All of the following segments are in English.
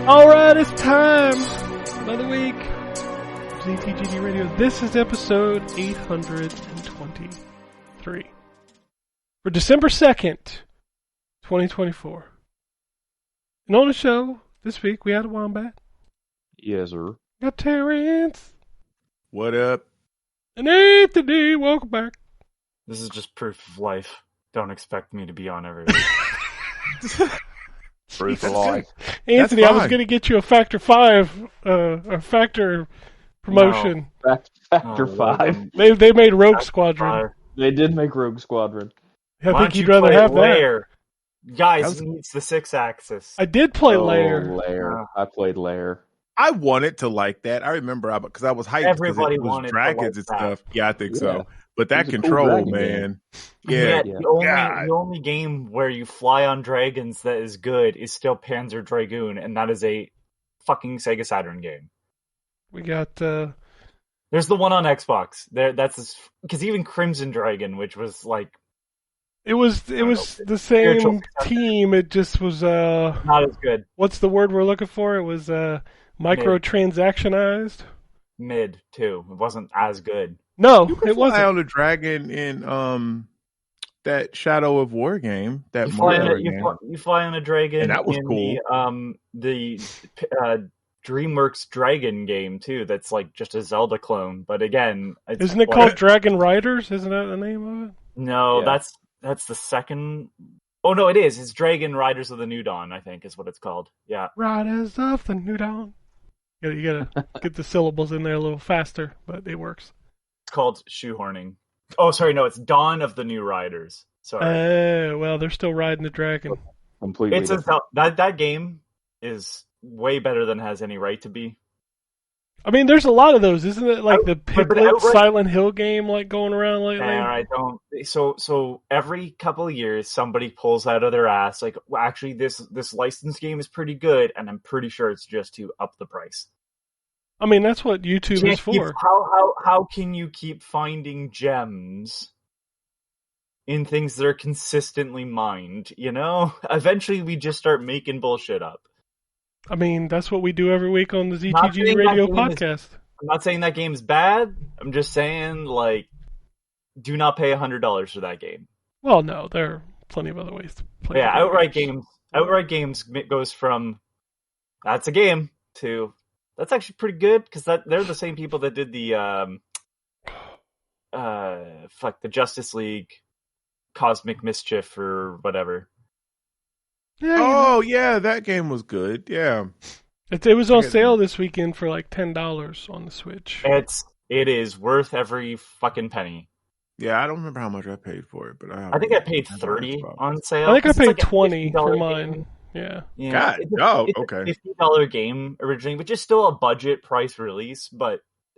Alright, it's time! Another week. ZTGD Radio. This is episode 823. For December 2nd, 2024. And on the show this week, we had a Wombat. Yes, sir. Got Terrence. What up? And Anthony, welcome back. This is just proof of life. Don't expect me to be on every week. Proof of life. Anthony, I was going to get you a Factor 5, a Factor promotion. No. Factor 5. They made Rogue Squadron. They did make Rogue Squadron. I think you'd rather have Lair? Guys, it's the 6-axis. I did play Lair. Lair. I played Lair. I wanted to like that. I remember because I was hyped. Everybody it was wanted dragons to and like stuff. Yeah, I think so. But It that was a cool control, dragon man. Yeah, Yeah. the only game where you fly on dragons that is good is still Panzer Dragoon, and that is a fucking Sega Saturn game. We got There's the one on Xbox. That's because even Crimson Dragon, which was like it was the same team. It just was not as good. What's the word we're looking for? It was microtransactionized. Mid too. It wasn't as good. No, You it wasn't. fly on a dragon in that Shadow of War game. That You fly, game. you fly on a dragon. And that was in cool. The DreamWorks Dragon game too. That's like just a Zelda clone, but again, Isn't it called Dragon Riders? Isn't that the name of it? No, Yeah. that's the second. Oh no, it is. It's Dragon Riders of the New Dawn, I think, is what it's called. Yeah. Riders of the New Dawn. You gotta get the syllables in there a little faster, but it works. It's called shoehorning. Oh, sorry, no, it's Dawn of the New Riders. Sorry. Well, they're still riding the dragon. Completely It's different. that game is way better than it has any right to be. I mean, there's a lot of those, isn't it? Like the but Piglet outright- Silent Hill game, like going around lately. I don't. So every couple of years, somebody pulls out of their ass like, well, actually, this licensed game is pretty good, and I'm pretty sure it's just to up the price. I mean, that's what YouTube is for. How can you keep finding gems in things that are consistently mined? You know, eventually we just start making bullshit up. I mean, that's what we do every week on the Not ZTG saying Radio that game is- podcast. I'm not saying that game's bad. I'm just saying, like, do not pay $100 for that game. Well, no, there are plenty of other ways to play. Yeah, video outright games. games goes from that's a game to that's actually pretty good because they're the same people that did the the Justice League Cosmic Mischief or whatever. Yeah, you know. Oh yeah, that game was good. Yeah. It was on sale this weekend for like $10 on the Switch. It is worth every fucking penny. Yeah, I don't remember how much I paid for it, but I think I paid $30 on sale. I think I 'cause it's paid like a $20 for $50 mine. game. Yeah. Yeah, God, it's okay. a $50 game originally, which is still a budget price release,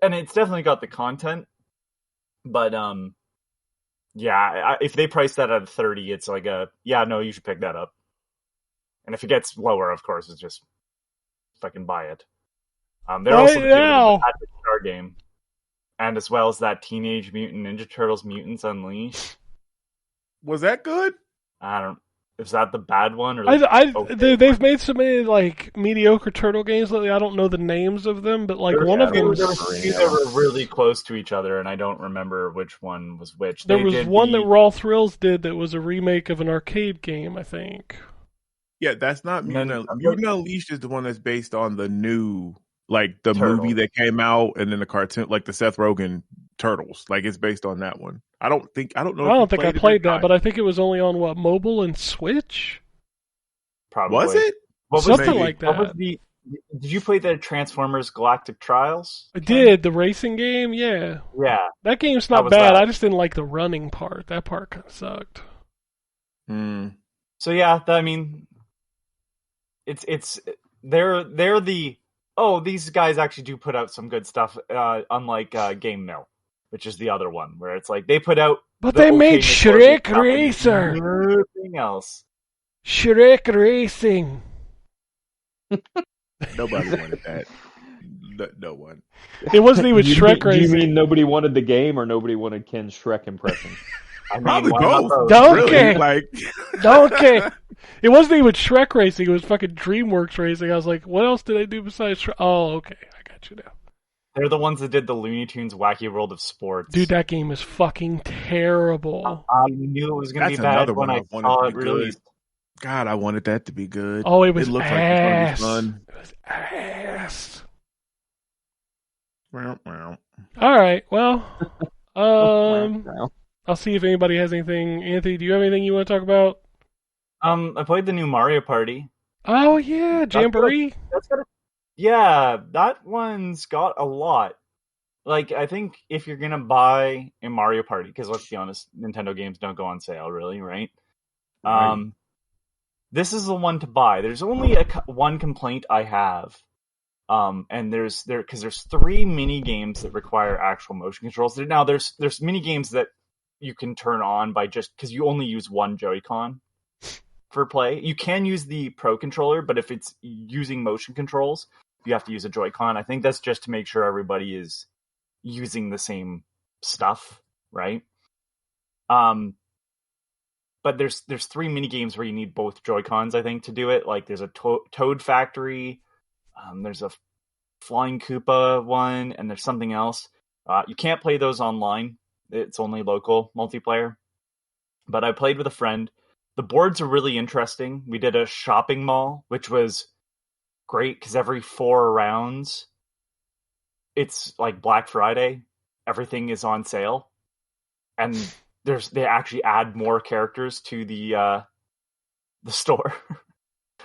and it's definitely got the content. But if they price that at 30, it's like you should pick that up. And if it gets lower, of course, it's just fucking buy it. They're also doing the Patrick Star game, and as well as that Teenage Mutant Ninja Turtles Mutants Unleashed. Was that good? Is that the bad one? Or they've made so many like mediocre turtle games lately. I don't know the names of them, but like one of them. There was two that were really close to each other, and I don't remember which one was which. There was one that Raw Thrills did that was a remake of an arcade game, I think. Yeah, that's not Mutant Unleashed is the one that's based on the new, like the Turtles. movie that came out, and then the cartoon, like the Seth Rogen Turtles. Like it's based on that one. I don't think I played that, but I think it was only on mobile and Switch. Probably. Was it? Something like that. Did you play the Transformers Galactic Trials? I did, the racing game, yeah. Yeah. That game's not bad. I just didn't like the running part. That part kind of sucked. So yeah, I mean, they're the oh, these guys actually do put out some good stuff, unlike Game Mill, which is the other one, where it's like they put out. But they made Shrek Shrek Racer. Nothing else. Shrek Racing. Nobody wanted that. No one. It wasn't even Do Shrek you Racing. mean nobody wanted the game, or nobody wanted Ken's Shrek impression? I mean, Probably why not both. Donkey. Really, like, Okay. It wasn't even Shrek Racing. It was fucking DreamWorks Racing. I was like, what else did I do besides Shrek? Oh, okay. I got you now. They're the ones that did the Looney Tunes Wacky World of Sports. Dude, that game is fucking terrible. I knew it was going to be That's bad another when one I I wanted saw to it be good. released. God, I wanted that to be good. Oh, it was looked ass. like it was going to be fun. It was ass. Meow, meow. All right. Well, Wow. I'll see if anybody has anything. Anthony, do you have anything you want to talk about? I played the new Mario Party. Oh yeah, Jamboree. Yeah, that one's got a lot. Like, I think if you're gonna buy a Mario Party, because let's be honest, Nintendo games don't go on sale, really, right? Right. This is the one to buy. There's only one complaint I have, and there's 3 mini games that require actual motion controls. Now there's mini games that you can turn on by just because you only use one Joy-Con for play. You can use the Pro Controller, but if it's using motion controls, you have to use a Joy-Con. I think that's just to make sure everybody is using the same stuff, right? But there's 3 mini games where you need both Joy-Cons, I think, to do it. Like there's a Toad Factory, there's a Flying Koopa one, and there's something else. You can't play those online. It's only local multiplayer. But I played with a friend. The boards are really interesting. We did a shopping mall, which was great because every 4 rounds, it's like Black Friday. Everything is on sale. And they actually add more characters to the store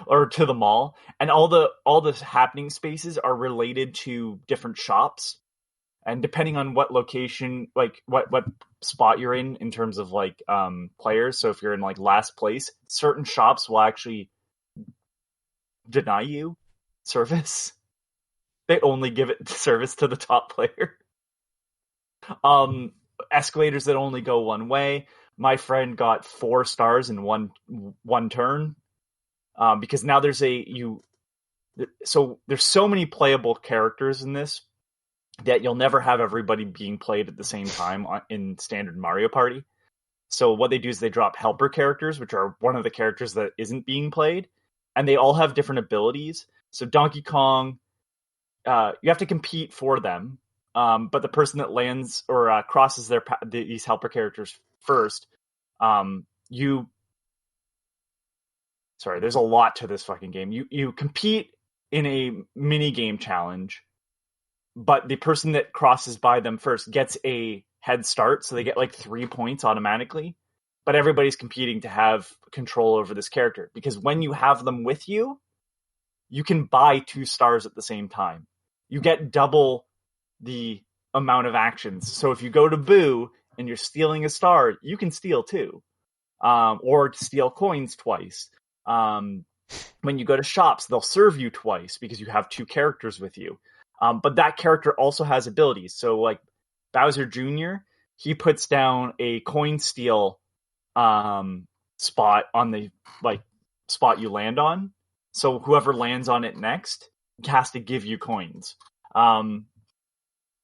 or to the mall, and all the happening spaces are related to different shops, and depending on what location, like what spot you're in terms of like players. So if you're in like last place, certain shops will actually deny you service. They only give it service to the top player. Escalators that only go one way. My friend got 4 stars in one turn, because now there's there's so many playable characters in this that you'll never have everybody being played at the same time in standard Mario Party. So what they do is they drop helper characters, which are one of the characters that isn't being played, and they all have different abilities. So Donkey Kong, you have to compete for them. But the person that lands or crosses these helper characters first, there's a lot to this fucking game. You compete in a mini game challenge, but the person that crosses by them first gets a head start, so they get like 3 points automatically. But everybody's competing to have control over this character, because when you have them with you, you can buy 2 stars at the same time. You get double the amount of actions. So if you go to Boo and you're stealing a star, you can steal 2, or steal coins twice. When you go to shops, they'll serve you twice because you have 2 characters with you. But that character also has abilities. So like Bowser Jr., he puts down a coin steal spot on the spot you land on. So whoever lands on it next has to give you coins.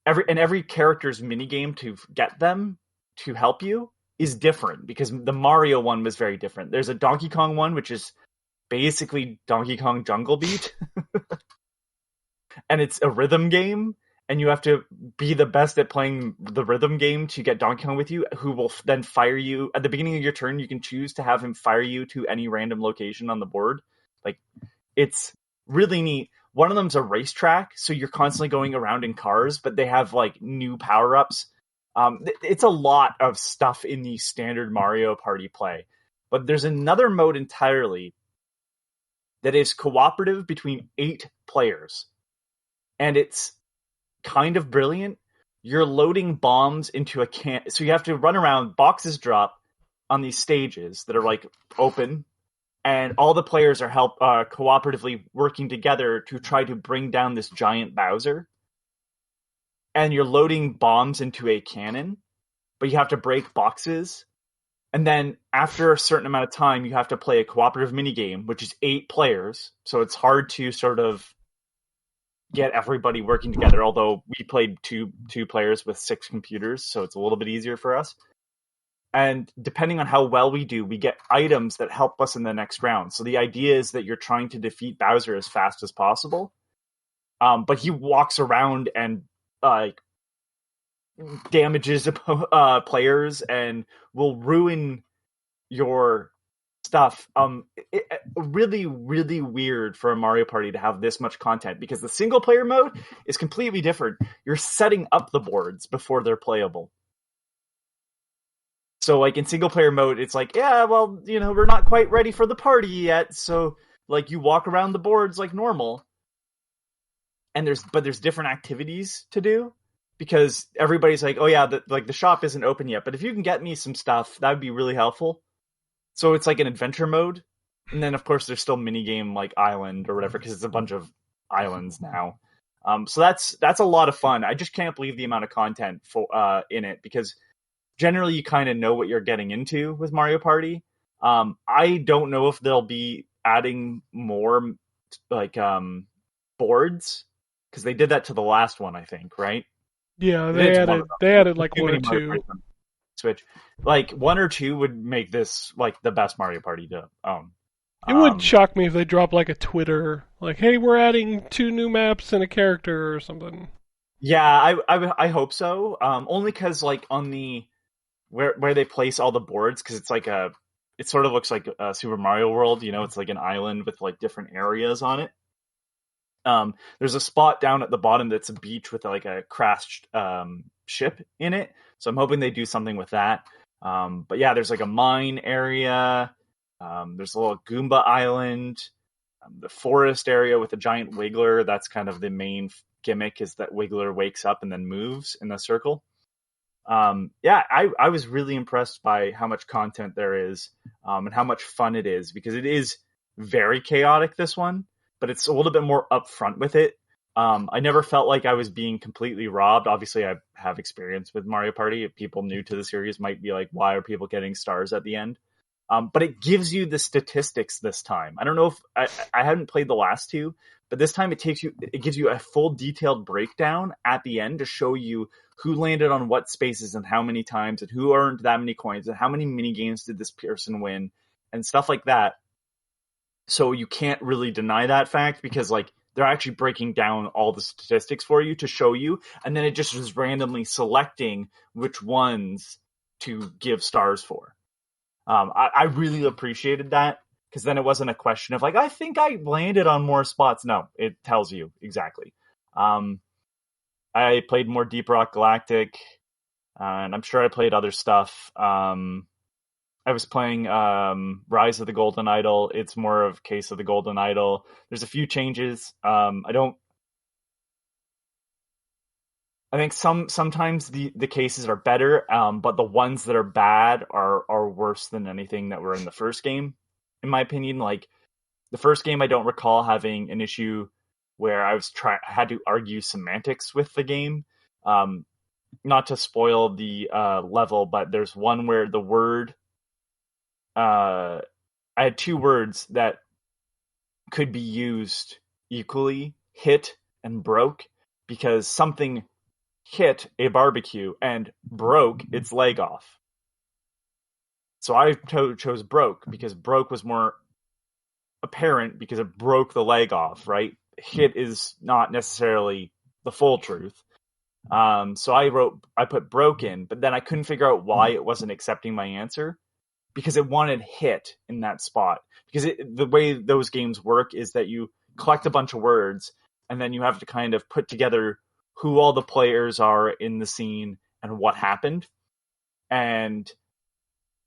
Every character's minigame to get them to help you is different, because the Mario one was very different. There's a Donkey Kong one, which is basically Donkey Kong Jungle Beat. And it's a rhythm game, and you have to be the best at playing the rhythm game to get Donkey Kong with you, who will then fire you. At the beginning of your turn, you can choose to have him fire you to any random location on the board. Like, it's really neat. One of them's a racetrack, so you're constantly going around in cars, but they have like new power-ups. It's a lot of stuff in the standard Mario Party play. But there's another mode entirely that is cooperative between 8 players. And it's kind of brilliant. You're loading bombs into a can. So you have to run around, boxes drop on these stages that are like open. and all the players are cooperatively working together to try to bring down this giant Bowser. And you're loading bombs into a cannon, but you have to break boxes. And then after a certain amount of time, you have to play a cooperative minigame, which is 8 players. So it's hard to sort of get everybody working together, although we played two players with 6 computers, so it's a little bit easier for us. And depending on how well we do, we get items that help us in the next round. So the idea is that you're trying to defeat Bowser as fast as possible. But he walks around and damages players and will ruin your stuff. Really, really weird for a Mario Party to have this much content, because the single player mode is completely different. You're setting up the boards before they're playable. So like in single player mode, it's like, yeah, well, we're not quite ready for the party yet. So like you walk around the boards like normal. And there's different activities to do, because everybody's like, oh yeah, the shop isn't open yet, but if you can get me some stuff, that would be really helpful. So it's like an adventure mode. And then of course there's still minigame like island or whatever, because it's a bunch of islands now. So that's a lot of fun. I just can't believe the amount of content in it, because generally you kind of know what you're getting into with Mario Party. I don't know if they'll be adding more like boards, because they did that to the last one, I think, right? Yeah, they added like 1 or 2. Switch, like 1 or 2 would make this like the best Mario Party to own. It wouldn't shock me if they dropped like a Twitter, like, "Hey, we're adding 2 new maps and a character" or something. Yeah, I hope so. Only because like on the where they place all the boards, because it's like it sort of looks like a Super Mario World. It's like an island with like different areas on it. There's a spot down at the bottom that's a beach with like a crashed ship in it. So I'm hoping they do something with that. But yeah, there's like a mine area. There's a little Goomba island. The forest area with a giant Wiggler. That's kind of the main gimmick, is that Wiggler wakes up and then moves in a circle. Yeah, I was really impressed by how much content there is, and how much fun it is, because it is very chaotic, this one. But it's a little bit more upfront with it. I never felt like I was being completely robbed. Obviously, I have experience with Mario Party. People new to the series might be like, why are people getting stars at the end? But it gives you the statistics this time. I don't know if I hadn't played the last 2, but this time it gives you a full detailed breakdown at the end to show you who landed on what spaces and how many times, and who earned that many coins, and how many mini games did this person win, and stuff like that. So you can't really deny that fact, because like they're actually breaking down all the statistics for you to show you, and then it just is randomly selecting which ones to give stars for. I really appreciated that, because then it wasn't a question of like, I think I landed on more spots. No, it tells you exactly. I played more Deep Rock Galactic, and I'm sure I played other stuff. I was playing Rise of the Golden Idol. It's more of Case of the Golden Idol. There's a few changes. I think sometimes the cases are better, but the ones that are bad are worse than anything that were in the first game, in my opinion. Like the first game, I don't recall having an issue where I had to argue semantics with the game. Not to spoil the level, but there's one where the word. I had 2 words that could be used equally, hit and broke, because something hit a barbecue and broke its leg off. So I chose broke, because broke was more apparent, because it broke the leg off, right? Hit is not necessarily the full truth. So I put broken, but then I couldn't figure out why it wasn't accepting my answer, because it wanted hit in that spot. Because the way those games work is that you collect a bunch of words, and then you have to kind of put together who all the players are in the scene and what happened. And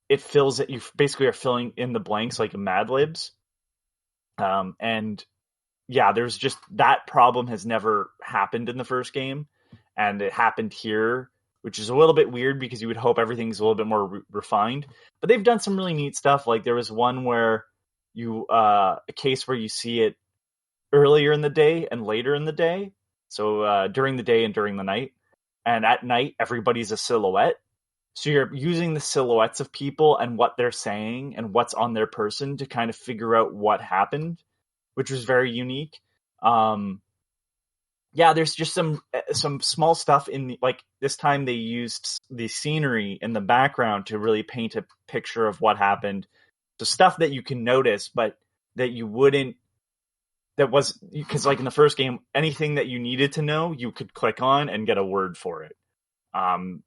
it fills it. You basically are filling in the blanks like a Mad Libs. And yeah, there's just that problem has never happened in the first game, and it happened here, which is a little bit weird, because you would hope everything's a little bit more refined. But they've done some really neat stuff. Like there was one where a case where you see it earlier in the day and later in the day. So during the day and during the night. And at night, everybody's a silhouette. So you're using the silhouettes of people and what they're saying and what's on their person to kind of figure out what happened, which was very unique. There's just some small stuff in like this time they used the scenery in the background to really paint a picture of what happened. So stuff that you can notice, but that you wouldn't. That was because like in the first game, anything that you needed to know, you could click on and get a word for it.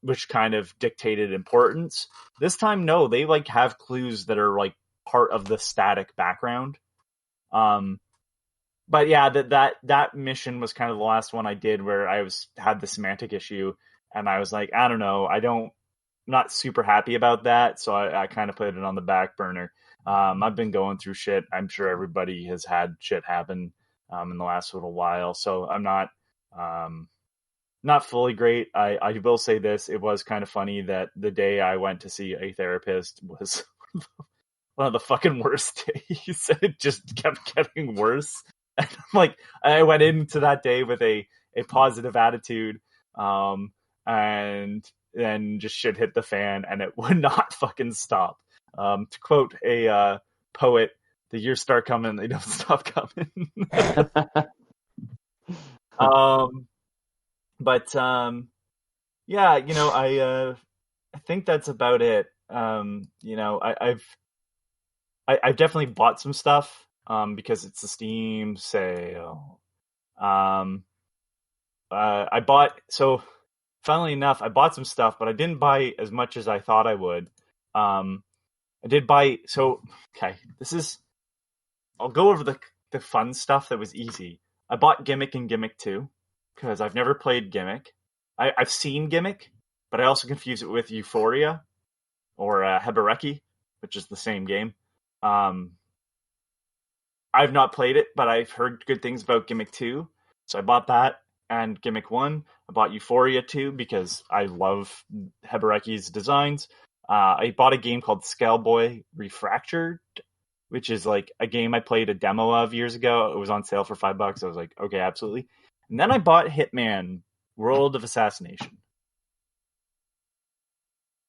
Which kind of dictated importance. This time, no, they like have clues that are like part of the static background. But yeah, that mission was kind of the last one I did where I had the semantic issue, and I was like, I don't know, not super happy about that, so I kind of put it on the back burner. I've been going through shit. I'm sure everybody has had shit happen in the last little while, so I'm not fully great. I will say this. It was kind of funny that the day I went to see a therapist was one of the fucking worst days. It just kept getting worse. And like, I went into that day with a positive attitude, and then just shit hit the fan, and it would not fucking stop. To quote a poet, the years start coming, they don't stop coming. But yeah, I think that's about it. I've definitely bought some stuff because it's a Steam sale. Funnily enough, I bought some stuff, but I didn't buy as much as I thought I would. I did buy. I'll go over the fun stuff that was easy. I bought Gimmick and Gimmick 2. Because I've never played Gimmick. I've seen Gimmick, but I also confuse it with Euphoria or Hebereki, which is the same game. I've not played it, but I've heard good things about Gimmick 2. So I bought that and Gimmick 1. I bought Euphoria 2 because I love Hebereki's designs. I bought a game called Scaleboy Refractured, which is like a game I played a demo of years ago. It was on sale for $5. I was like, okay, absolutely. And then I bought Hitman World of Assassination.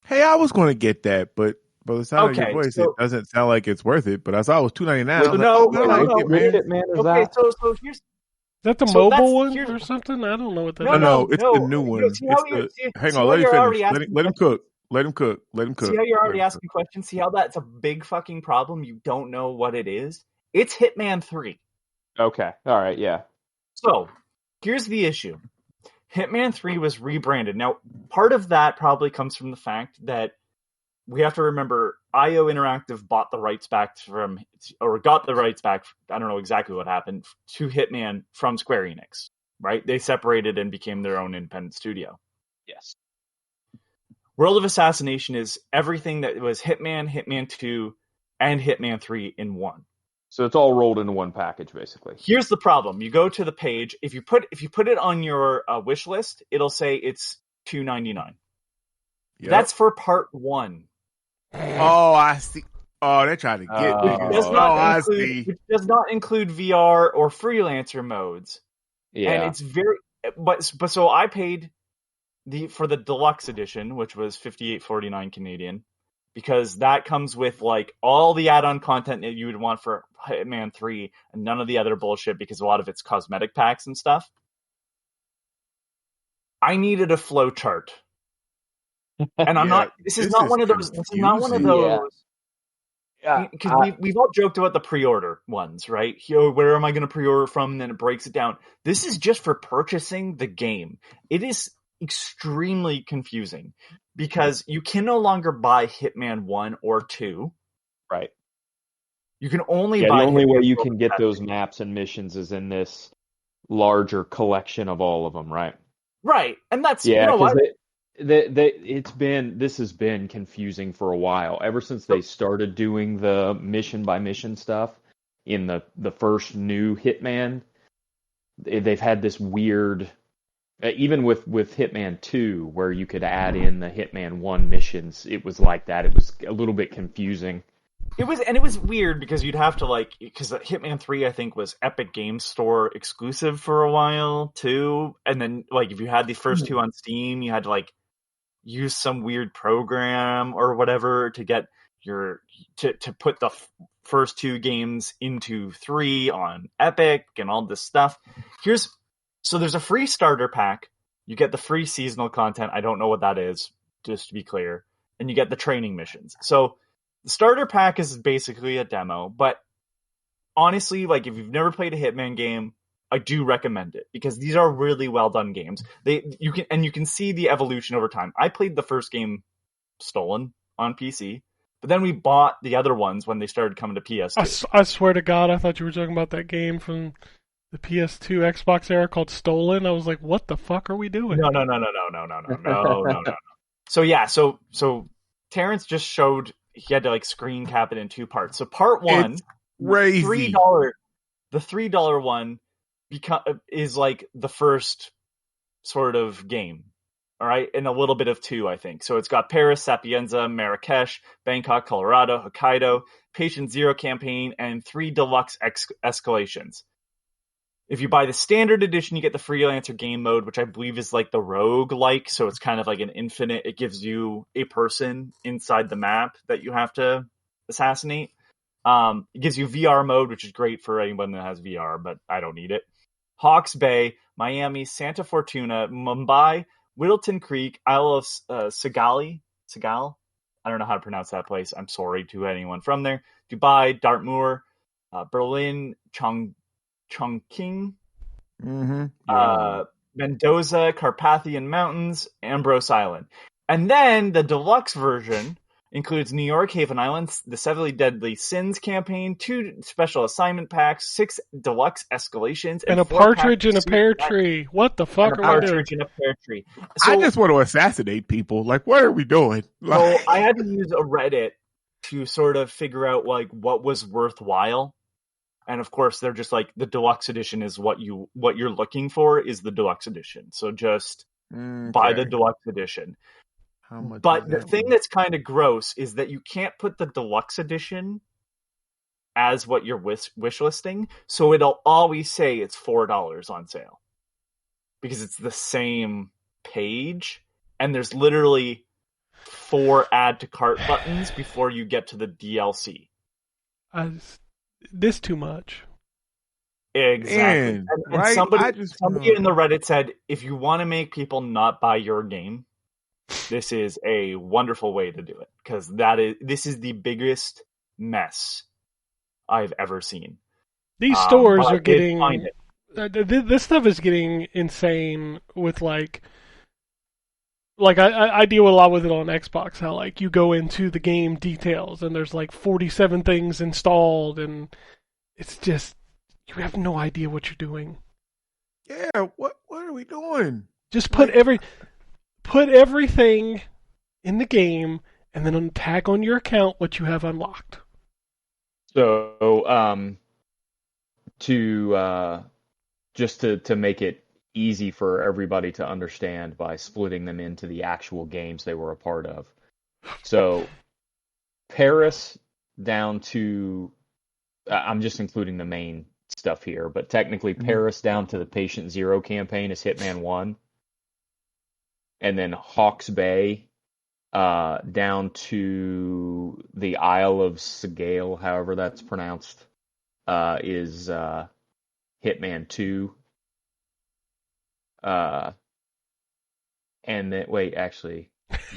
Hey, I was going to get that, but by the sound of your voice, it doesn't sound like it's worth it. But I saw it was $2.99. No. Hitman is that? So here's... Is that the mobile one or something? I don't know what that is. No, it's the new one. Hang on, let me finish. Let him cook. Let him cook. See how you're already asking questions? See how that's a big fucking problem? You don't know what it is? It's Hitman 3. Okay. All right, yeah. So... here's the issue. Hitman 3 was rebranded. Now, part of that probably comes from the fact that we have to remember IO Interactive got the rights back, I don't know exactly what happened, to Hitman from Square Enix, right? They separated and became their own independent studio. Yes. World of Assassination is everything that was Hitman, Hitman 2, and Hitman 3 in one. So it's all rolled into one package, basically. Here's the problem: you go to the page. If you put it on your wish list, it'll say it's $2.99. Yep. That's for part 1. Oh, I see. Oh, they're trying to get me. I see. Which does not include VR or freelancer modes. Yeah, and it's very. But so I paid for the deluxe edition, which was $58.49 Canadian. Because that comes with like all the add-on content that you would want for Hitman 3 and none of the other bullshit because a lot of it's cosmetic packs and stuff. I needed a flow chart. And I'm not this is not one of those Yeah, because we've all joked about the pre-order ones, right? Where am I going to pre-order from? And then it breaks it down. This is just for purchasing the game. It is extremely confusing because you can no longer buy Hitman 1 or 2. Right. You can only buy. The only way you can get those maps and missions is in this larger collection of all of them, right? Right, and that's you know what. This has been confusing for a while. Ever since they started doing the mission by mission stuff in the first new Hitman, they've had this weird. Even with Hitman 2, where you could add in the Hitman 1 missions, it was like that. It was a little bit confusing. It was weird because you'd have to because Hitman 3 I think was Epic Games Store exclusive for a while too, and then if you had the first two on Steam, you had to use some weird program or whatever to get to put the first two games into 3 on Epic and all this stuff. So there's a free starter pack. You get the free seasonal content. I don't know what that is, just to be clear, and you get the training missions. So the starter pack is basically a demo, but honestly, if you've never played a Hitman game, I do recommend it because these are really well done games. You can see the evolution over time. I played the first game Stolen on PC, but then we bought the other ones when they started coming to PS2. I swear to God, I thought you were talking about that game from the PS2 Xbox era called Stolen. I was like, what the fuck are we doing? No. So yeah, so Terrence just showed he had to screen cap it in 2 parts. So part 1, crazy. The $3 one is the first sort of game. All right, and a little bit of 2, I think. So it's got Paris, Sapienza, Marrakesh, Bangkok, Colorado, Hokkaido, Patient Zero campaign, and 3 deluxe escalations. If you buy the standard edition, you get the freelancer game mode, which I believe is the rogue-like. So it's kind of like an infinite. It gives you a person inside the map that you have to assassinate. It gives you VR mode, which is great for anyone that has VR, but I don't need it. Hawke's Bay, Miami, Santa Fortuna, Mumbai, Whittleton Creek, Isle of Segal. I don't know how to pronounce that place. I'm sorry to anyone from there. Dubai, Dartmoor, Berlin, Chongqing, Mendoza, Carpathian Mountains, Ambrose Island. And then the deluxe version includes New York, Haven Islands, the 70 Deadly Sins campaign, 2 special assignment packs, 6 deluxe escalations, and a partridge in a pear tree. What the fuck are we doing? In a pear tree. So, I just want to assassinate people. What are we doing? So I had to use a Reddit to sort of figure out what was worthwhile. And of course, they're just the deluxe edition is what you're looking for is the deluxe edition. So just buy the deluxe edition. How much? But the thing that's kind of gross is that you can't put the deluxe edition as what you're wish listing. So it'll always say it's $4 on sale because it's the same page, and there's literally 4 add to cart buttons before you get to the DLC. This too much. Exactly. Right? Somebody in the Reddit said, if you want to make people not buy your game, this is a wonderful way to do it, because this is the biggest mess I've ever seen. These stores are getting this stuff is getting insane with I deal a lot with it on Xbox, how you go into the game details and there's 47 things installed, and it's just you have no idea what you're doing. Yeah, what are we doing? Just put everything in the game and then tag on your account what you have unlocked. So to make it easy for everybody to understand by splitting them into the actual games they were a part of. So Paris down to, I'm just including the main stuff here, but technically Paris down to the Patient Zero campaign is Hitman 1. And then Hawke's Bay down to the Isle of Segal, however that's pronounced, is Hitman 2. And then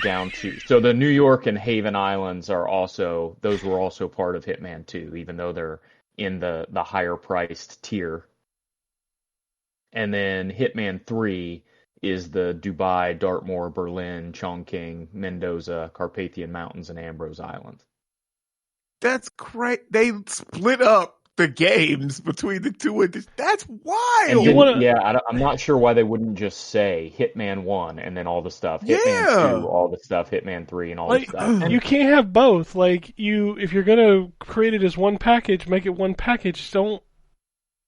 down to, so the New York and Haven Islands were also part of Hitman 2, even though they're in the higher priced tier. And then Hitman 3 is the Dubai, Dartmoor, Berlin, Chongqing, Mendoza, Carpathian Mountains, and Ambrose Island. That's great. They split up the games between the two. That's wild. I'm not sure why they wouldn't just say Hitman 1 and then all the stuff. Hitman 2, all the stuff. Hitman 3 and all the stuff. You can't have both. If you're going to create it as one package, make it one package.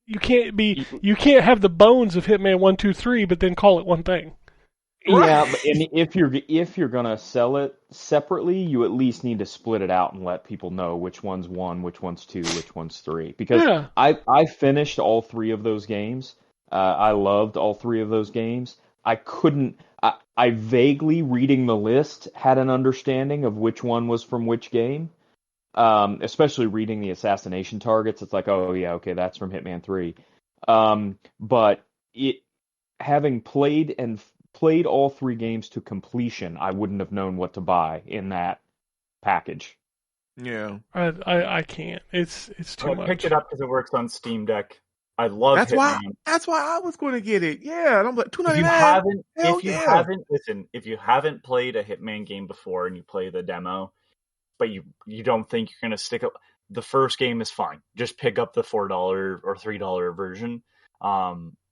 You can't have the bones of Hitman 1, 2, 3, but then call it one thing. Yeah, but if you're gonna sell it separately, you at least need to split it out and let people know which one's 1, which one's 2, which one's 3. Because Yeah. I finished all 3 of those games. I loved all 3 of those games. I couldn't. I vaguely reading the list had an understanding of which one was from which game. Especially reading the assassination targets, it's like, oh yeah, okay, that's from Hitman 3. But having played all 3 games to completion, I wouldn't have known what to buy in that package. Yeah. I can't. It's too much. I picked it up because it works on Steam Deck. I love That's Hitman. That's why I was going to get it. Yeah, and I'm like $2.99. If you $2.99. haven't played a Hitman game before and you play the demo, but you don't think you're going to stick up, the first game is fine. Just pick up the $4 or $3 version.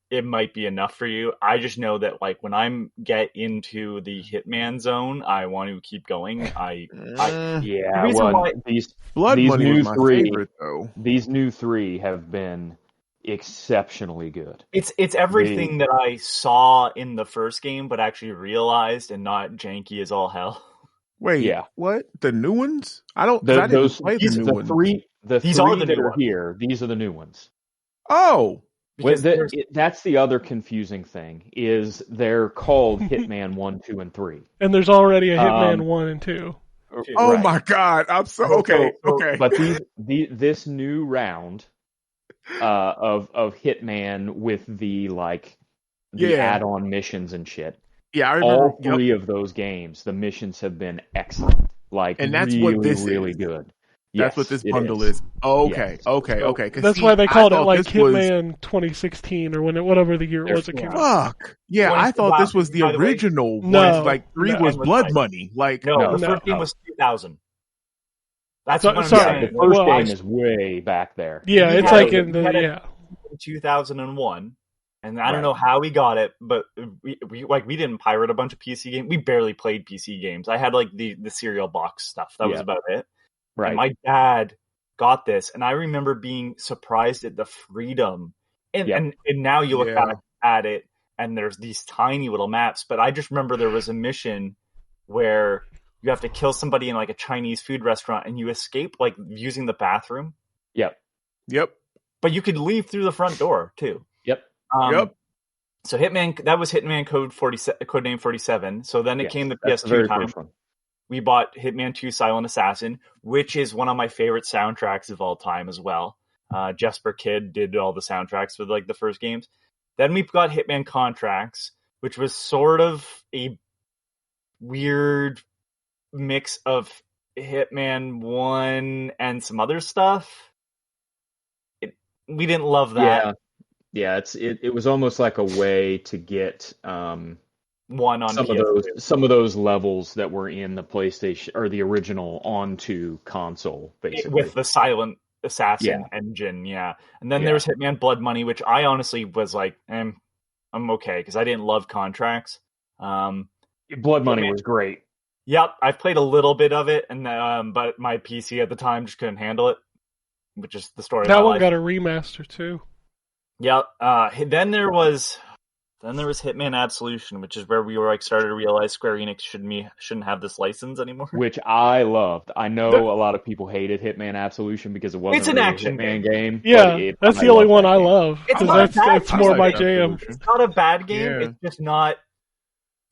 It might be enough for you. I just know that like when I get into the Hitman zone, I want to keep going. These Blood these Money new was my 3 favorite though. These new 3 have been exceptionally good. It's everything that I saw in the first game, but actually realized and not janky as all hell. Wait, Yeah. what? The new ones? I didn't play the new ones. These are the new ones. Here. These are the new ones. Oh. That's the other confusing thing, is they're called Hitman 1, 2, and 3. And there's already a Hitman 1 and 2. Oh right. my God! I'm so okay. But this new round of Hitman with the add-on missions and shit. Yeah, I remember all 3 of those games. The missions have been excellent. And that's really, what this really is. Good. That's what this bundle is. Okay, yes. okay. That's why they called it like Hitman 2016 or whatever the year it was. It came out. Fuck. Yeah, I thought this was the original. No, 3 was Blood Money. The first game was 2000. That's what I'm saying. The first game is way back there. Yeah, it's like in 2001. And I don't know how we got it, but we didn't pirate a bunch of PC games. We barely played PC games. I had like the cereal box stuff. That was about it. Right. And my dad got this, and I remember being surprised at the freedom. And now you look back at it, and there's these tiny little maps. But I just remember there was a mission where you have to kill somebody in like a Chinese food restaurant, and you escape like using the bathroom. Yep. But you could leave through the front door too. Yep. So Hitman, that was Hitman Codename 47. So then it came to PS2 time. We bought Hitman 2 Silent Assassin, which is one of my favorite soundtracks of all time as well. Jesper Kidd did all the soundtracks for like the first games. Then we've got Hitman Contracts, which was sort of a weird mix of Hitman 1 and some other stuff. We didn't love that. Yeah, it was almost like a way to get one on some of those levels that were in the PlayStation or the original onto console, basically with the Silent Assassin engine. Yeah, and then there was Hitman Blood Money, which I honestly was like, I'm okay because I didn't love Contracts. Blood Money was great. Yep, I've played a little bit of it, and but my PC at the time just couldn't handle it, which is the story. That one got a remaster too. Yep. Then there was Hitman Absolution, which is where we were started to realize Square Enix shouldn't have this license anymore. Which I loved. I know a lot of people hated Hitman Absolution because it wasn't an action game. Yeah, that's the only one I love. It's more my jam. It's not a bad game. Yeah. It's just not.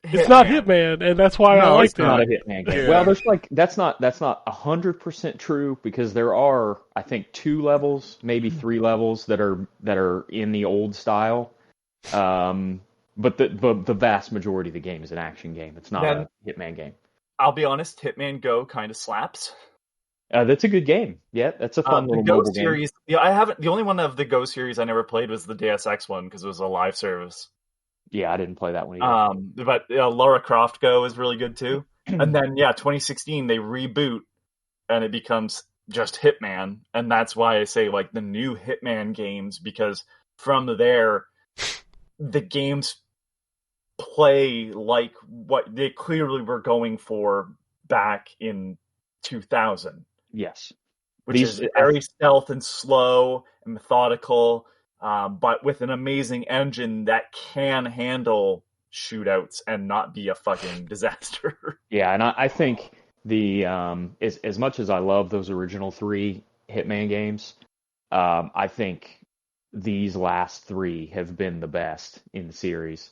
It's not Hitman, and that's why I liked it. It's not a Hitman game. Yeah. Well, there's that's not 100% true because there are, I think, 2 levels, maybe 3 levels that are in the old style. But the vast majority of the game is an action game. It's not a Hitman game. I'll be honest, Hitman Go kind of slaps. That's a good game. Yeah, that's a fun little mobile series, game. Yeah, the only one of the Go series I never played was the Deus Ex one because it was a live service. Yeah, I didn't play that one either. But Lara Croft Go is really good too. And then 2016 they reboot and it becomes just Hitman, and that's why I say like the new Hitman games, because from there the games play like what they clearly were going for back in 2000. Yes. Which is very stealth and slow and methodical. But with an amazing engine that can handle shootouts and not be a fucking disaster. Yeah, and I think the as much as I love those original 3 Hitman games, I think these last 3 have been the best in the series.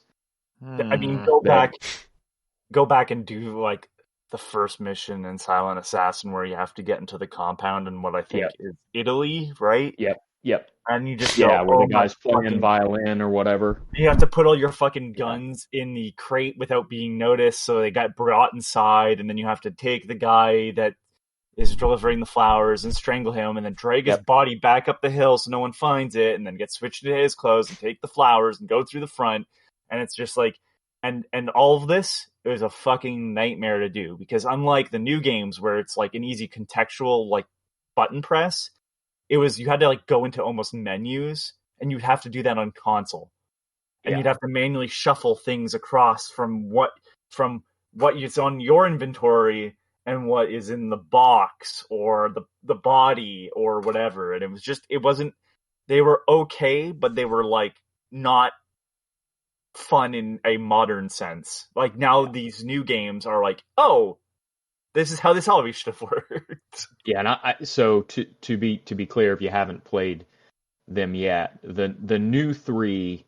I mean, go back and do like the first mission in Silent Assassin where you have to get into the compound in what I think is Italy, right? Yep. And you just where the guy's playing fucking violin or whatever. You have to put all your fucking guns in the crate without being noticed, so they got brought inside, and then you have to take the guy that is delivering the flowers and strangle him, and then drag his body back up the hill so no one finds it, and then get switched to his clothes and take the flowers and go through the front, and it's just like, and all of this is a fucking nightmare to do, because unlike the new games where it's like an easy contextual like button press, you had to like go into almost menus, and you'd have to do that on console, and you'd have to manually shuffle things across from what is on your inventory and what is in the box or the body or whatever. And they were okay, but they were like not fun in a modern sense. Like now these new games are like, oh, this is how this always should have worked. Yeah, and so to be clear, if you haven't played them yet, the new 3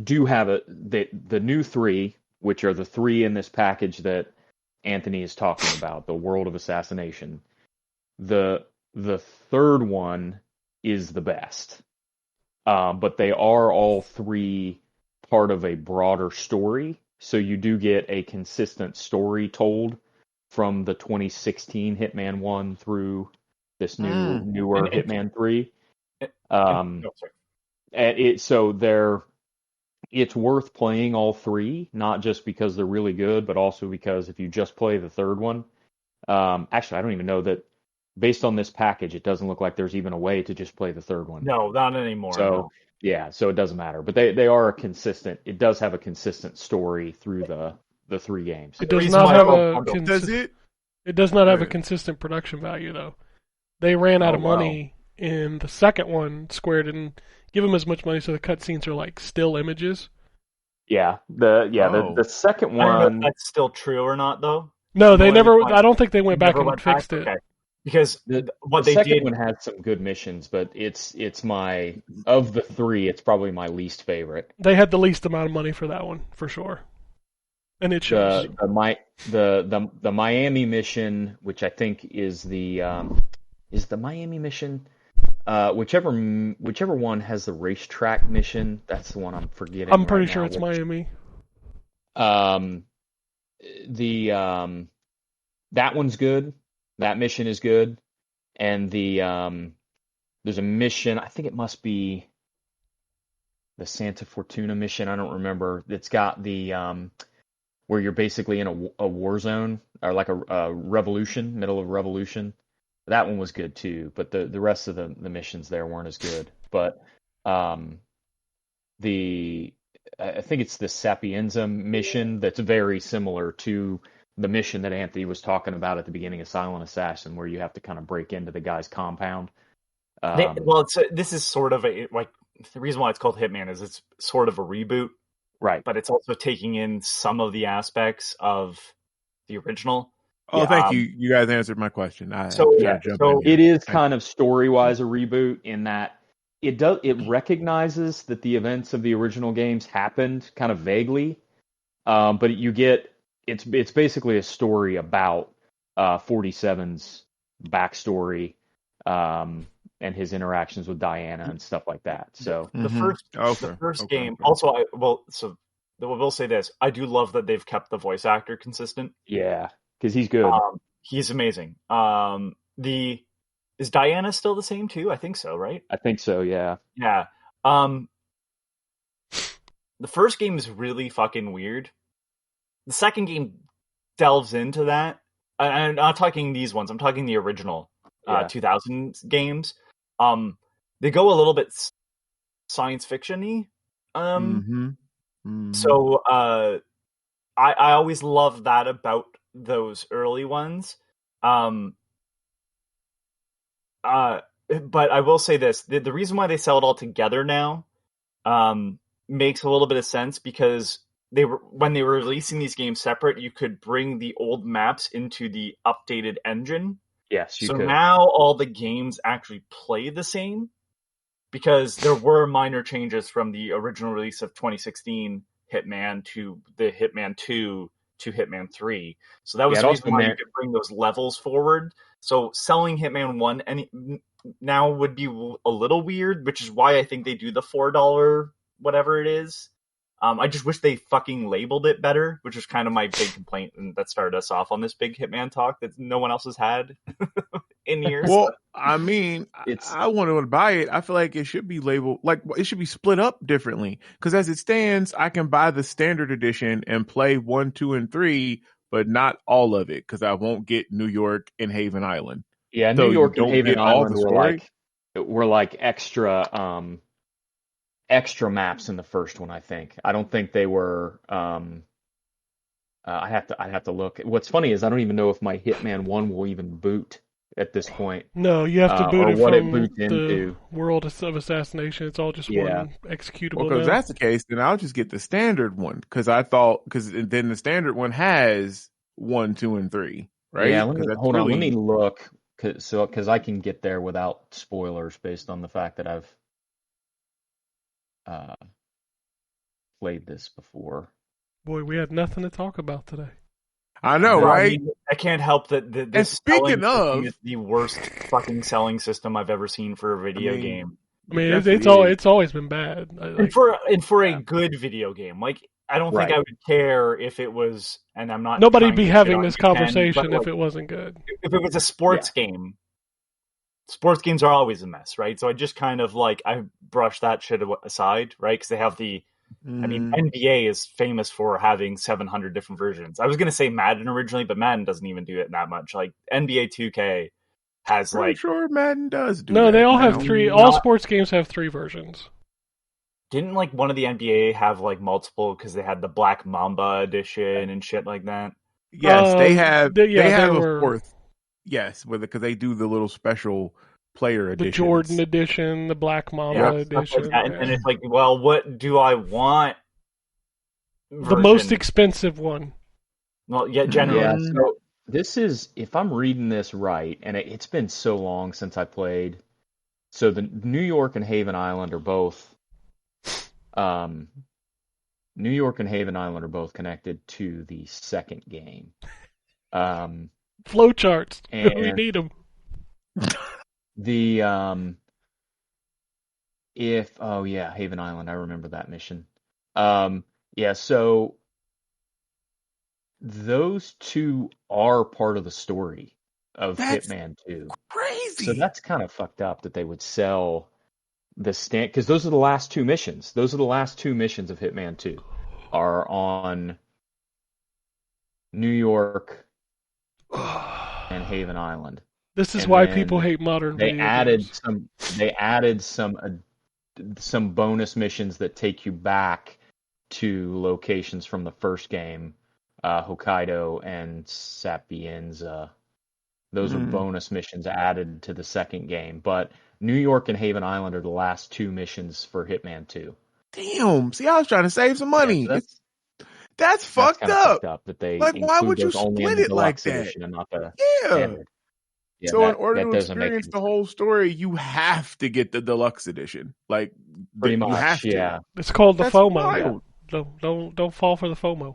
do have the new 3, which are the 3 in this package that Anthony is talking about, the World of Assassination. The third one is the best, but they are all 3 part of a broader story. So you do get a consistent story told from the 2016 Hitman 1 through this newer Hitman 3. It's worth playing all 3, not just because they're really good, but also because if you just play the third one, actually I don't even know that based on this package, it doesn't look like there's even a way to just play the third one. No, not anymore. So so it doesn't matter. But they are consistent. It does have a consistent story through the 3 games. It does not have it does not have a consistent production value though. They ran out of money in the second one. Square didn't give them as much money, so the cutscenes are like still images. Yeah, the second one. I don't know if that's still true or not, though. No, they never. I don't think they went back and fixed it. Okay. Because the second one had some good missions, but it's my of the 3, it's probably my least favorite. They had the least amount of money for that one, for sure, and it shows. The Miami mission, which I think is the Miami mission. Whichever one has the racetrack mission, that's the one I'm forgetting. I'm pretty sure it's Miami. That one's good. That mission is good, and there's a mission. I think it must be the Santa Fortuna mission. I don't remember. It's got the where you're basically in a war zone or like a revolution, middle of a revolution. That one was good too, but the rest of the missions there weren't as good. But I think it's the Sapienza mission that's very similar to the mission that Anthony was talking about at the beginning of Silent Assassin, where you have to kind of break into the guy's compound. This is sort of the reason why it's called Hitman is it's sort of a reboot, right? But it's also taking in some of the aspects of the original. Oh, thank you. You guys answered my question. It is kind of story-wise a reboot in that it recognizes that the events of the original games happened kind of vaguely, but it's basically a story about 47's backstory and his interactions with Diana and stuff like that. So the first game. Also, I will say this: I do love that they've kept the voice actor consistent. Yeah. Because he's good. He's amazing. Is Diana still the same too? I think so, right? I think so, yeah. Yeah. The first game is really fucking weird. The second game delves into that. I'm not talking these ones. I'm talking the original 2000 games. They go a little bit science fiction-y. So I always love that about those early ones. But I will say this, the reason why they sell it all together now makes a little bit of sense, because when they were releasing these games separate, you could bring the old maps into the updated engine. Yes, you could. So now all the games actually play the same, because there were minor changes from the original release of 2016 Hitman to the Hitman 2 to Hitman 3. So that was the reason why you could bring those levels forward. So selling Hitman 1 now would be a little weird, which is why I think they do the $4 whatever it is. I just wish they fucking labeled it better, which is kind of my big complaint, and that started us off on this big Hitman talk that no one else has had in years. Well, I mean, I want to buy it. I feel like it should be labeled, like it should be split up differently. Because as it stands, I can buy the standard edition and play 1, 2, and 3, but not all of it because I won't get New York and Haven Island. Yeah, so New York and Haven Island were like extra maps in the first one, I think. I don't think they were. I'd have to look. What's funny is I don't even know if my Hitman 1 will even boot at this point. No, you have to boot it from the into. World of Assassination. It's all just one executable. Well, because that's the case, then I'll just get the standard one. Because then the standard one has 1, 2, and 3, right? Yeah, hold on. Let me look, because I can get there without spoilers based on the fact that I've played this before. Boy, we had nothing to talk about today. I know, right? I mean, I can't help that this speaking of, is the worst fucking selling system I've ever seen for a video game. I mean, it's always been bad. And for a good video game, like I don't think I would care if it was. And I'm not. Nobody'd be having this conversation if it wasn't good. If it was a sports game. Sports games are always a mess, right? So I just kind of I brush that shit aside, right? Because they have I mean, NBA is famous for having 700 different versions. I was going to say Madden originally, but Madden doesn't even do it that much. Like NBA 2K has I'm sure Madden does do No, that they all now. have 3. All sports games have 3 versions. Didn't one of the NBA have multiple because they had the Black Mamba edition and shit like that? Yes, they have. They have a fourth. Yes, because they do the little special player editions. The Jordan edition, the Black Mamba edition. And it's well, what do I want? The most expensive one. Well, generally. Yeah, so this is, if I'm reading this right, and it's been so long since I played, so the New York and Haven Island are both, New York and Haven Island are both connected to the second game. Flowcharts. We need them. Haven Island, I remember that mission. So those two are part of the story of Hitman 2. Crazy. So that's kind of fucked up that they would sell the stand, because those are the last 2 missions. Those are the last 2 missions of Hitman 2 are on New York and Haven Island. This is why people hate modern video games. They added some bonus missions that take you back to locations from the first game, Hokkaido and Sapienza. Those are bonus missions added to the second game. But New York and Haven Island are the last 2 missions for Hitman 2. Damn. See, I was trying to save some money. Yeah, that's fucked up. Fucked up that they why would you split it like that? And not the standard. Yeah, so in order to experience the whole story, you have to get the deluxe edition. Pretty much, you have to. It's called the FOMO. Don't fall for the FOMO.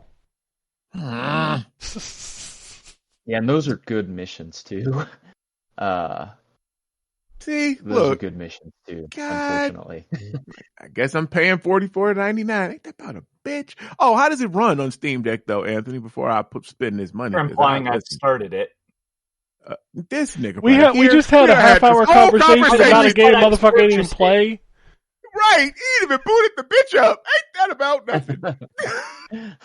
Yeah, and those are good missions too. See, those are good missions too. God, unfortunately, I guess I'm paying $44.99. Ain't that about a bitch? Oh, how does it run on Steam Deck though, Anthony? Before I spending this money, I'm implying I started it. This nigga. We just had a half-hour conversation about a game motherfucker didn't even play. Right, he ain't even booted the bitch up. Ain't that about nothing?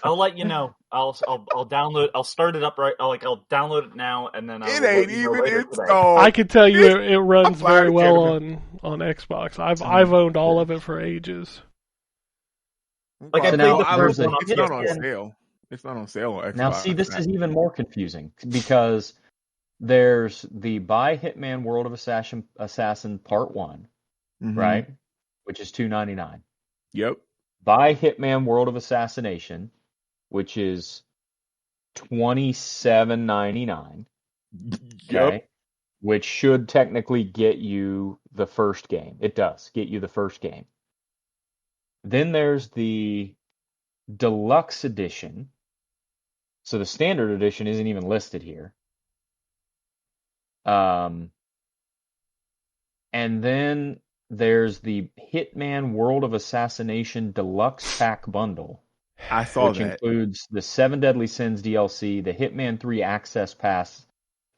I'll let you know. I'll download. I'll start it up right. I'll download it now, and then it ain't even installed. I can tell you it runs very well on Xbox. I've owned all of it for ages. I played the first one. It's not on sale. It's not on sale on Xbox. Now, see, this is even more confusing because there's the Buy Hitman World of Assassin Part 1, right? Which is $2.99. Yep. Buy Hitman World of Assassination, which is $27.99. Yep. Okay, which should technically get you the first game. It does get you the first game. Then there's the deluxe edition. So the standard edition isn't even listed here. And then there's the Hitman World of Assassination Deluxe Pack Bundle. I saw which includes the 7 Deadly Sins DLC, the Hitman 3 Access Pass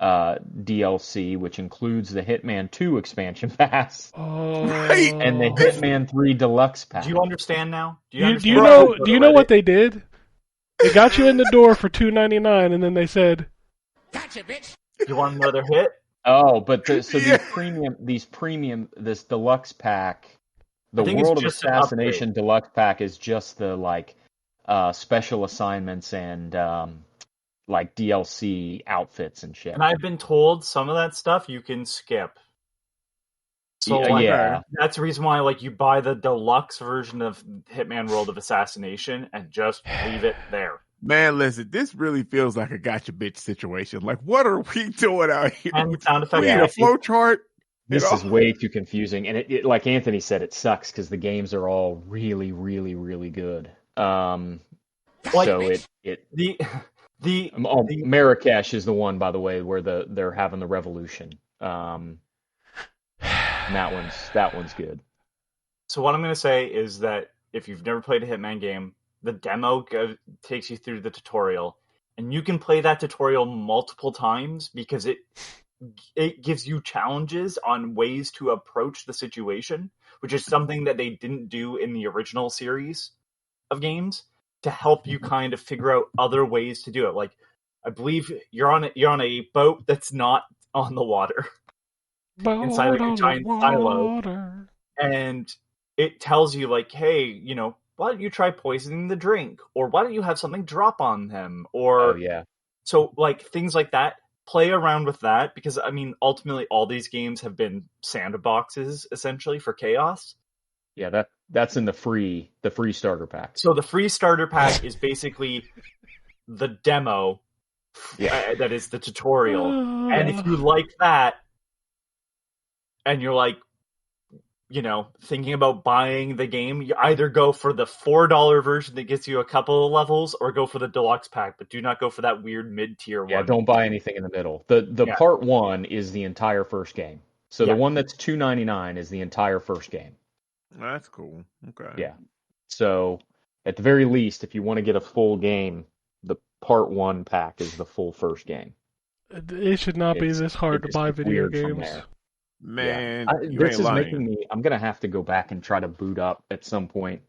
DLC, which includes the Hitman 2 expansion pass, and the Hitman 3 Deluxe Pack. Do you understand now? Do you know what they did? They got you in the door for $2.99, and then they said, "Gotcha, bitch." You want another hit? Oh, but this deluxe pack, the World of Assassination Deluxe Pack is just the special assignments and like DLC outfits and shit. And I've been told some of that stuff you can skip. So yeah, that's the reason why you buy the deluxe version of Hitman World of Assassination and just leave it there. Man, listen, this really feels like a gotcha bitch situation. Like, what are we doing out here? And sound effects. We need a flow chart. This is way too confusing, and it like Anthony said, it sucks because the games are all really, really, really good. So Marrakesh is the one, by the way, where they're having the revolution. And that one's good. So what I'm going to say is that if you've never played a Hitman game, the demo takes you through the tutorial, and you can play that tutorial multiple times because it gives you challenges on ways to approach the situation, which is something that they didn't do in the original series of games, to help you kind of figure out other ways to do it. Like, I believe you're on a boat that's not on the water. Inside a giant silo, and it tells you hey, why don't you try poisoning the drink, or why don't you have something drop on them, or so things like that. Play around with that, because ultimately all these games have been sandboxes essentially for chaos. Yeah, that's in the free starter pack. So the free starter pack is basically the demo that is the tutorial, and if you like that, and you're thinking about buying the game, you either go for the $4 version that gets you a couple of levels, or go for the deluxe pack, but do not go for that weird mid-tier one. Yeah, don't buy anything in the middle. The part 1 is the entire first game. So the one that's $2.99 is the entire first game. That's cool. Okay. Yeah. So at the very least, if you want to get a full game, the part 1 pack is the full first game. It should not be this hard to buy video games. Man, this is making me. I'm gonna have to go back and try to boot up at some point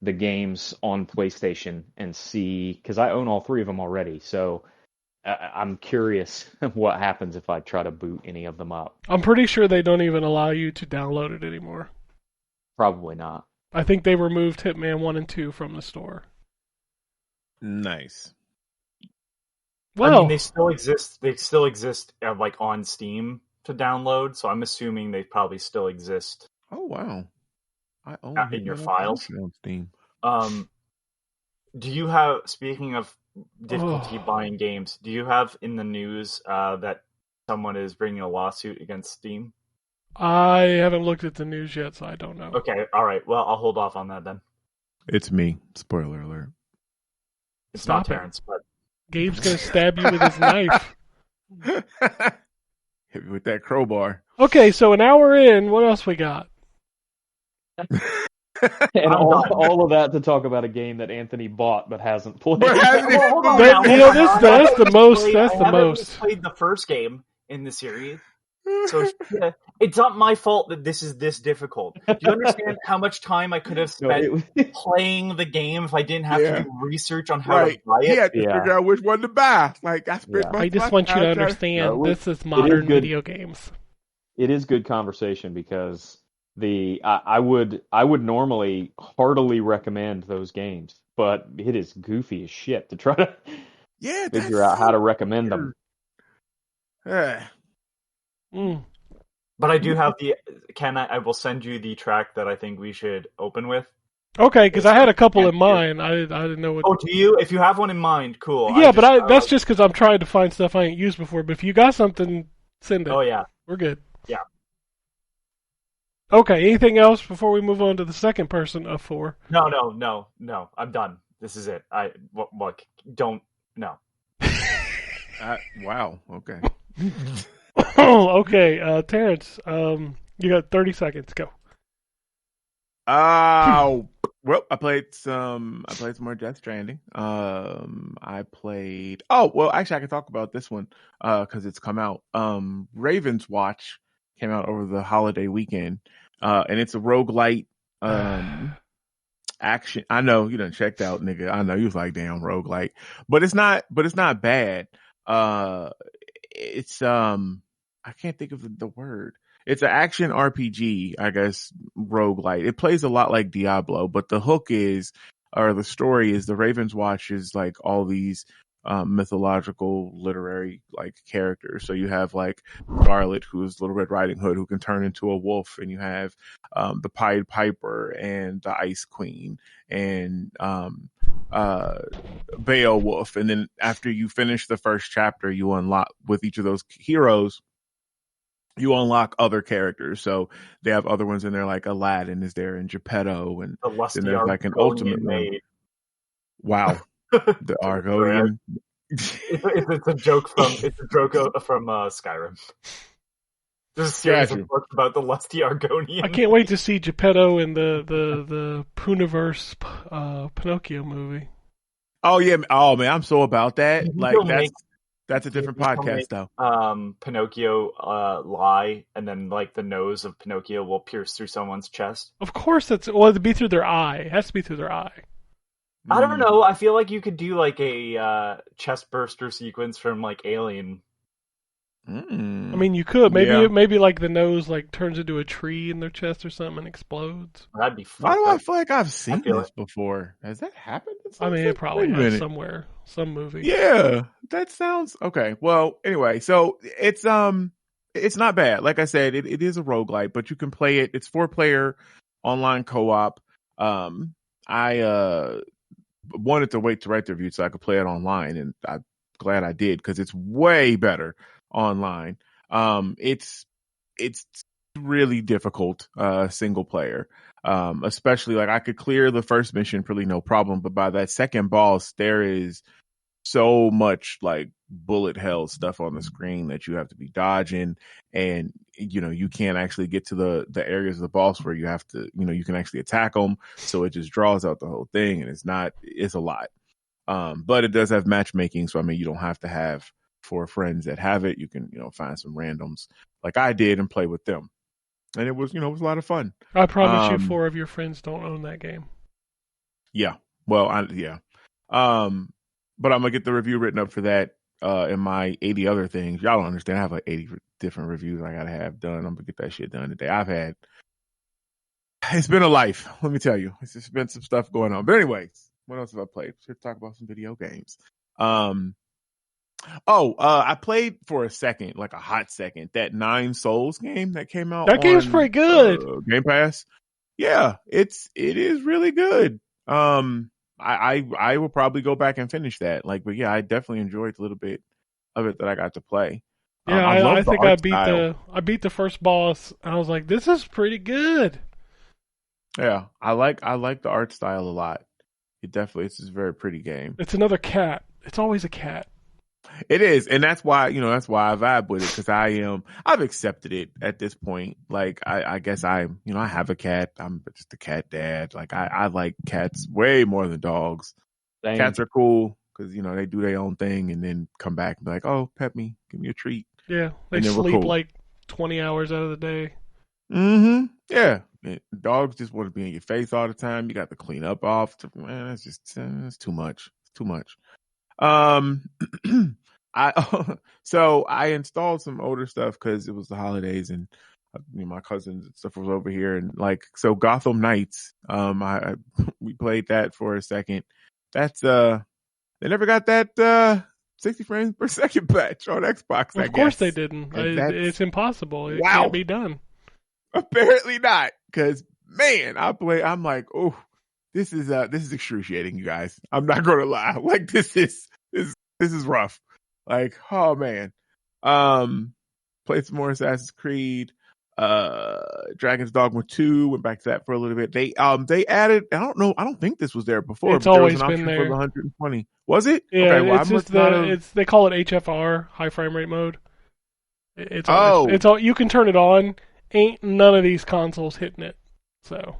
the games on PlayStation and see, because I own all 3 of them already. So I'm curious what happens if I try to boot any of them up. I'm pretty sure they don't even allow you to download it anymore. Probably not. I think they removed Hitman 1 and 2 from the store. Nice. Well, they still exist. They still exist on Steam to download, so I'm assuming they probably still exist. Oh wow! I own in your files on Steam. Do you have? Speaking of difficulty buying games, do you have in the news that someone is bringing a lawsuit against Steam? I haven't looked at the news yet, so I don't know. Okay, all right. Well, I'll hold off on that then. It's me. Spoiler alert. It's not Terrence, but Gabe's gonna stab you with his knife. Hit me with that crowbar. Okay, so an hour in, what else we got? And all of that to talk about a game that Anthony bought but hasn't played. That's the most. That's the most. Played the first game in the series, so it's not my fault that this is this difficult. Do you understand how much time I could have spent playing the game if I didn't have to do research on how to buy it? Yeah, to figure out which one to buy. I just want you to understand this is modern video games. It is good conversation because I would normally heartily recommend those games, but it is goofy as shit to try to figure out how to recommend them. But I do have I will send you the track that I think we should open with. Okay, because I had a couple in mind. I didn't know what. Oh, do you? If you have one in mind, cool. Yeah, that's just because I'm trying to find stuff I ain't used before. But if you got something, send it. Oh yeah, we're good. Yeah. Okay. Anything else before we move on to the second person of 4? No. I'm done. This is it. Look. Don't. No. Wow. Okay. Okay. Terrence, you got 30 seconds. Go. Well, I played some more Death Stranding. I played. Oh, well, actually, I can talk about this one because it's come out. Raven's Watch came out over the holiday weekend, and it's a roguelite action. I know you done checked out, nigga. I know you was like, damn, roguelite, but it's not bad. It's I can't think of the word. It's an action RPG, I guess, roguelite. It plays a lot like Diablo, but the hook is, or the story is, the Raven's Watch is like all these mythological literary like characters. So you have like Scarlet, who's Little Red Riding Hood, who can turn into a wolf, and you have the Pied Piper and the Ice Queen and Beowulf. And then after you finish the first chapter, you unlock with each of those heroes. You unlock other characters, so they have other ones in there, like Aladdin is there, and Geppetto, and then there's like an ultimate one. Wow, the Argonian. It's a joke from Skyrim. There's a series of books about the lusty Argonian. I can't wait to see Geppetto in the Puniverse Pinocchio movie. Oh yeah, oh man, I'm so about that. Like that's a different podcast, though. Pinocchio lie, and then like the nose of Pinocchio will pierce through someone's chest. Of course, it'd be through their eye. It has to be through their eye. I don't know. I feel like you could do like a chest burster sequence from like Alien. I mean, you could maybe like the nose like turns into a tree in their chest or something and explodes. That'd be fun. Why do I feel like I've seen this before? Has that happened? I mean, it probably has somewhere, some movie. Yeah, that sounds okay. Well, anyway, so it's not bad. Like I said, it is a roguelite, but you can play it. It's 4-player online co-op. I wanted to wait to write the review so I could play it online, and I'm glad I did because it's way better online. It's really difficult single player, especially like I could clear the first mission pretty no problem, but by that second boss there is so much like bullet hell stuff on the screen that you have to be dodging, and you can't actually get to the areas of the boss where you have to, you can actually attack them, so it just draws out the whole thing, and it's a lot. But it does have matchmaking, so I mean you don't have to have 4 friends that have it. You can find some randoms like I did and play with them, and it was a lot of fun. I promise you 4 of your friends don't own that game. Yeah, well, but I'm gonna get the review written up for that in my 80 other things. Y'all don't understand. I have like 80 different reviews I gotta have done. I'm gonna get that shit done today. It's been a life, let me tell you. It's just been some stuff going on. But anyways, what else have I played? Let's talk about some video games. I played for a second, like a hot second, that 9 Souls game that came out. That game's pretty good. Game Pass. Yeah, it is really good. I will probably go back and finish that. But yeah, I definitely enjoyed a little bit of it that I got to play. Yeah, I think I beat the first boss, and I was like, this is pretty good. Yeah, I like the art style a lot. It's a very pretty game. It's another cat. It's always a cat. It is, and that's why I vibe with it, because I've accepted it at this point. Like I guess I have a cat. I'm just a cat dad. Like I like cats way more than dogs. Same. Cats are cool because they do their own thing and then come back and be like, oh, pet me, give me a treat. Yeah, they sleep like 20 hours out of the day. Mm-hmm. Yeah, dogs just want to be in your face all the time. You got to clean up off. Man, it's too much. It's too much. I installed some older stuff because it was the holidays and my cousins and stuff was over here, and so Gotham Knights. We played that for a second. That's they never got that 60 frames per second patch on Xbox. Of course they didn't. It's impossible. It can't be done. Apparently not, because man, I'm like, oh, this is excruciating, you guys. I'm not gonna lie. Like this is rough. Like, oh man. Played some more Assassin's Creed. Dragon's Dogma 2, went back to that for a little bit. They added, I don't think this was there before. It's but there always was an been option there. for the 120. Was it? Yeah, okay, well, it's just they call it HFR, high frame rate mode. It's all you can turn it on. Ain't none of these consoles hitting it. So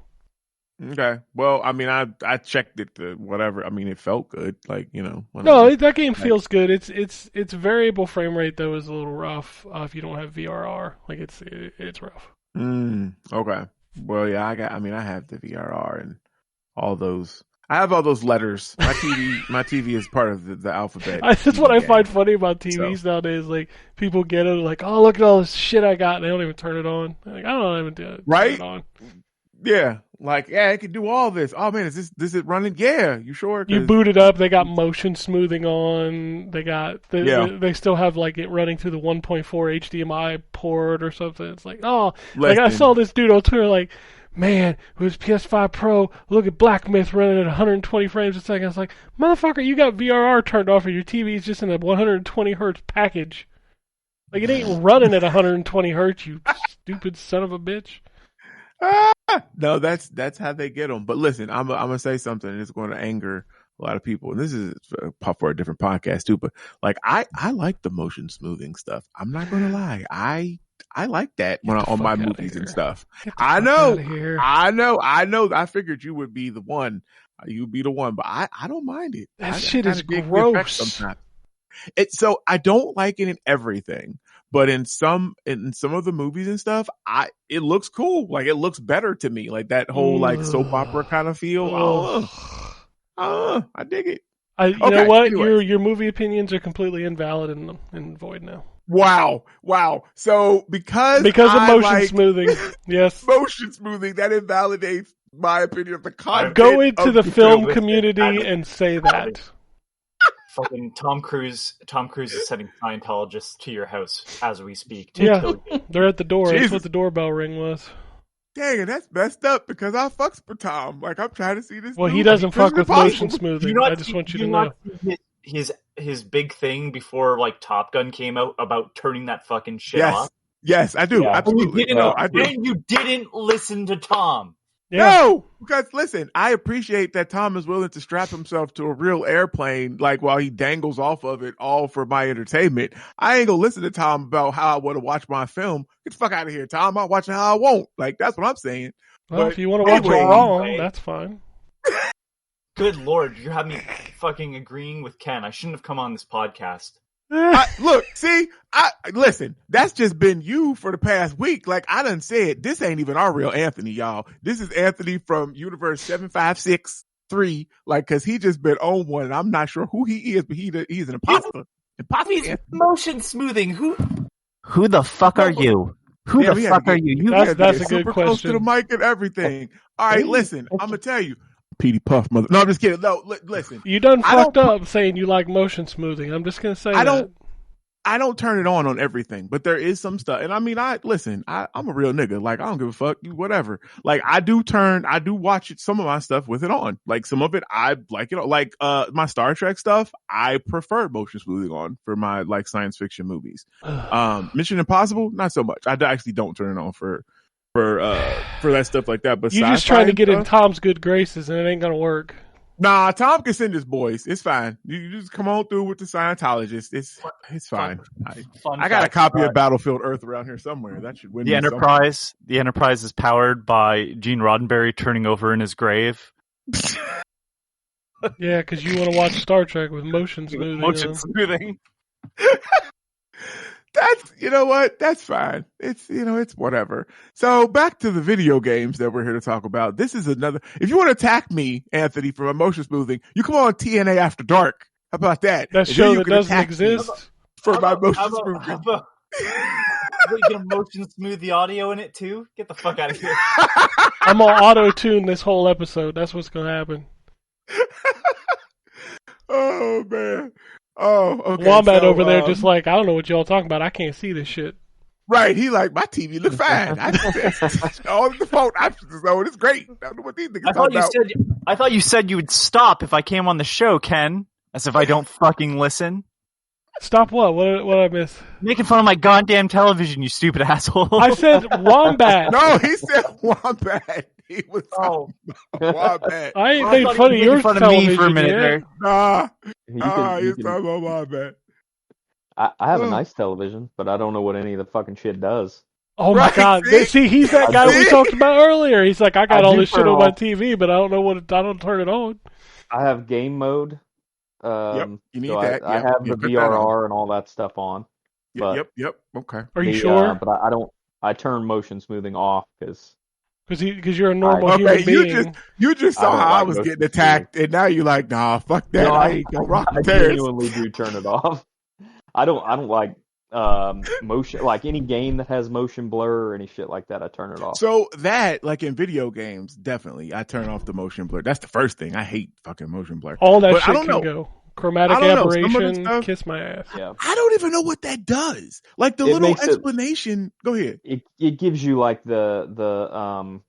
okay. Well, I mean, I checked it to whatever. I mean, it felt good. Like, you know. No, that game feels good. It's variable frame rate though is a little rough if you don't have VRR. Like it's rough. Okay. Well, yeah, I have the VRR and all those. I have all those letters. My TV is part of the alphabet. That's what I find funny about TVs nowadays. Like, people get it, like, oh, look at all this shit I got, and they don't even turn it on. Like, I don't even turn it on. Yeah. Like, yeah, it can do all this. Oh, man, is it running? Yeah, you sure? You boot it up, they got motion smoothing on. They still have, like, it running through the 1.4 HDMI port or something. It's like, oh, I saw this dude on Twitter, like, man, with PS5 Pro, look at Black Myth running at 120 frames a second. I was like, motherfucker, you got VRR turned off and your TV's just in a 120 hertz package. Like, it ain't running at 120 hertz, you stupid son of a bitch. No, that's how they get them. But listen, I'm gonna say something that's going to anger a lot of people, and this is for a different podcast too. But like, I like the motion smoothing stuff. I'm not gonna lie, I like that on my movies and stuff. I know. I figured you would be the one. You'd be the one, but I don't mind it. That shit is gross. Sometimes. So I don't like it in everything, but in some of the movies and stuff, it looks cool. Like, it looks better to me. Like that whole like soap opera kind of feel. I dig it. You know what? Anyways. Your movie opinions are completely invalid and void now. Wow. So because of motion smoothing, yes, motion smoothing, that invalidates my opinion of the content. Go into the film community and say that. Fucking Tom Cruise is sending Scientologists to your house as we speak. Yeah, they're at the door. Jesus. That's what the doorbell ring was. Dang, that's messed up because I fucks with Tom. Like, I'm trying to see this. Well, he doesn't fuck with motion smoothing. I just want you to know. His big thing before like Top Gun came out about turning that fucking shit off. Yes, I do. Yeah. Absolutely. You didn't listen to Tom. Yeah. No, because listen, I appreciate that Tom is willing to strap himself to a real airplane, like while he dangles off of it, all for my entertainment. I ain't gonna listen to Tom about how I want to watch my film. Get the fuck out of here, Tom. I'll watch it how I want. Like, that's what I'm saying. Well, if you want to watch it wrong, that's fine. Good Lord, you have me fucking agreeing with Ken. I shouldn't have come on this podcast. Look, see, listen, that's just been you for the past week. Like, I done said, this ain't even our real Anthony, y'all. This is Anthony from Universe 7563. Like, cause he just been on one and I'm not sure who he is, but he's an imposter. He's motion smoothing. Who the fuck are you? Who the fuck are you? That's a good question. Close to the mic and everything. All right, listen, I'm gonna tell you. Petey Puff, mother. No, I'm just kidding. No, listen. You done fucked up saying you like motion smoothing. I'm just gonna say I don't turn it on everything, but there is some stuff. And I mean, I'm a real nigga. Like, I don't give a fuck, whatever. Like, I do watch some of my stuff with it on. Like, some of it, I like it. Like, my Star Trek stuff, I prefer motion smoothing on for my, like, science fiction movies. Mission Impossible, not so much. I actually don't turn it on for that stuff like that. But you're just trying to get in Tom's good graces, and it ain't gonna work. Nah, Tom can send his boys. It's fine. You just come on through with the Scientologist. It's fine. I got a copy of Battlefield Earth around here somewhere. That should win. The Enterprise. Something. The Enterprise is powered by Gene Roddenberry turning over in his grave. Yeah, because you want to watch Star Trek with motion smoothing. Motion smoothing. You know what? That's fine. It's whatever. So back to the video games that we're here to talk about. This is another, if you want to attack me, Anthony, from motion smoothing, you come on TNA After Dark. How about that? That show that doesn't exist. For my motion smoothing. You gonna motion smooth the audio in it too? Get the fuck out of here. I'm gonna auto-tune this whole episode. That's what's gonna happen. Oh, man. Oh, okay. Wombat over there just like, I don't know what y'all talking about. I can't see this shit. Right. He like, my TV look fine. I just all the phone options is on. It's great. I don't know what these niggas talking about. I thought you said you would stop if I came on the show, Ken. As if I don't fucking listen. Stop what? What did I miss? Making fun of my goddamn television, you stupid asshole. I said wombat. No, he said wombat. He was talking about wombat. I ain't made fun of your television for a minute there. Nah. You He's talking about wombat. I have a nice television, but I don't know what any of the fucking shit does. Oh my god! See, he's that guy we talked about earlier. He's like, I got all this shit on my TV, but I don't know I don't turn it on. I have game mode. Yep, you need so that. I have the VRR and all that stuff on. But, Yep. Okay. Are you sure? But I don't. I turn motion smoothing off because you're a normal human being. You just saw how I was getting attacked, and now you're like, nah, fuck that. No, I ain't gonna rock the I genuinely do turn it off. I don't like motion, like any game that has motion blur or any shit like that. I turn it off. So that, like in video games, definitely I turn off the motion blur. That's the first thing. I hate fucking motion blur. All that shit can go. Chromatic aberration, kiss my ass. Yeah. I don't even know what that does. Like the little explanation. Go ahead. It gives you like the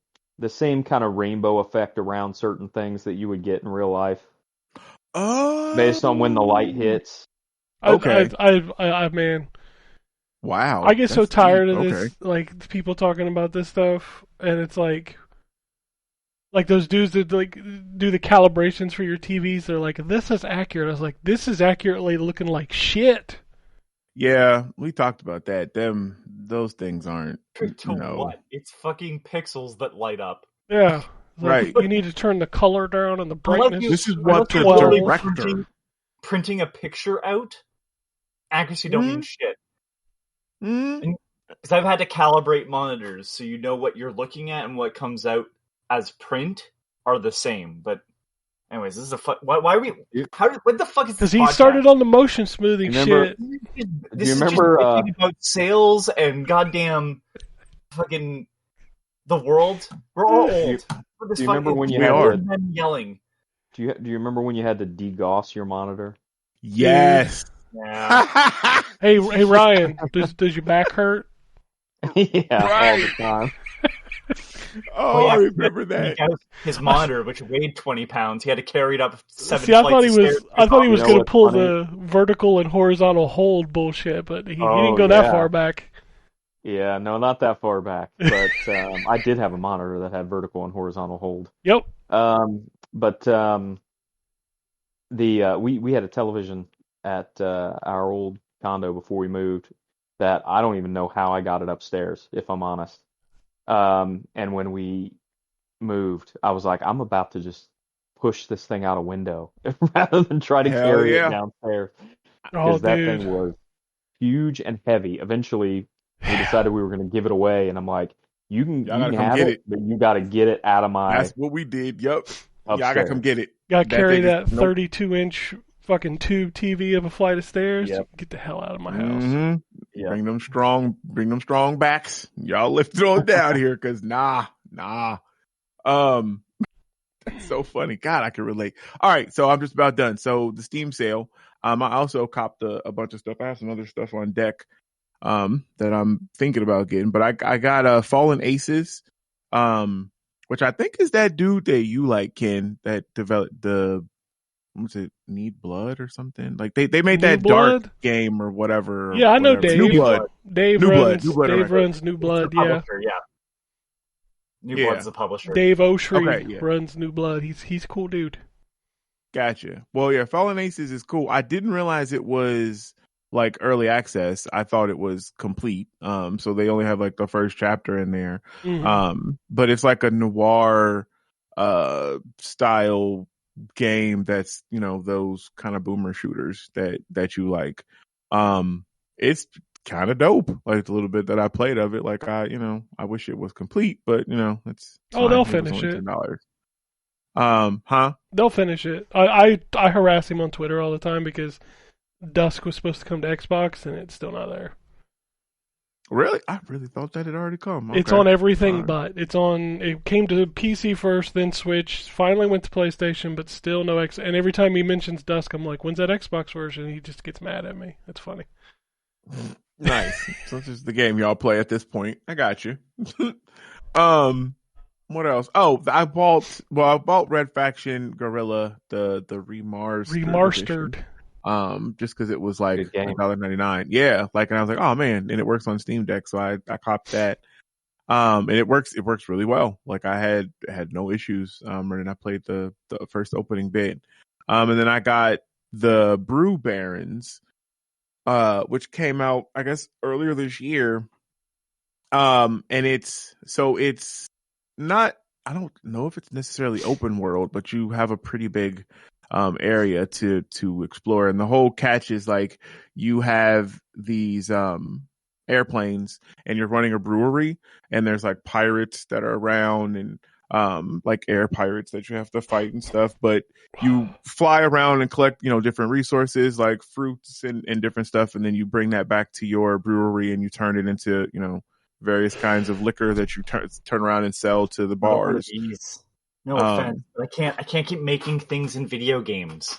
same kind of rainbow effect around certain things that you would get in real life. Oh, based on when the light hits. Okay. I man. Wow. I get so tired of this, like people talking about this stuff, and it's like those dudes that like do the calibrations for your TVs. They're like, this is accurate. I was like, this is accurately looking like shit. Yeah, we talked about that. Those things aren't. What? It's fucking pixels that light up. Yeah. Like, right. You need to turn the color down and the brightness. This is what the director printing a picture out. Accuracy don't mean shit. Because I've had to calibrate monitors so you know what you're looking at and what comes out as print are the same. But anyways, this is why are we? What the fuck is this? Because he started on the motion smoothing shit. This is remember just about sales and goddamn fucking the world. We're all old. Do you remember when you had yelling? Do you remember when you had to degauss your monitor? Yes. Yeah. Hey Ryan, does your back hurt? Yeah, all the time. I remember that. His monitor, which weighed 20 pounds, he had to carry it up 7 See, I thought he was going to pull funny? the vertical and horizontal hold bullshit, but he didn't go that far back. Yeah, no, not that far back. But I did have a monitor that had vertical and horizontal hold. Yep. But we had a television at our old condo before we moved that I don't even know how I got it upstairs, if I'm honest. And when we moved, I was like, I'm about to just push this thing out a window rather than try to carry it downstairs. Because that thing was huge and heavy. Eventually, we decided we were going to give it away, and I'm like, you can have it, but you got to get it out of my... That's what we did, yep. Upstairs. Yeah, I got to come get it. Got to carry that 32-inch fucking tube TV up a flight of stairs. Yep. Get the hell out of my house. Mm-hmm. Yeah. Bring them strong backs. Y'all lift it on down here, because nah. That's so funny. God, I can relate. All right, so I'm just about done. So the Steam sale. I also copped a bunch of stuff. I have some other stuff on deck that I'm thinking about getting. But I got Fallen Aces, which I think is that dude that you like, Ken, that developed the... What's it? Need Blood or something? Like they made that dark game or whatever. Yeah, I know Dave. New Blood. Dave runs New Blood. Yeah. New Blood's the publisher. Dave Oshry runs New Blood. He's a cool dude. Gotcha. Well, yeah, Fallen Aces is cool. I didn't realize it was like early access. I thought it was complete. So they only have like the first chapter in there. Mm-hmm. But it's like a noir style game that's, those kind of boomer shooters that you like. It's kind of dope, like the little bit that I played of it. Like I wish it was complete, but it's they'll finish it. $10. They'll finish it. I harass him on Twitter all the time because Dusk was supposed to come to Xbox and it's still not there. Really? I really thought that had already come. Okay. It's on everything, but it came to PC first, then Switch, finally went to PlayStation, but still no X. And every time he mentions Dusk, I'm like, when's that Xbox version? He just gets mad at me. It's funny. Nice. So this is the game y'all play at this point. I got you. What else? Oh, I bought Red Faction Gorilla, the remastered edition. Just because it was like $1.99. Yeah, like, and I was like, oh man, and it works on Steam Deck, so I copped that. And it works really well. Like, I had no issues running. I played the first opening bit. And then I got the Brew Barons, which came out, I guess, earlier this year. And it's not, I don't know if it's necessarily open world, but you have a pretty big area to explore. And the whole catch is, like, you have these airplanes and you're running a brewery, and there's like pirates that are around, and like air pirates that you have to fight and stuff. But you fly around and collect, different resources like fruits and different stuff, and then you bring that back to your brewery and you turn it into, various kinds of liquor that you turn around and sell to the bars. No offense, but I can't keep making things in video games.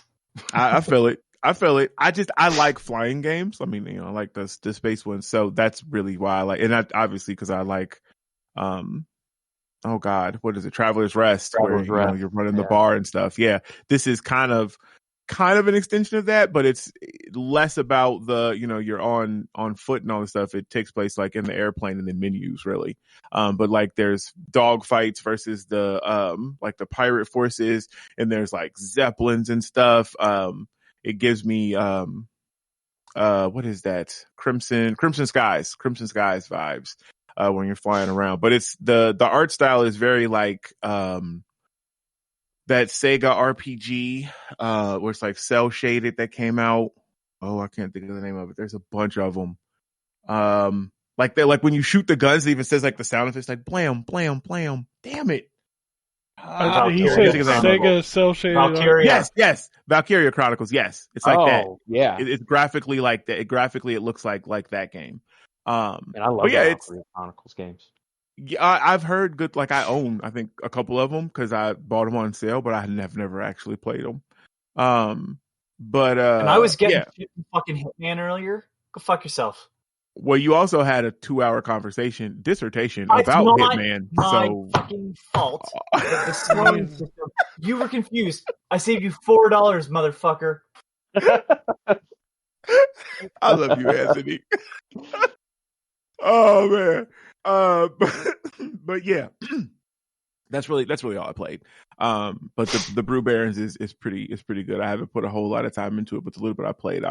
I feel it. I like flying games. I mean, I like the space ones. So that's really why I like, and obviously because I like, oh God, what is it? Traveler's Rest, where you're running the bar and stuff. Yeah, this is kind of an extension of that, but it's less about the, you're on foot and all this stuff. It takes place like in the airplane and then menus, really. But like there's dog fights versus the like the pirate forces, and there's like zeppelins and stuff. It gives me what is that? Crimson Skies vibes when you're flying around. But it's the art style is very like that Sega RPG where it's like cell shaded that came out. Oh, I can't think of the name of it. There's a bunch of them. Like they, like when you shoot the guns, it even says like the sound effects like blam blam blam. Damn it. He said Sega cell shaded. Valkyria. Yes. Valkyria Chronicles. Yes, it's like that. Yeah, it's graphically like that. Graphically, it looks like that game. And I love Valkyria Chronicles games. Yeah, I've heard good. Like I own, I think, a couple of them because I bought them on sale, but I have never actually played them. But and I was getting fucking Hitman earlier. Go fuck yourself. Well, you also had a 2-hour dissertation about Hitman. My fucking fault. The scoring system. You were confused. I saved you $4, motherfucker. I love you, Anthony. Oh man. But yeah, that's really all I played. But the Brew Barons is pretty good. I haven't put a whole lot of time into it, but the little bit I played,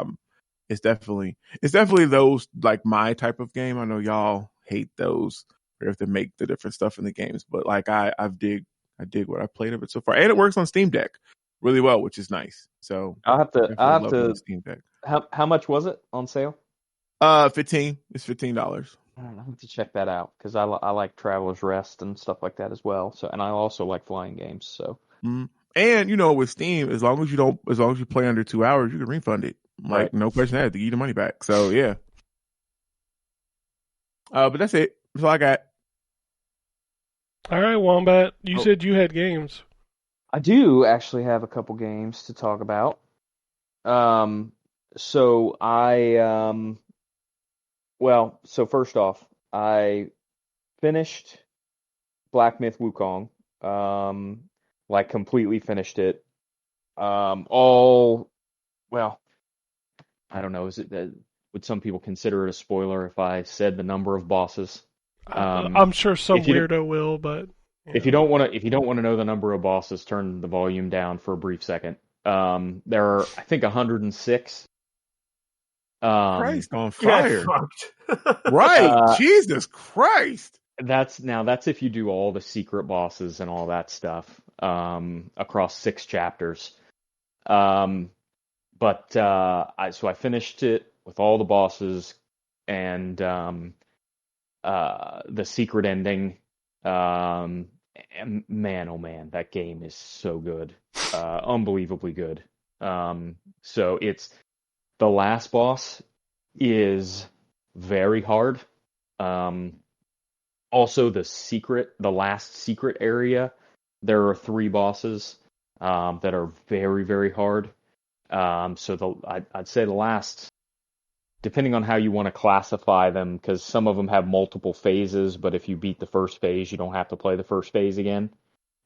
it's definitely those, like, my type of game. I know y'all hate those, or have to make the different stuff in the games, but like I dig what I played of it so far, and it works on Steam Deck really well, which is nice. So I'll have to Steam Deck. How much was it on sale? 15. It's $15. I have to check that out because I like Traveler's Rest and stuff like that as well. So, and I also like flying games. So, and with Steam, as long as you play under 2 hours, you can refund it. Like, no question asked, to get your money back. So yeah. But that's it. That's all I got. All right, Wombat. You said you had games. I do actually have a couple games to talk about. So so first off, I finished Black Myth Wukong. Like completely finished it. I don't know. Would some people consider it a spoiler if I said the number of bosses? I'm sure some weirdo will, but if you don't want to know the number of bosses, turn the volume down for a brief second. There are, I think, 106. Christ on fire! Right, Jesus Christ! That's if you do all the secret bosses and all that stuff across 6 chapters. But I finished it with all the bosses and the secret ending. And man, oh man, that game is so good, unbelievably good. So it's the last boss is very hard. Also, the last secret area, there are 3 bosses that are very, very hard. So I'd say the last depending on how you want to classify them, because some of them have multiple phases, but if you beat the first phase, you don't have to play the first phase again.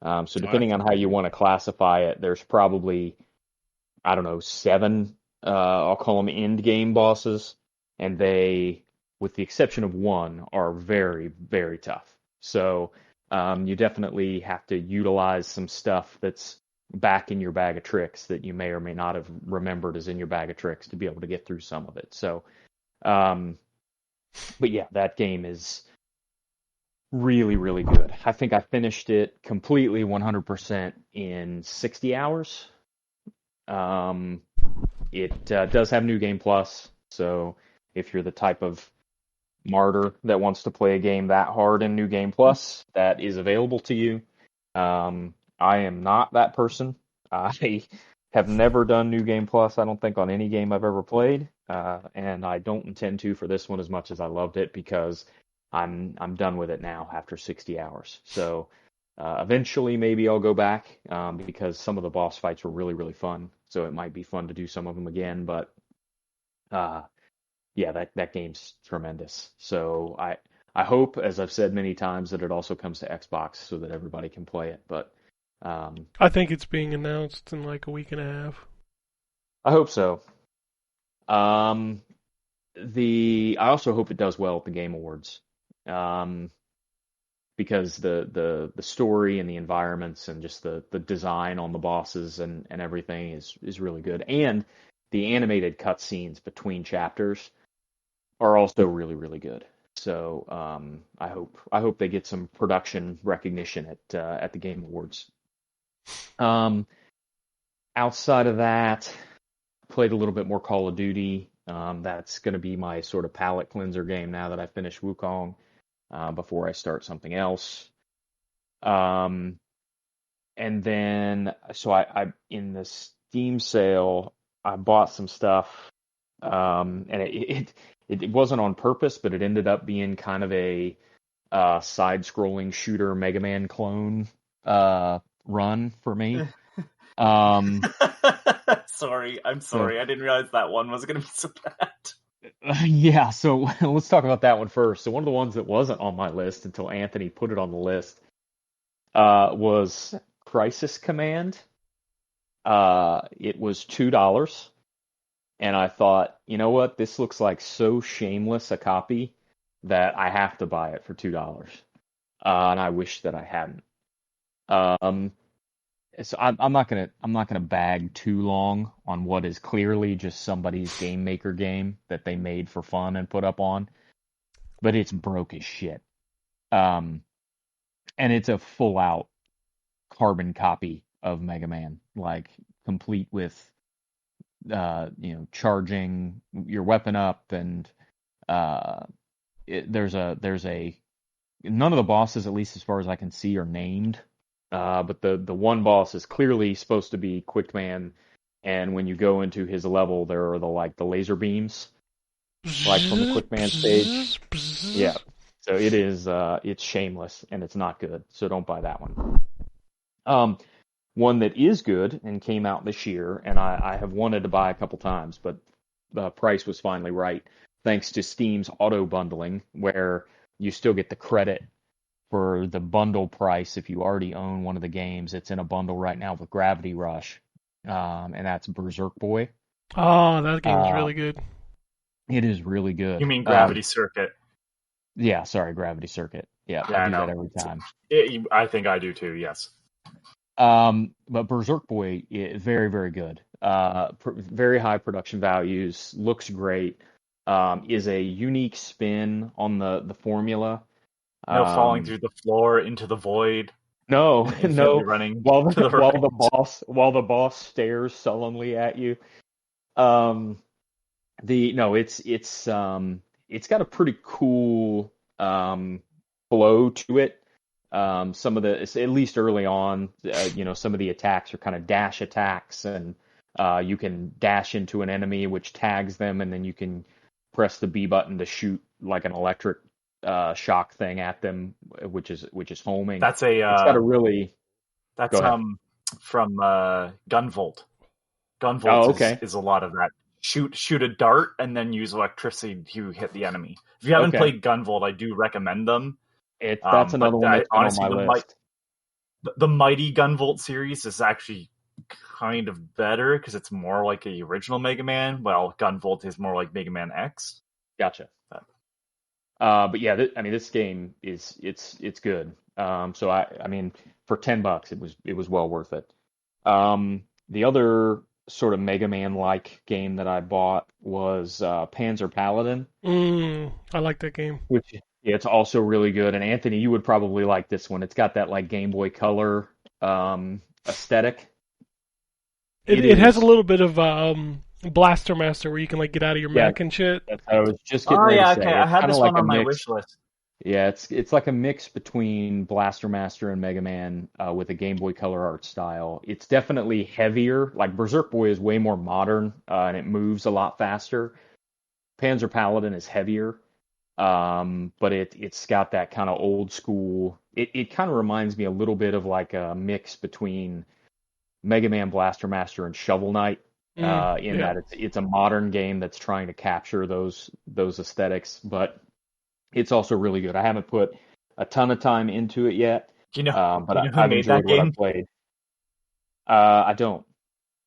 So depending on how you want to classify it, there's probably, I don't know, 7, I'll call them end game bosses, and they, with the exception of one, are very, very tough. So you definitely have to utilize some stuff that's back in your bag of tricks that you may or may not have remembered is in your bag of tricks to be able to get through some of it. So, but yeah, that game is really, really good. I think I finished it completely 100% in 60 hours. It does have New Game Plus, so if you're the type of martyr that wants to play a game that hard in New Game Plus, that is available to you. I am not that person. I have never done New Game Plus, I don't think, on any game I've ever played, and I don't intend to for this one as much as I loved it, because I'm done with it now after 60 hours. So eventually maybe I'll go back, because some of the boss fights were really, really fun. So it might be fun to do some of them again, but yeah, that game's tremendous. So I hope, as I've said many times, that it also comes to Xbox so that everybody can play it. But I think it's being announced in like a week and a half. I hope so. I also hope it does well at the Game Awards, because the story and the environments and just the design on the bosses and everything is really good, and the animated cutscenes between chapters are also really, really good. So I hope they get some production recognition at the Game Awards. Outside of that, played a little bit more Call of Duty. That's going to be my sort of palate cleanser game now that I finish Wukong, before I start something else. And then, so I in the Steam sale, I bought some stuff, and it wasn't on purpose, but it ended up being kind of a side-scrolling shooter Mega Man clone run for me. I'm sorry. I didn't realize that one was going to be so bad. Yeah, so let's talk about that one first. So one of the ones that wasn't on my list until Anthony put it on the list was Crisis Command. It was $2, and I thought, you know what, this looks like so shameless a copy that I have to buy it for $2. And I wish that I hadn't. So I'm not gonna bag too long on what is clearly just somebody's game maker game that they made for fun and put up on, but it's broke as shit. And it's a full out carbon copy of Mega Man, like complete with charging your weapon up, and there's a none of the bosses, at least as far as I can see, are named. But the one boss is clearly supposed to be Quickman, and when you go into his level, there are the laser beams, like from the Quickman stage. Yeah, so it is it's shameless and it's not good. So don't buy that one. One that is good and came out this year, and I have wanted to buy a couple times, but the price was finally right, thanks to Steam's auto bundling, where you still get the credit for the bundle price if you already own one of the games. It's in a bundle right now with Gravity Rush, and that's Berserk Boy. Oh, that game's really good. It is really good. You mean Gravity Circuit? Yeah, sorry, Gravity Circuit. Yeah, I do that every time. I think I do too, yes. But Berserk Boy is very, very good. Very high production values, looks great, is a unique spin on the formula. No falling through the floor into the void. No. Running while the boss stares sullenly at you. It's got a pretty cool flow to it. Some of the, at least early on, some of the attacks are kind of dash attacks, and you can dash into an enemy, which tags them, and then you can press the B button to shoot like an electric shock thing at them, which is homing. It's got a really. That's from Gunvolt. Gunvolt is a lot of that shoot a dart and then use electricity to hit the enemy. If you haven't played Gunvolt, I do recommend them. That's another one that's on my list. The Mighty Gunvolt series is actually kind of better because it's more like the original Mega Man. Well, Gunvolt is more like Mega Man X. Gotcha. But yeah, this game it's good. So I mean, for $10, it was well worth it. The other sort of Mega Man-like game that I bought was Panzer Paladin. I like that game. Which it's also really good. And Anthony, you would probably like this one. It's got that like Game Boy Color aesthetic. It has a little bit of Blaster Master where you can like get out of your mech and shit. That's what I was just getting ready to say. Okay. I had this one on my wish list. Yeah, it's like a mix between Blaster Master and Mega Man with a Game Boy Color art style. It's definitely heavier. Like Berserk Boy is way more modern and it moves a lot faster. Panzer Paladin is heavier, but it's got that kind of old school. It kind of reminds me a little bit of like a mix between Mega Man, Blaster Master, and Shovel Knight. That it's a modern game that's trying to capture those aesthetics, but it's also really good. I haven't put a ton of time into it yet. Do you know? But who I've made enjoyed that game? what I've played. I don't.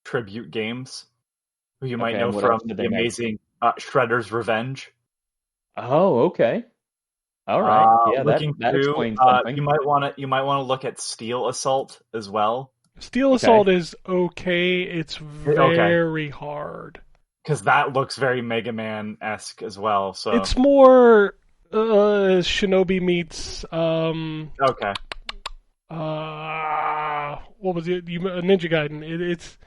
Tribute Games, who you might know from the amazing Shredder's Revenge. Oh, okay. All right. Yeah, that explains something. You might want to look at Steel Assault as well. Steel Assault is okay. It's very hard. Because that looks very Mega Man-esque as well. So it's more Shinobi meets okay. What was it? Ninja Gaiden.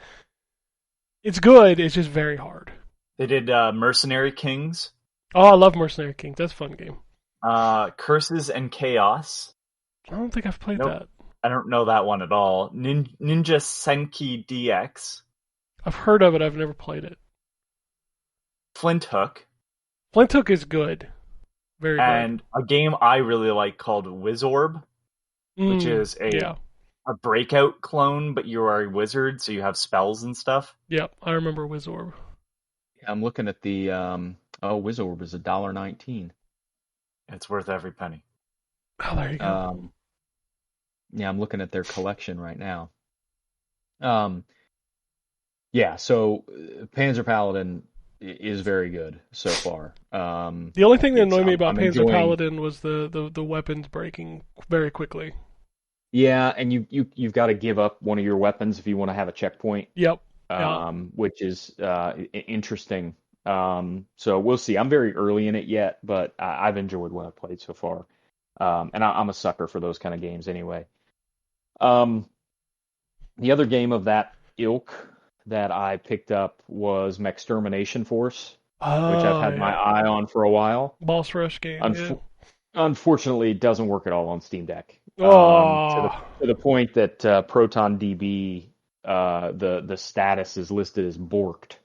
It's good. It's just very hard. They did Mercenary Kings. Oh, I love Mercenary Kings. That's a fun game. Curses and Chaos. I don't think I've played that. I don't know that one at all. Ninja Senki DX. I've heard of it. I've never played it. Flint Hook. Flint Hook is good. Very good. And a game I really like called Wizorb, which is a Breakout clone, but you are a wizard, so you have spells and stuff. Yep, I remember Wizorb. I'm looking at the Wizorb is $1.19. It's worth every penny. Oh, there you go. Yeah, I'm looking at their collection right now. So Panzer Paladin is very good so far. The only thing that annoyed me about Panzer Paladin was the weapons breaking very quickly. Yeah, and you've got to give up one of your weapons if you want to have a checkpoint. Yep. Which is interesting. So we'll see. I'm very early in it yet, but I've enjoyed what I've played so far. And I'm a sucker for those kind of games anyway. The other game of that ilk that I picked up was Mechtermination Force, which I've had my eye on for a while. Boss rush game. Unfortunately, it doesn't work at all on Steam Deck. To the point that ProtonDB, the status is listed as borked.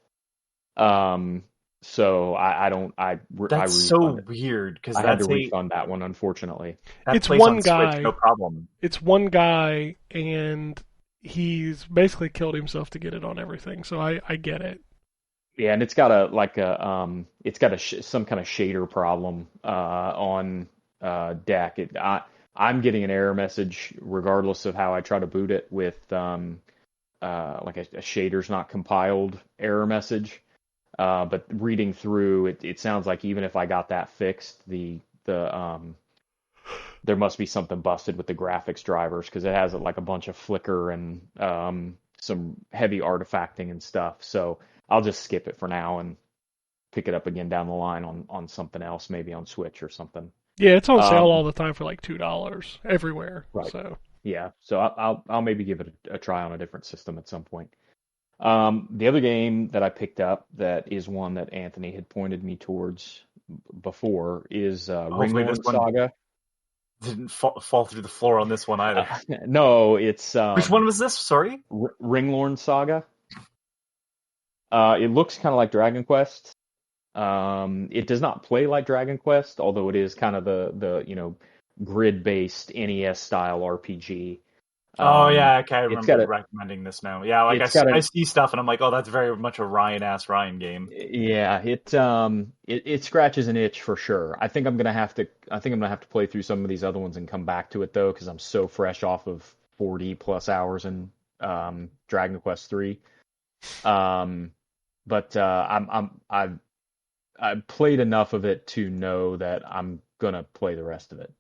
So I don't. That's so weird because I had to refund that one. Unfortunately, it's one guy. Switch, no problem. It's one guy, and he's basically killed himself to get it on everything. So I get it. Yeah, and it's got some kind of shader problem on deck. I'm getting an error message regardless of how I try to boot it with like a shader's not compiled error message. But reading through it sounds like even if I got that fixed, there must be something busted with the graphics drivers because it has like a bunch of flicker and some heavy artifacting and stuff. So I'll just skip it for now and pick it up again down the line on something else, maybe on Switch or something. Yeah, it's on sale all the time for like $2 everywhere. Right. So yeah, so I'll maybe give it a try on a different system at some point. The other game that I picked up that is one that Anthony had pointed me towards before is Ringlorn Saga. Didn't fall through the floor on this one either. No, it's which one was this? Sorry, Ringlorn Saga. It looks kind of like Dragon Quest. It does not play like Dragon Quest, although it is kind of the grid-based NES style RPG. Oh yeah, okay, I remember recommending this now. Yeah, like I see stuff and I'm like, oh, that's very much a Ryan game. Yeah, it scratches an itch for sure. I think I'm gonna have to play through some of these other ones and come back to it though, because I'm so fresh off of 40 plus hours in Dragon Quest 3. But I've played enough of it to know that I'm gonna play the rest of it.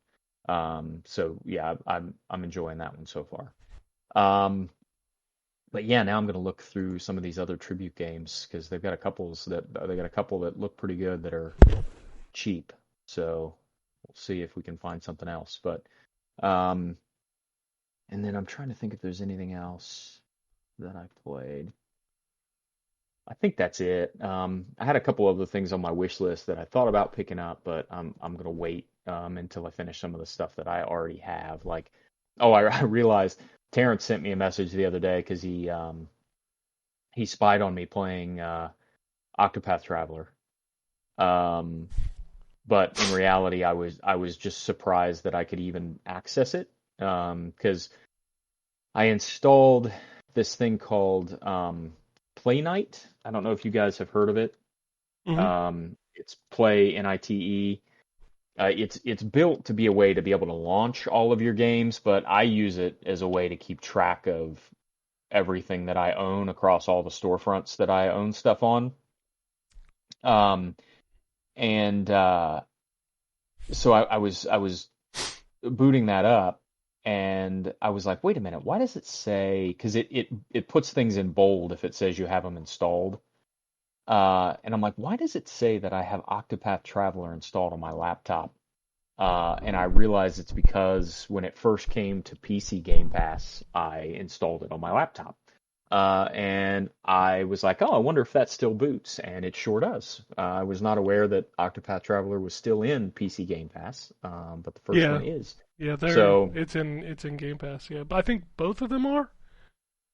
So yeah, I'm enjoying that one so far. But yeah, now I'm gonna look through some of these other tribute games because they've got a couple that look pretty good that are cheap. So we'll see if we can find something else. But and then I'm trying to think if there's anything else that I played. I think that's it. I had a couple other things on my wish list that I thought about picking up, but I'm gonna wait until I finish some of the stuff that I already have. Like, I realized Terrence sent me a message the other day because he spied on me playing Octopath Traveler. But in reality, I was just surprised that I could even access it because I installed this thing called Play Night. I don't know if you guys have heard of it. Mm-hmm. It's Play Nite. It's built to be a way to be able to launch all of your games, but I use it as a way to keep track of everything that I own across all the storefronts that I own stuff on. So I was booting that up, and I was like, wait a minute, why does it say? Because it puts things in bold if it says you have them installed. And I'm like, why does it say that I have Octopath Traveler installed on my laptop? And I realized it's because when it first came to PC Game Pass, I installed it on my laptop. And I was like, oh, I wonder if that still boots. And it sure does. I was not aware that Octopath Traveler was still in PC Game Pass, but the first one is. Yeah, it's in Game Pass. Yeah, but I think both of them are.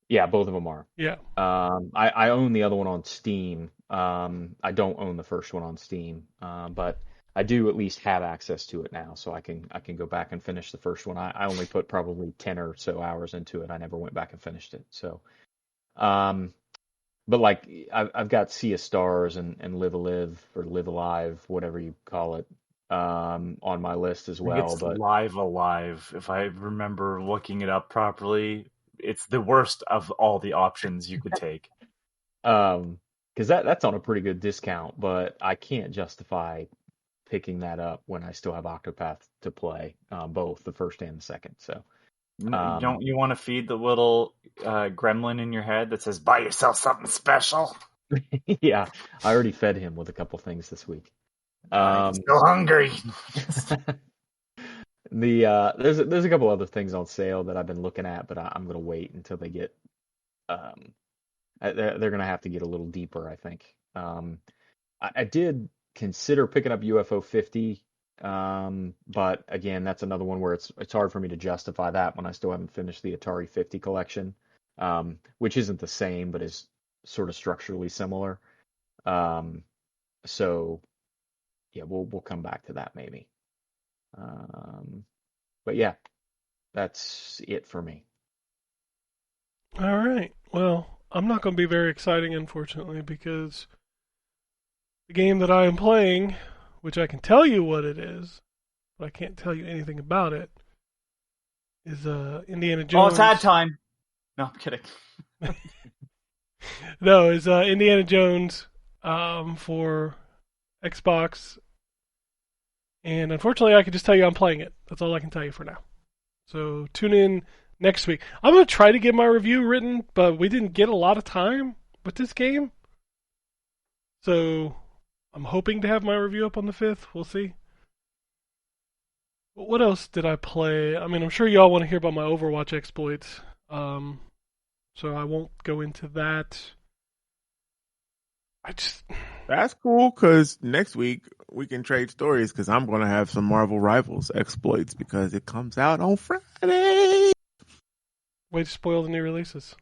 Yeah, both of them are. Yeah. I own the other one on Steam. I don't own the first one on Steam, but I do at least have access to it now, so I can go back and finish the first one. I only put probably 10 or so hours into it. I never went back and finished it. So, but like I've got Sea of Stars and Live Alive, whatever you call it, on my list as well. But Live Alive, if I remember looking it up properly. It's the worst of all the options you could take. Because that's on a pretty good discount, but I can't justify picking that up when I still have Octopath to play, both the first and the second. So, don't you want to feed the little gremlin in your head that says "Buy yourself something special"? Yeah, I already fed him with a couple things this week. I'm still hungry. There's a couple other things on sale that I've been looking at, but I'm gonna wait until they get they're gonna have to get a little deeper, I think. I did consider picking up UFO 50, but again, that's another one where it's hard for me to justify that when I still haven't finished the Atari 50 collection, which isn't the same but is sort of structurally similar. So yeah, we'll come back to that maybe. But yeah, that's it for me. All right. Well, I'm not going to be very exciting, unfortunately, because the game that I am playing, which I can tell you what it is, but I can't tell you anything about it, is Indiana Jones. Oh, it's ad time. No, I'm kidding. No, it's Indiana Jones for Xbox. And unfortunately, I can just tell you I'm playing it. That's all I can tell you for now. So tune in next week. I'm going to try to get my review written, but we didn't get a lot of time with this game. So I'm hoping to have my review up on the 5th. We'll see. But what else did I play? I mean, I'm sure y'all want to hear about my Overwatch exploits. So I won't go into that. That's cool, because next week we can trade stories, because I'm going to have some Marvel Rivals exploits because it comes out on Friday. Way to spoil the new releases.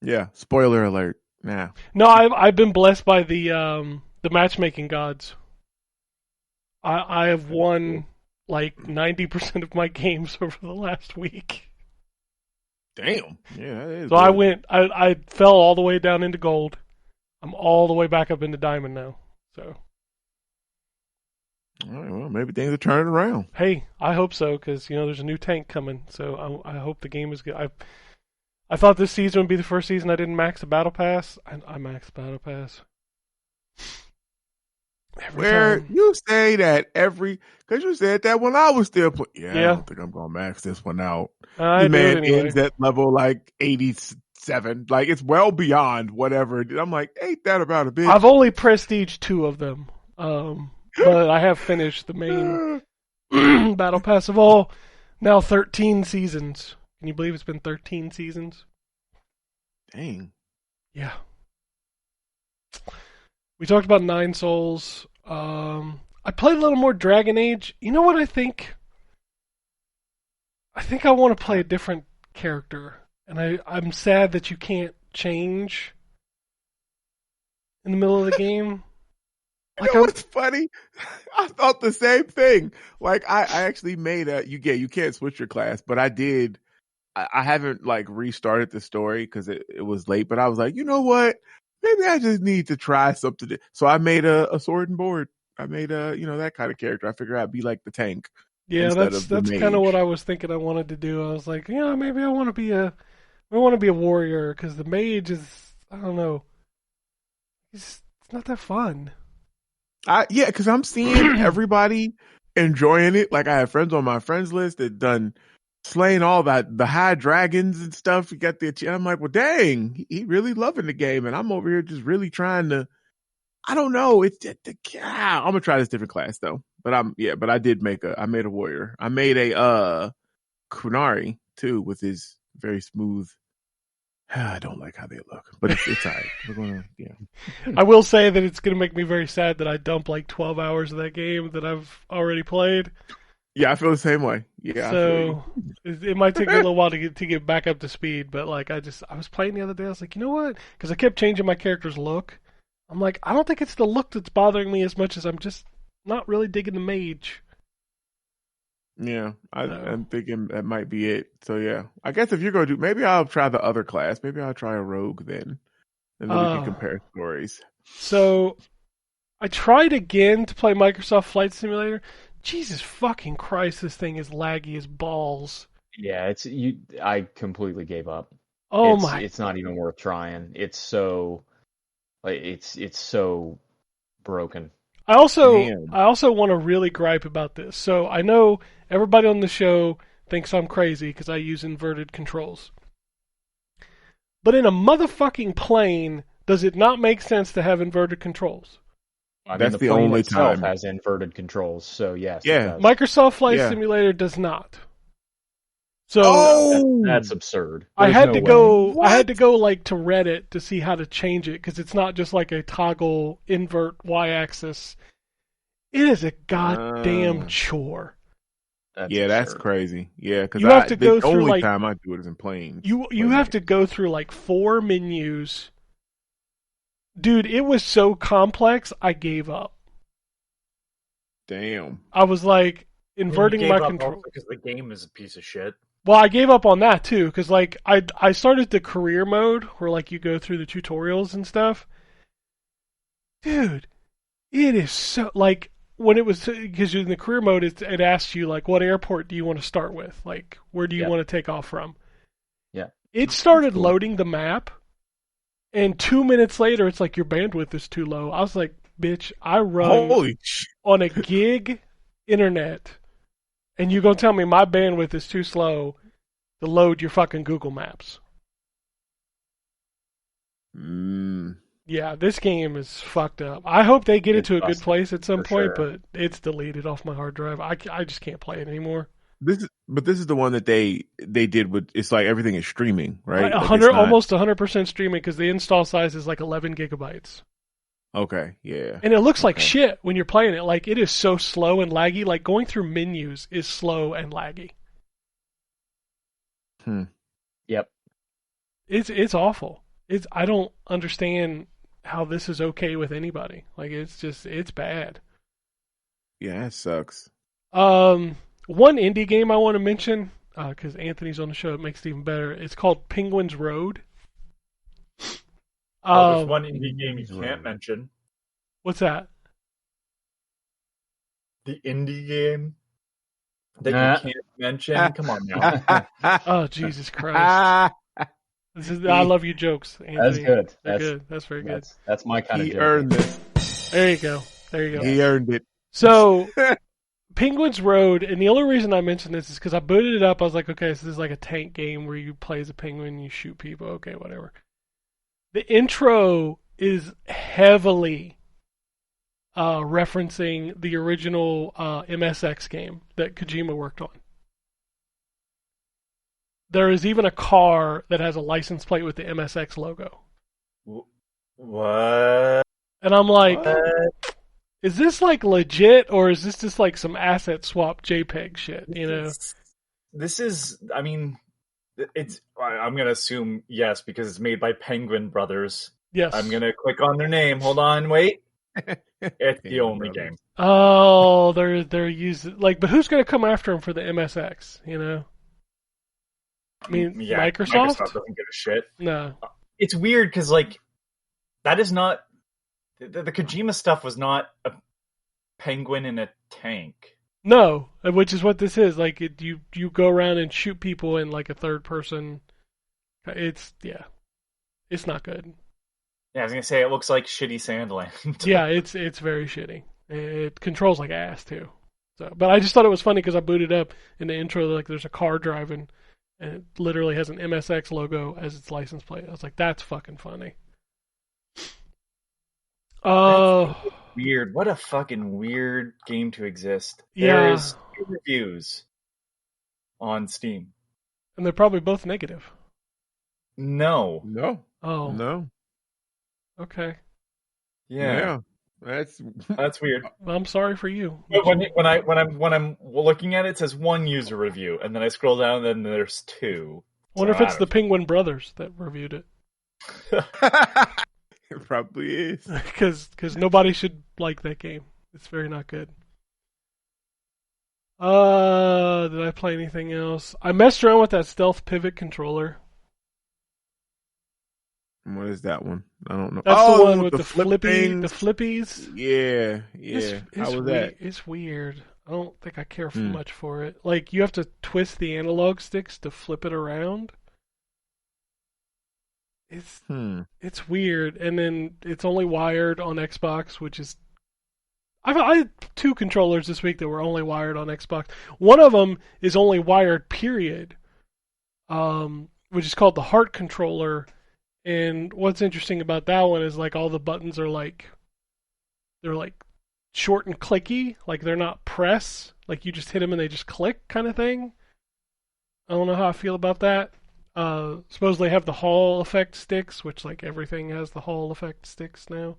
Yeah, spoiler alert. Nah. No, I've been blessed by the matchmaking gods. I have won like 90% of my games over the last week. Damn. Yeah, that is So good. I fell all the way down into gold. I'm all the way back up into diamond now. So. All right, well, maybe things are turning around. Hey, I hope so, because there's a new tank coming. So I hope the game is good. I thought this season would be the first season I didn't max the battle pass. I maxed the battle pass. Where you say that because you said that when I was still playing. Yeah, I don't think I'm gonna max this one out. The man ends at level like 87. Like it's well beyond whatever. I'm like, ain't that about a bitch? I've only prestige 2 of them, but I have finished the main battle pass of all. Now 13 seasons. Can you believe it's been 13 seasons? Dang. Yeah. We talked about 9 Souls. I played a little more Dragon Age. You know what I think? I think I want to play a different character. And I'm sad that you can't change in the middle of the game. You know what's funny? I thought the same thing. Like I actually made you can't switch your class, but I did. I haven't like restarted the story because it was late, but I was like, you know what? Maybe I just need to try something. So I made a sword and board. I made that kind of character. I figured I'd be like the tank. Yeah, that's kind of what I was thinking I wanted to do. I was like, maybe I want to be a warrior because the mage is, I don't know, it's not that fun. Because I'm seeing everybody enjoying it. Like I have friends on my friends list that done slaying all the high dragons and stuff. You got I'm like, well, dang, he really loving the game, and I'm over here just really trying to. I don't know. I'm gonna try this different class though. But I did I made a warrior. I made a Kunari too with his very smooth. I don't like how they look, but it's all right. We're gonna, I will say that it's gonna make me very sad that I dump like 12 hours of that game that I've already played. Yeah, I feel the same way. Yeah, so it might take me a little while to get back up to speed. But like I was playing the other day. I was like, you know what? Because I kept changing my character's look. I'm like, I don't think it's the look that's bothering me as much as I'm just not really digging the mage. Yeah, I'm thinking that might be it. So yeah, I guess if you're going to maybe I'll try the other class. Maybe I'll try a rogue then, and then we can compare stories. So I tried again to play Microsoft Flight Simulator. Jesus fucking Christ, this thing is laggy as balls. Yeah, I completely gave up. It's not even worth trying. It's so it's so broken. I also want to really gripe about this. So I know everybody on the show thinks I'm crazy because I use inverted controls. But in a motherfucking plane, does it not make sense to have inverted controls? That's the only time it has inverted controls. So yes, yeah. Microsoft Flight Simulator does not. So that's absurd. I had to go like to Reddit to see how to change it because it's not just like a toggle invert y-axis. It is a goddamn chore. That's crazy. Yeah, because you have to go through the only time I do it is in planes. You have to go through like 4 menus. Dude, it was so complex, I gave up. Damn. I was like inverting my control because the game is a piece of shit. Well, I gave up on that too because like I started the career mode where like you go through the tutorials and stuff. Dude, it is so like when it was because in the career mode it asks you like what airport do you want to start with, like where do you want to take off from. Yeah, it started loading the map, and 2 minutes later it's like your bandwidth is too low. I was like, bitch, I run on a gig internet, and you gonna tell me my bandwidth is too slow to load your fucking Google Maps? Yeah, this game is fucked up. I hope they get it to a good place at some point, but it's deleted off my hard drive. I just can't play it anymore. This is the one that they did with. It's like everything is streaming, right? Almost 100% streaming because the install size is like 11 gigabytes. Okay, yeah. And it looks like shit when you're playing it. Like it is so slow and laggy. Like going through menus is slow and laggy. Yep. It's awful. I don't understand how this is okay with anybody. Like it's bad. Yeah, it sucks. One indie game I want to mention. because Anthony's on the show. It makes it even better. It's called Penguin's Road. There's one indie game you can't mention. What's that? The indie game that you can't mention. Come on now. Oh, Jesus Christ! I love you jokes, Anthony. That's good. That's good. That's very good. That's my kind of joke. He earned this. There you go. He earned it. So, Penguin's Road, and the only reason I mentioned this is because I booted it up. I was like, okay, so this is like a tank game where you play as a penguin and you shoot people. Okay, whatever. The intro is heavily referencing the original MSX game that Kojima worked on. There is even a car that has a license plate with the MSX logo. What? And I'm like, is this like legit, or is this just like some asset swap JPEG shit, you know? This is, I mean, I'm going to assume yes, because it's made by Penguin Brothers. Yes. I'm going to click on their name. Hold on, wait. It's the only game. Oh, they're using, like, but who's going to come after them for the MSX, you know? I mean, yeah, Microsoft doesn't give a shit. No. It's weird because, like, that is not the Kojima stuff was not a penguin in a tank. No, which is what this is. Like, you go around and shoot people in like a third person. It's not good. Yeah, I was gonna say it looks like shitty Sandland. Yeah, it's very shitty. It controls like ass too. So, but I just thought it was funny because I booted up in the intro, like there's a car driving, and it literally has an MSX logo as its license plate. I was like, that's fucking funny. Weird. What a fucking weird game to exist. Yeah. There's 2 reviews on Steam. And they're probably both negative. No. Oh. No. Okay. Yeah. That's weird. Well, I'm sorry for you. When I'm looking at it, it says 1 user review, and then I scroll down, and then there's 2. I wonder if it's the Penguin Brothers that reviewed it. It probably is. Because nobody should like that game. It's very not good. Did I play anything else? I messed around with that stealth pivot controller. What is that one? I don't know. That's the one with the things. flippies. Yeah. How was that? It's weird. I don't think I care much for it. Like, you have to twist the analog sticks to flip it around. It's weird, and then it's only wired on Xbox, which is... I had 2 controllers this week that were only wired on Xbox. One of them is only wired, period, which is called the Heart controller. And what's interesting about that one is like all the buttons are like, they're like short and clicky, like they're not press, like you just hit them and they just click kind of thing. I don't know how I feel about that. Supposedly they have the Hall effect sticks, which like everything has the Hall effect sticks now.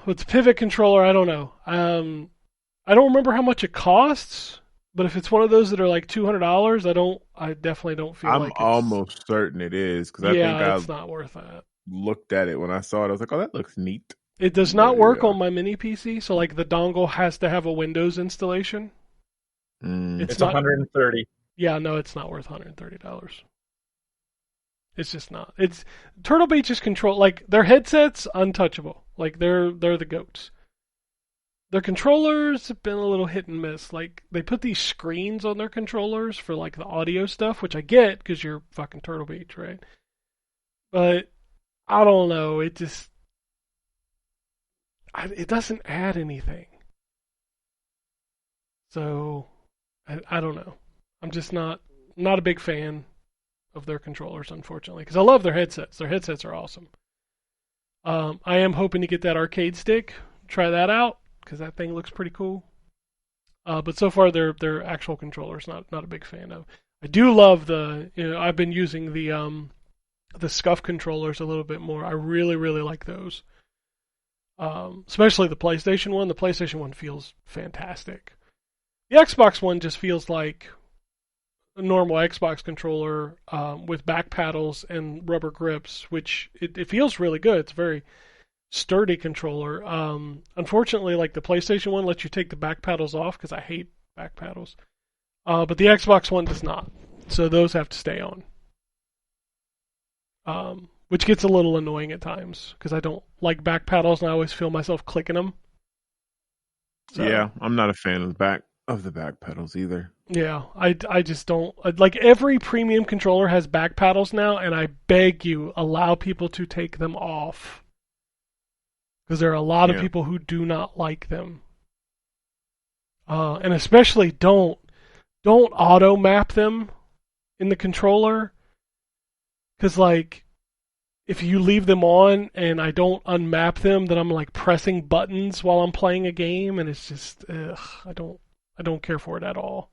With the pivot controller, I don't know. I don't remember how much it costs, but if it's one of those that are like $200, I definitely don't feel like it's... I'm almost certain it is, because I think it's not worth that. Looked at it when I saw it. I was like, oh, that looks neat. It does not work on my mini PC, so like the dongle has to have a Windows installation. It's not, $130. Yeah, no, it's not worth $130. It's just not. It's Turtle Beach's control, like their headsets, untouchable. Like they're the goats. Their controllers have been a little hit and miss. Like they put these screens on their controllers for like the audio stuff, which I get because you're fucking Turtle Beach, right? But I don't know. It just it doesn't add anything. So I don't know. I'm just not a big fan of their controllers, unfortunately, because I love their headsets. Their headsets are awesome. I am hoping to get that arcade stick, try that out, because that thing looks pretty cool. But so far, their actual controllers, not a big fan of. I do love I've been using the Scuff controllers a little bit more. I really, really like those. Especially the PlayStation one. The PlayStation one feels fantastic. The Xbox one just feels like a normal Xbox controller with back paddles and rubber grips, which it feels really good. It's a very sturdy controller. Unfortunately, like the PlayStation one lets you take the back paddles off because I hate back paddles. But the Xbox One does not. So those have to stay on. Which gets a little annoying at times because I don't like back paddles and I always feel myself clicking them. So, yeah, I'm not a fan of the back pedals either. Yeah, I just don't like. Every premium controller has back paddles now, and I beg you, allow people to take them off because there are a lot of people who do not like them, and especially don't auto map them in the controller because like if you leave them on and I don't unmap them, then I'm like pressing buttons while I'm playing a game, and it's just I don't care for it at all.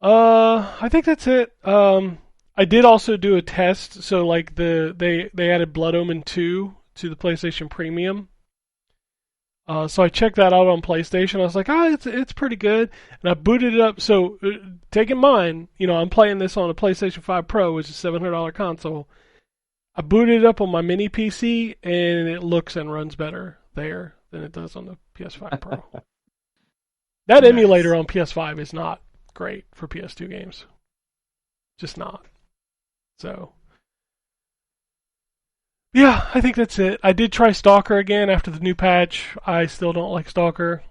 I think that's it. I did also do a test. So like they added Blood Omen 2 to the PlayStation Premium. So I checked that out on PlayStation. I was like, it's pretty good. And I booted it up. So take in mind, I'm playing this on a PlayStation 5 Pro, which is a $700 console. I booted it up on my mini PC, and it looks and runs better there than it does on the PS5 Pro. That emulator on PS5 is not great for PS2 games. Just not. So, yeah, I think that's it. I did try Stalker again after the new patch. I still don't like Stalker.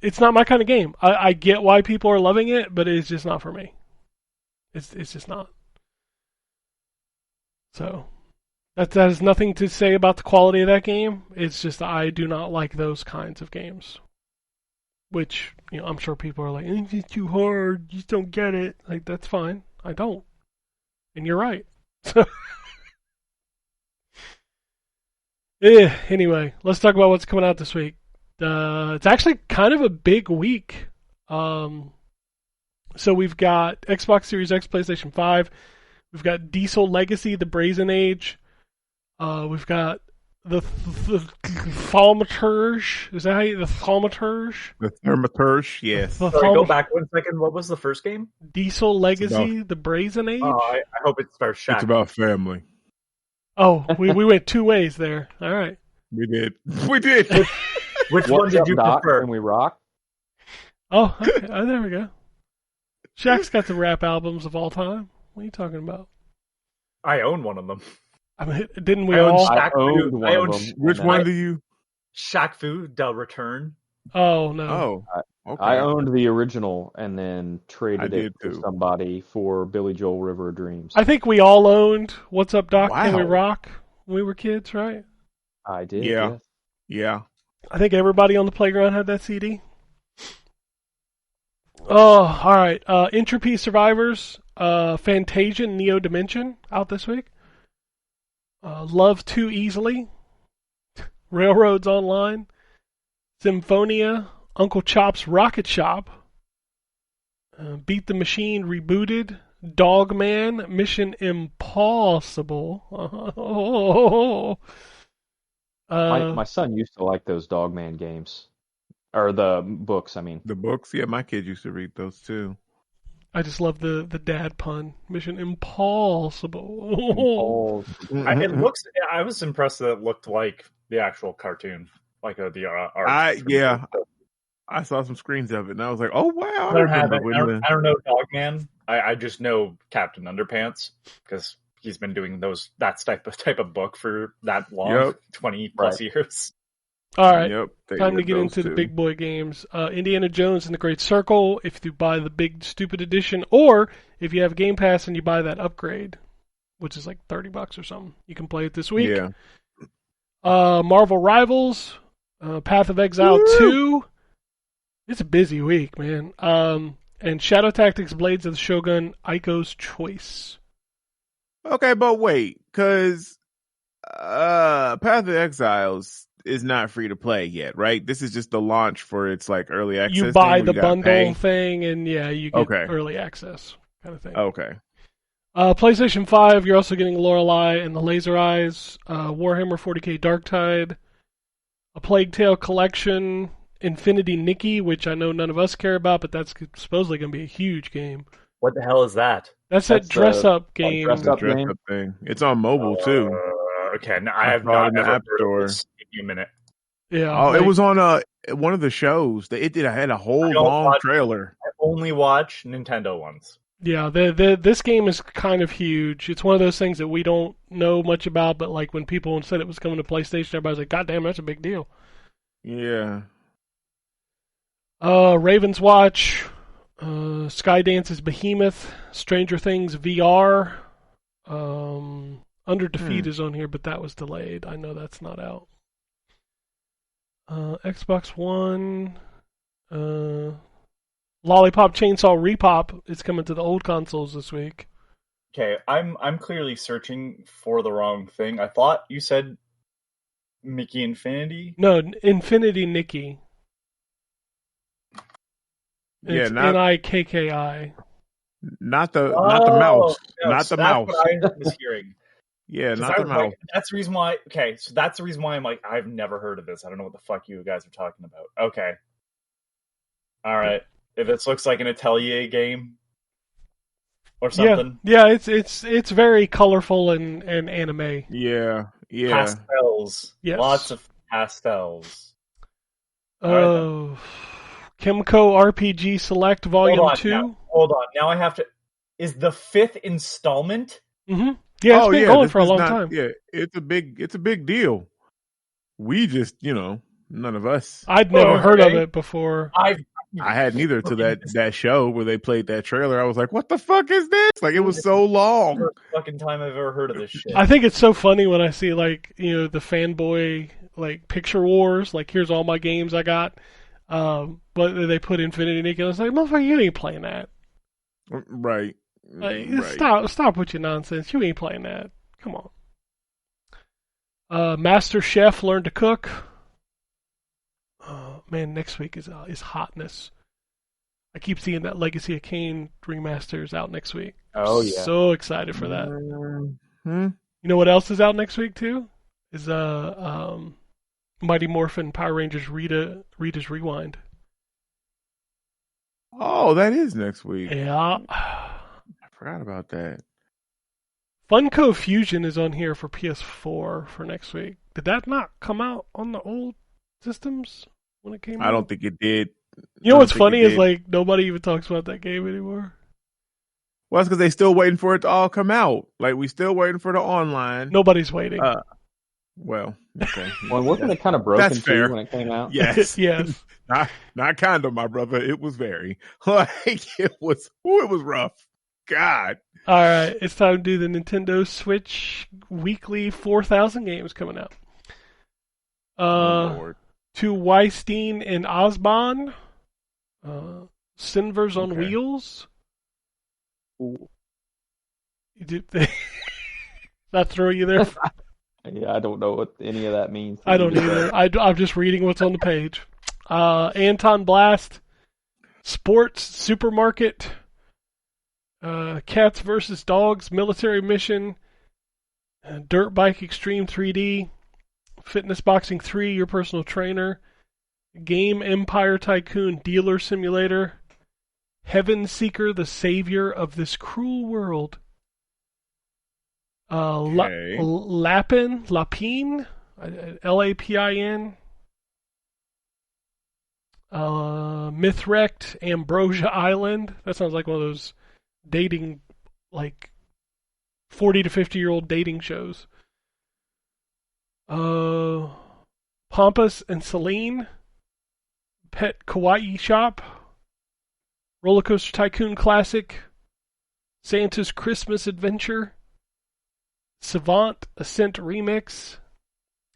It's not my kind of game. I get why people are loving it, but it's just not for me. It's just not. So, that has nothing to say about the quality of that game. It's just I do not like those kinds of games. Which, I'm sure people are like, it's too hard, you just don't get it. Like, that's fine. I don't. And you're right. Anyway, let's talk about what's coming out this week. It's actually kind of a big week. So we've got Xbox Series X, PlayStation 5. We've got Diesel Legacy, The Brazen Age. We've got the Thaumaturge. Is that how you... The Thaumaturge? The Thaumaturge, yes. Sorry, go back 1 second. What was the first game? Diesel Legacy, The Brazen Age? Oh, I hope it starts Shaq. It's about family. Oh, we went 2 ways there. All right. We did. We did. Which one did you prefer? Can we rock? Oh, okay. Oh, there we go. Shaq's got the rap albums of all time. What are you talking about? I own one of them. I mean, didn't we all? I owned one of them. Which one do you? Shaq Fu, The Return. Oh, no. Oh, okay. I owned the original and then traded it to too. somebody for Billy Joel River of Dreams. I think we all owned What's Up, Doc? Wow. Can We Rock? When we were kids, right? I did. Yeah. Yes. Yeah. I think everybody on the playground had that CD. Oh, all right. Entropy Survivors, Fantasia Neo Dimension out this week. Love Too Easily, Railroads Online, Symphonia, Uncle Chop's Rocket Shop, Beat the Machine Rebooted, Dogman, Mission Impossible. My son used to like those Dogman games. Or the books, I mean. The books? Yeah, my kids used to read those too. I just love the dad pun. Mission Impossible. It looks. I was impressed that it looked like the actual cartoon, like the art. I saw some screens of it, and I was like, "Oh wow!" I don't know Dogman. I just know Captain Underpants because he's been doing that type of book for that long, 20+ years. All right, time to get into the big boy games. Indiana Jones and the Great Circle, if you buy the big stupid edition, or if you have Game Pass and you buy that upgrade, which is like $30 or something, you can play it this week. Yeah. Marvel Rivals, Path of Exile 2. It's a busy week, man. And Shadow Tactics Blades of the Shogun, Aiko's Choice. Okay, but wait, because Path of Exiles is not free to play yet, right? This is just the launch for its like early access. You buy the bundle thing, and you get early access kind of thing. Okay. PlayStation 5, you're also getting Lorelei and the Laser Eyes, Warhammer 40k Darktide, a Plague Tale Collection, Infinity Nikki, which I know none of us care about, but that's supposedly going to be a huge game. What the hell is that? That's that dress-up game. Dress-up thing. It's on mobile too. Okay, I have not. in the App Store. Give me a minute. Yeah. Oh, it was on one of the shows. I had a whole long trailer. I only watch Nintendo ones. Yeah, this game is kind of huge. It's one of those things that we don't know much about, but like when people said it was coming to PlayStation, everybody's like, "God damn, that's a big deal." Yeah. Raven's Watch, Skydance's Behemoth, Stranger Things VR, Under Defeat is on here, but that was delayed. I know that's not out. Xbox One, Lollipop Chainsaw Repop is coming to the old consoles this week. Okay, I'm clearly searching for the wrong thing. I thought you said Mickey Infinity. No, Infinity Nikki. It's Nikki. Not the mouse. No, not the mouse. What I was hearing. Yeah, not the mouse. Like, that's the reason why. Okay, so that's the reason why I'm like, I've never heard of this. I don't know what the fuck you guys are talking about. Okay. All right. If this looks like an Atelier game or something. Yeah, it's very colorful and anime. Yeah. Pastels. Yes. Lots of pastels. Oh. Kimco RPG Select Volume 2. Hold on. Now I have to... Is the 5th installment? Mm-hmm. Yeah, it's been going for a long time. Yeah, it's a big deal. We just, none of us. I'd never heard of it before. I had neither to that show where they played that trailer. I was like, what the fuck is this? Like, it was so long. First fucking time I've ever heard of this shit. I think it's so funny when I see, like, the fanboy, like, picture wars. Like, here's all my games I got. But they put Infinity Nikki, and I was like, motherfucker, you ain't playing that. Right. Like, stop with your nonsense. You ain't playing that. Come on. Master Chef Learn to Cook. Man, next week is hotness. I keep seeing that Legacy of Kain remaster is out next week. Oh yeah, so excited for that. Mm-hmm. You know what else is out next week too? Is Mighty Morphin Power Rangers Rita's Rewind. Oh, that is next week. Yeah. I forgot about that. Funko Fusion is on here for PS4 for next week. Did that not come out on the old systems when it came out? I don't think it did. You know what's funny is, like, nobody even talks about that game anymore. Well, that's because they still waiting for it to all come out. Like, we still waiting for the online. Nobody's waiting. Well, okay. Well, wasn't it kind of broken too when it came out? Yes. Yes. Not kind of, my brother. It was very. Like, it was rough. God. All right. It's time to do the Nintendo Switch weekly 4,000 games coming out. Lord. To Weinstein and Osbon. Silvers on Wheels. Ooh. Did that throw you there? Yeah, I don't know what any of that means. I don't either. I'm just reading what's on the page. Anton Blast, Sports Supermarket, Cats vs. Dogs Military Mission, Dirt Bike Extreme 3D, Fitness Boxing 3, Your Personal Trainer, Game Empire Tycoon Dealer Simulator, Heaven Seeker, the Savior of This Cruel World, Lapin, Lapin, Mythwrecked, Ambrosia Island. That sounds like one of those dating, like 40 to 50-year-old dating shows. Pompous and Celine, Pet Kawaii Shop, Roller Coaster Tycoon Classic, Santa's Christmas Adventure, Savant Ascent Remix,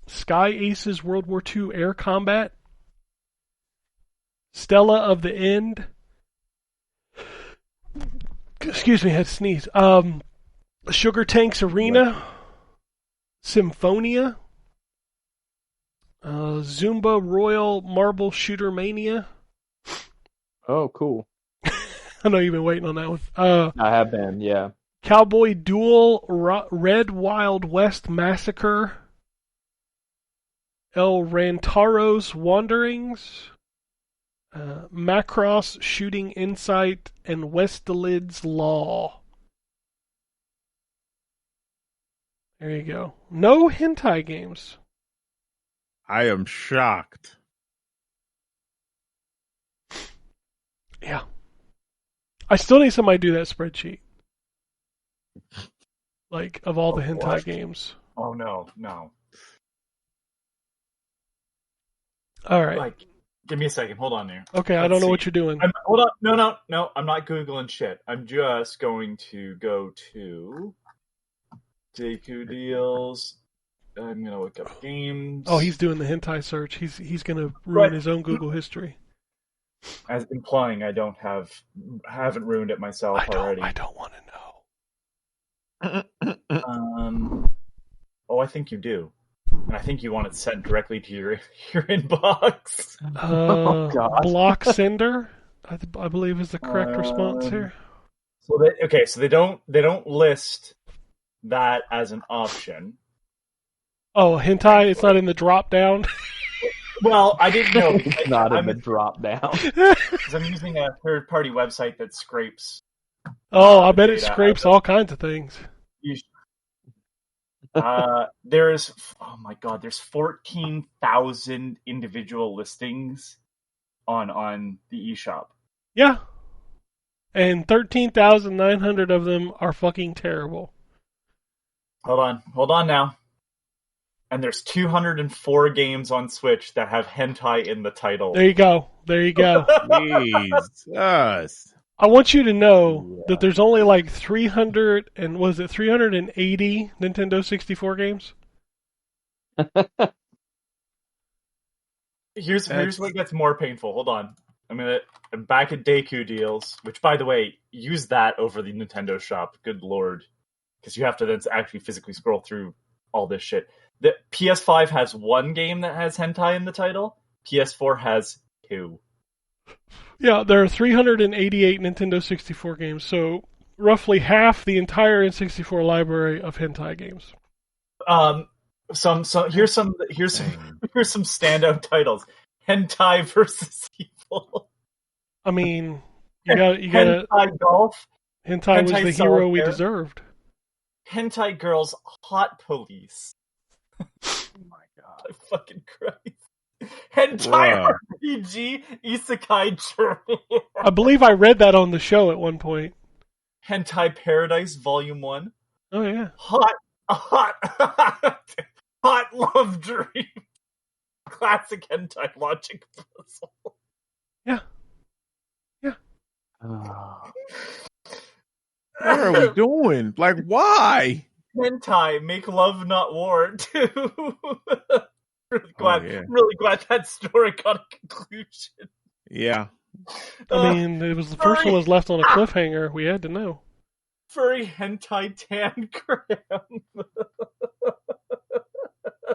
Sky Aces World War II Air Combat, Stella of the End. Excuse me, I had to sneeze. Sugar Tanks Arena, Symphonia, Zumba Royal Marble Shooter Mania. Oh, cool. I know you've been waiting on that one. I have been, yeah. Cowboy Duel, Red Wild West Massacre, El Rantaro's Wanderings, Macross Shooting Insight, and Westelid's Law. There you go. No hentai games. I am shocked. Yeah. I still need somebody to do that spreadsheet. Like, of all the hentai games. Oh, no. All right. Like, give me a second. Hold on there. Okay, I don't know what you're doing. Hold on. No. I'm not Googling shit. I'm just going to go to Deku Deals. I'm going to look up games. Oh, he's doing the hentai search. He's going to ruin his own Google history. As implying I haven't ruined it myself already. I don't want to know. I think you do. And I think you want it sent directly to your inbox. Block sender, I believe is the correct response here. So they don't list that as an option. Oh, hentai, it's not in the drop down. Well, I didn't know. It's not in the drop down. Because I'm using a third-party website that scrapes. Oh, I bet it scrapes all kinds of things. There's 14,000 individual listings on the eShop. Yeah. And 13,900 of them are fucking terrible. Hold on now. And there's 204 games on Switch that have hentai in the title. There you go. Jesus. I want you to know that there's only like 380 Nintendo 64 games? Here's what gets more painful. Hold on. I'm back at Deku Deals, which, by the way, use that over the Nintendo shop. Good lord. Because you have to then actually physically scroll through all this shit. The PS5 has one game that has hentai in the title. PS4 has 2. Yeah, there are 388 Nintendo 64 games, so roughly half the entire N64 library of hentai games. Here's some standout titles. Hentai versus Evil. I mean, you got Hentai Golf. Hentai was the hero we deserved. Hentai Girls Hot Police. Oh my god. Fucking Christ. Hentai RPG Isekai Journey. I believe I read that on the show at one point. Hentai Paradise Volume 1. Oh yeah. Hot Love Dream. Classic hentai logic puzzle. Yeah. What are we doing? Like, why? Hentai, make love not war, too. Really glad that story got a conclusion. Yeah. I mean, it was the first one was left on a cliffhanger. We had to know. Furry hentai tangram.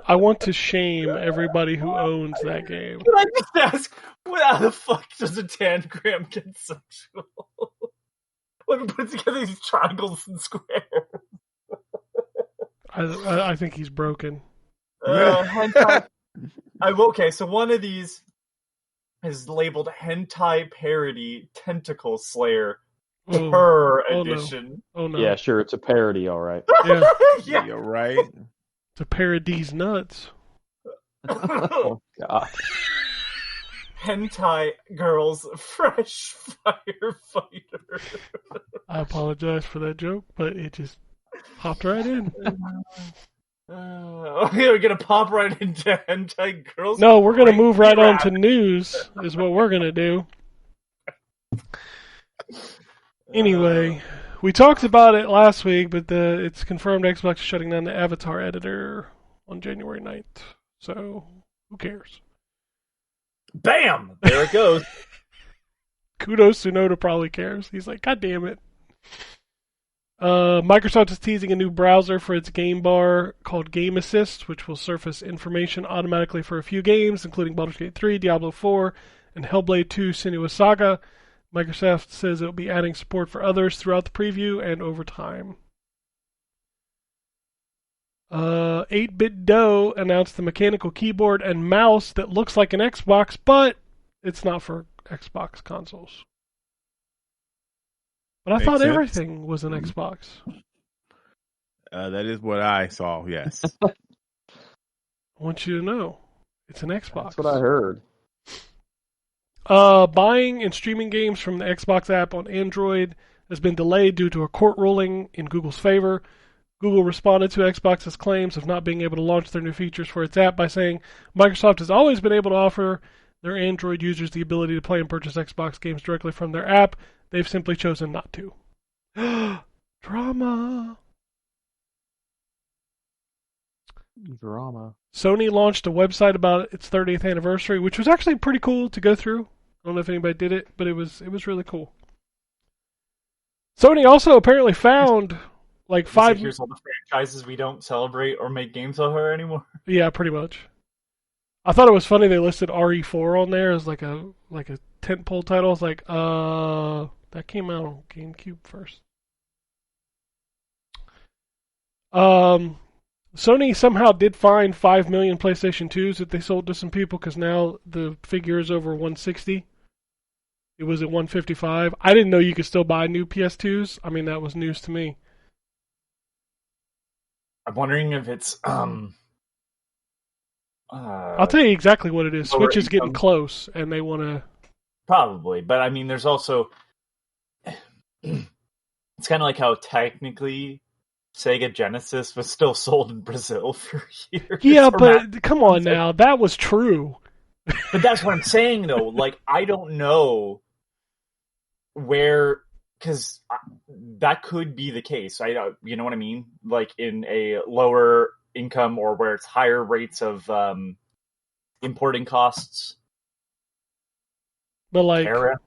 I want to shame everybody who owns that game. Can I just ask, how the fuck does a tangram get sexual? Let me put together these triangles and squares. I think he's broken. Hentai. Okay, so one of these is labeled Hentai Parody Tentacle Slayer Per Edition. No. Oh no! Yeah, sure, it's a parody, all right. Yeah, you're right. It's a parody's nuts. Oh god. Hentai Girls Fresh Firefighter. I apologize for that joke, but it just popped right in. We're gonna pop right into Hentai Girls. No, we're gonna move right on to news. Is what we're gonna do. Anyway, we talked about it last week, but it's confirmed Xbox is shutting down the Avatar editor on January 9th. So, who cares? Bam! There it goes. Kudos Tsunoda probably cares. He's like, God damn it. Microsoft is teasing a new browser for its game bar called Game Assist, which will surface information automatically for a few games, including Baldur's Gate 3, Diablo 4, and Hellblade 2 Senua's Saga. Microsoft says it will be adding support for others throughout the preview and over time. 8-Bit Dough announced the mechanical keyboard and mouse that looks like an Xbox, but it's not for Xbox consoles. But I thought everything was an Xbox. That is what I saw, yes. I want you to know. It's an Xbox. That's what I heard. Buying and streaming games from the Xbox app on Android has been delayed due to a court ruling in Google's favor. Google responded to Xbox's claims of not being able to launch their new features for its app by saying Microsoft has always been able to offer their Android users the ability to play and purchase Xbox games directly from their app. They've simply chosen not to. Drama. Sony launched a website about its 30th anniversary, which was actually pretty cool to go through. I don't know if anybody did it, but it was really cool. Sony also apparently found like 5. Here's all the franchises we don't celebrate or make games over anymore. Yeah, pretty much. I thought it was funny they listed RE4 on there as like a tentpole title. It's like, that came out on GameCube first. Sony somehow did find 5 million PlayStation 2s that they sold to some people because now the figure is over 160. It was at 155. I didn't know you could still buy new PS2s. I mean, that was news to me. I'm wondering if it's I'll tell you exactly what it is. Switch is getting close, and they want to... Probably, but I mean, there's also... It's kind of like how technically Sega Genesis was still sold in Brazil for years. Yeah, but come on now. That was true. But that's what I'm saying, though. Like, I don't know where... Because that could be the case. You know what I mean? Like, in a lower income or where it's higher rates of importing costs. But, like, tariff.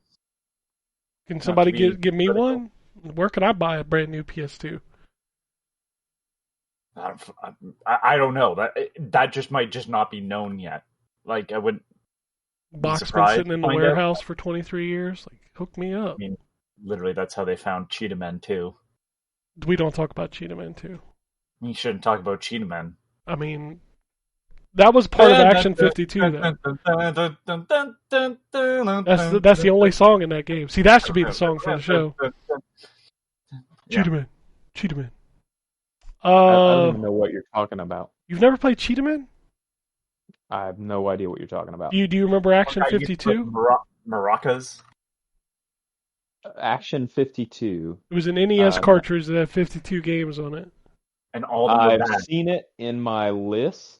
Can somebody give me one? Where can I buy a brand new PS2? I don't know. That just might just not be known yet. Like, I wouldn't. Box been sitting in the warehouse for 23 years. Like, hook me up. I mean, literally, that's how they found Cheetah Men 2. We don't talk about Cheetah Men 2. You shouldn't talk about Cheetah Men. I mean, that was part of Action 52, though. That's the only song in that game. See, that should be the song for the show. Cheetah Men. Cheetah Men. I don't even know what you're talking about. You've never played Cheetah Men? I have no idea what you're talking about. Do you remember Action 52? Maracas? Action 52. It was an NES cartridge that had 52 games on it. And all of them I've seen it in my list,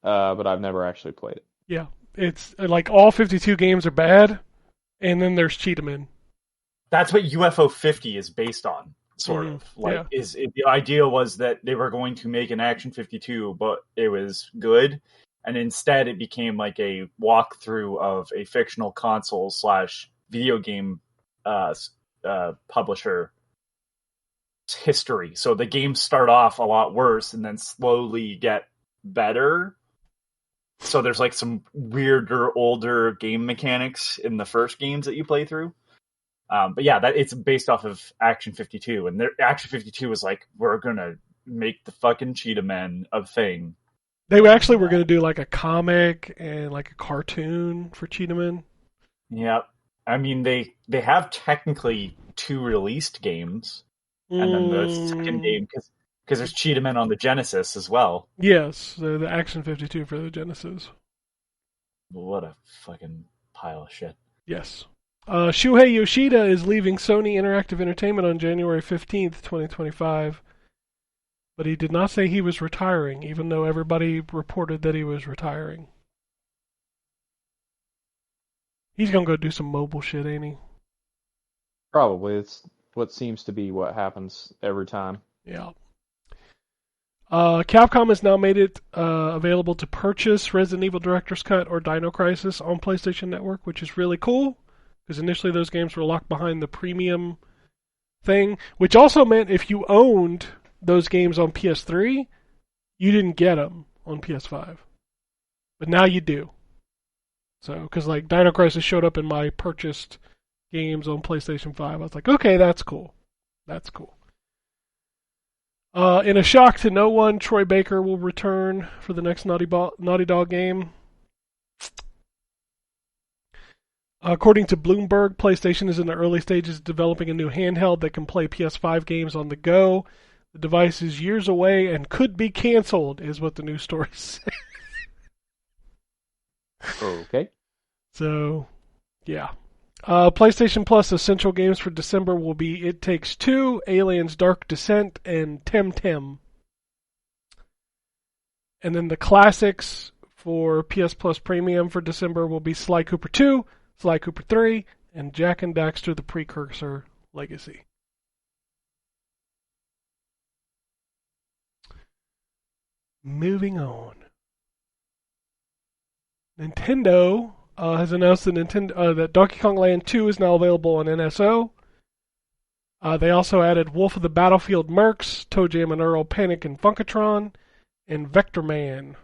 but I've never actually played it. Yeah, it's like all 52 games are bad, and then there's Cheetah Men. That's what UFO 50 is based on, sort of. Like, the idea was that they were going to make an Action 52, but it was good, and instead it became like a walkthrough of a fictional console / video game publisher history. So the games start off a lot worse and then slowly get better. So there's like some weirder, older game mechanics in the first games that you play through. But yeah, it's based off of Action 52, and Action 52 was like, we're gonna make the fucking Cheetah Men a thing. They actually were gonna do like a comic and like a cartoon for Cheetah Men. Yeah, I mean they have technically 2 released games, and then the second game because there's Cheetah Men on the Genesis as well. Yes, the Action 52 for the Genesis. What a fucking pile of shit. Yes. Shuhei Yoshida is leaving Sony Interactive Entertainment on January 15th, 2025. But he did not say he was retiring, even though everybody reported that he was retiring. He's going to go do some mobile shit, ain't he? Probably. It's what seems to be what happens every time. Yeah. Capcom has now made it available to purchase Resident Evil Director's Cut or Dino Crisis on PlayStation Network, which is really cool. Because initially those games were locked behind the premium thing, which also meant if you owned those games on PS3, you didn't get them on PS5. But now you do. So, because like Dino Crisis showed up in my purchased games on PlayStation 5, I was like, okay, that's cool. That's cool. In a shock to no one, Troy Baker will return for the next Naughty Dog game. According to Bloomberg, PlayStation is in the early stages of developing a new handheld that can play PS5 games on the go. The device is years away and could be canceled, is what the news story says. Okay. So, yeah. PlayStation Plus essential games for December will be It Takes Two, Aliens Dark Descent, and Temtem. And then the classics for PS Plus Premium for December will be Sly Cooper 2, Sly Cooper 3, and Jak and Daxter the Precursor Legacy. Moving on. Nintendo has announced that Donkey Kong Land 2 is now available on NSO. They also added Wolf of the Battlefield Mercs, Toe Jam and Earl Panic and Funkatron, and Vector Man.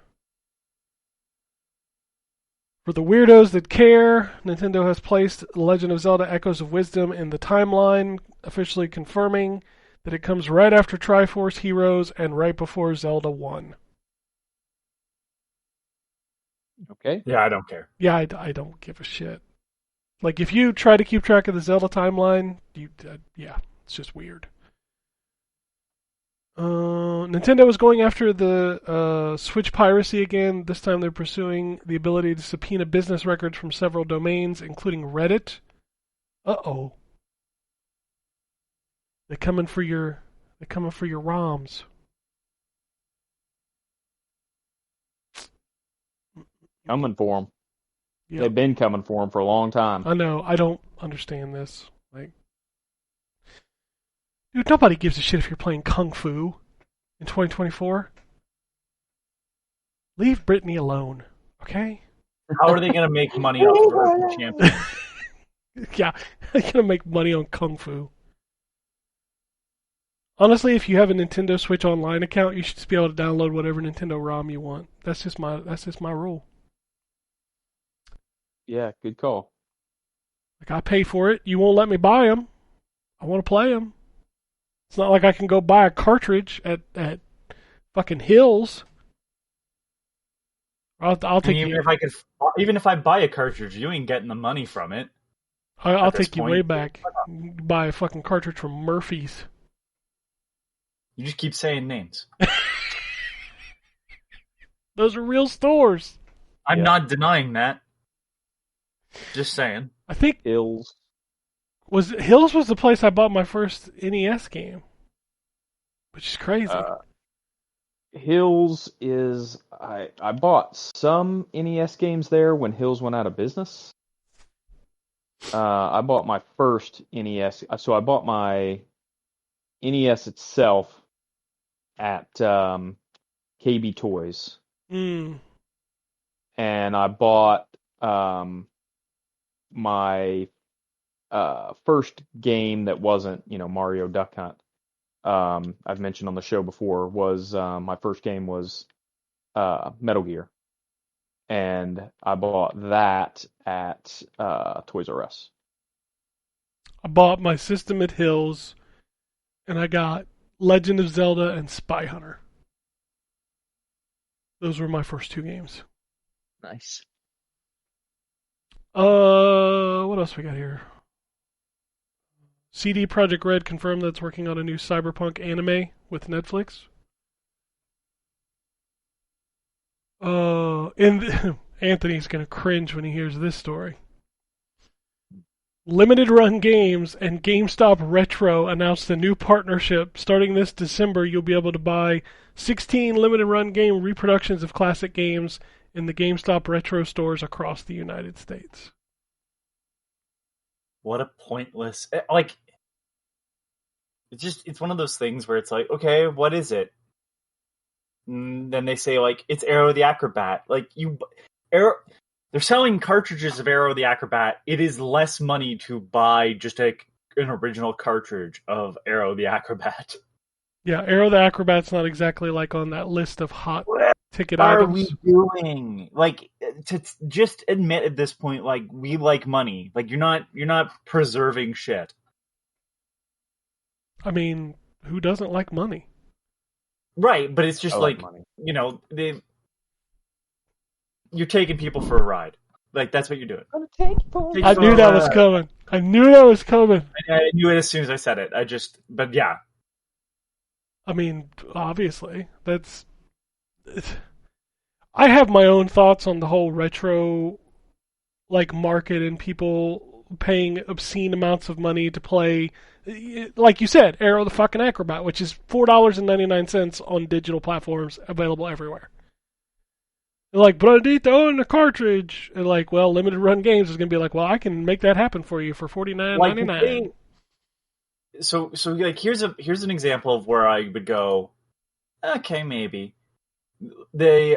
For the weirdos that care, Nintendo has placed Legend of Zelda Echoes of Wisdom in the timeline, officially confirming that it comes right after Triforce Heroes and right before Zelda 1. Okay. Yeah, I don't care. Yeah, I don't give a shit. Like, if you try to keep track of the Zelda timeline, it's just weird. Nintendo is going after the Switch piracy again. This time they're pursuing the ability to subpoena business records from several domains, including Reddit. Uh-oh. They're coming for your ROMs. Coming for them. Yep. They've been coming for them for a long time. I know. I don't understand this. Like, dude, nobody gives a shit if you're playing Kung Fu in 2024. Leave Brittany alone, okay? How are they going to make money off of the champion? Yeah, they're going to make money on Kung Fu. Honestly, if you have a Nintendo Switch Online account, you should just be able to download whatever Nintendo ROM you want. That's just my rule. Yeah, good call. Like, I pay for it. You won't let me buy them. I want to play them. It's not like I can go buy a cartridge at fucking Hills. I'll take you. Even if I buy a cartridge, you ain't getting the money from it. I'll take you way back. Buy a fucking cartridge from Murphy's. You just keep saying names. Those are real stores. I'm not denying that. Just saying. I think Hills was the place I bought my first NES game, which is crazy. Hills is I bought some NES games there when Hills went out of business. I bought my first NES, so I bought my NES itself at KB Toys, and I bought my first game that wasn't, Mario Duck Hunt. I've mentioned on the show before was my first game was Metal Gear, and I bought that at Toys R Us. I bought my system at Hills, and I got Legend of Zelda and Spy Hunter. Those were my first two games. Nice. What else we got here? CD Projekt Red confirmed that it's working on a new Cyberpunk anime with Netflix. Anthony's gonna cringe when he hears this story. Limited Run Games and GameStop Retro announced a new partnership. Starting this December, you'll be able to buy 16 Limited Run Game reproductions of classic games in the GameStop Retro stores across the United States. What a pointless... It's one of those things where it's like, okay, what is it? And then they say, it's Arrow the Acrobat. They're selling cartridges of Arrow the Acrobat. It is less money to buy just an original cartridge of Arrow the Acrobat. Yeah, Arrow the Acrobat's not exactly on that list of hot ticket items. What are we doing? To just admit at this point, we like money. You're not preserving shit. I mean, who doesn't like money? Right, but it's just money. You're taking people for a ride. That's what you're doing. I knew that was coming. I knew it as soon as I said it. But yeah. I mean, obviously, I have my own thoughts on the whole retro market and people paying obscene amounts of money to play, like you said, Arrow the fucking Acrobat, which is $4.99 on digital platforms available everywhere. They're like, but I need to own a cartridge. And well, limited run games is gonna be like, well, I can make that happen for you for $49.99. So here's an example of where I would go, okay, maybe. They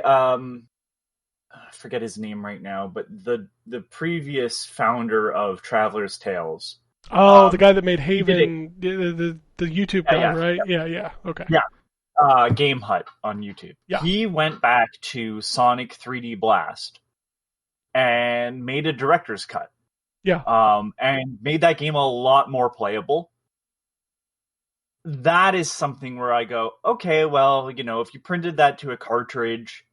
I forget his name right now, but the previous founder of Traveler's Tales. Oh, the guy that made Haven, the YouTube guy, right? Yeah. Okay. Yeah. Game Hut on YouTube. Yeah. He went back to Sonic 3D Blast and made a director's cut. Yeah. And made that game a lot more playable. That is something where I go, okay, well, if you printed that to a cartridge,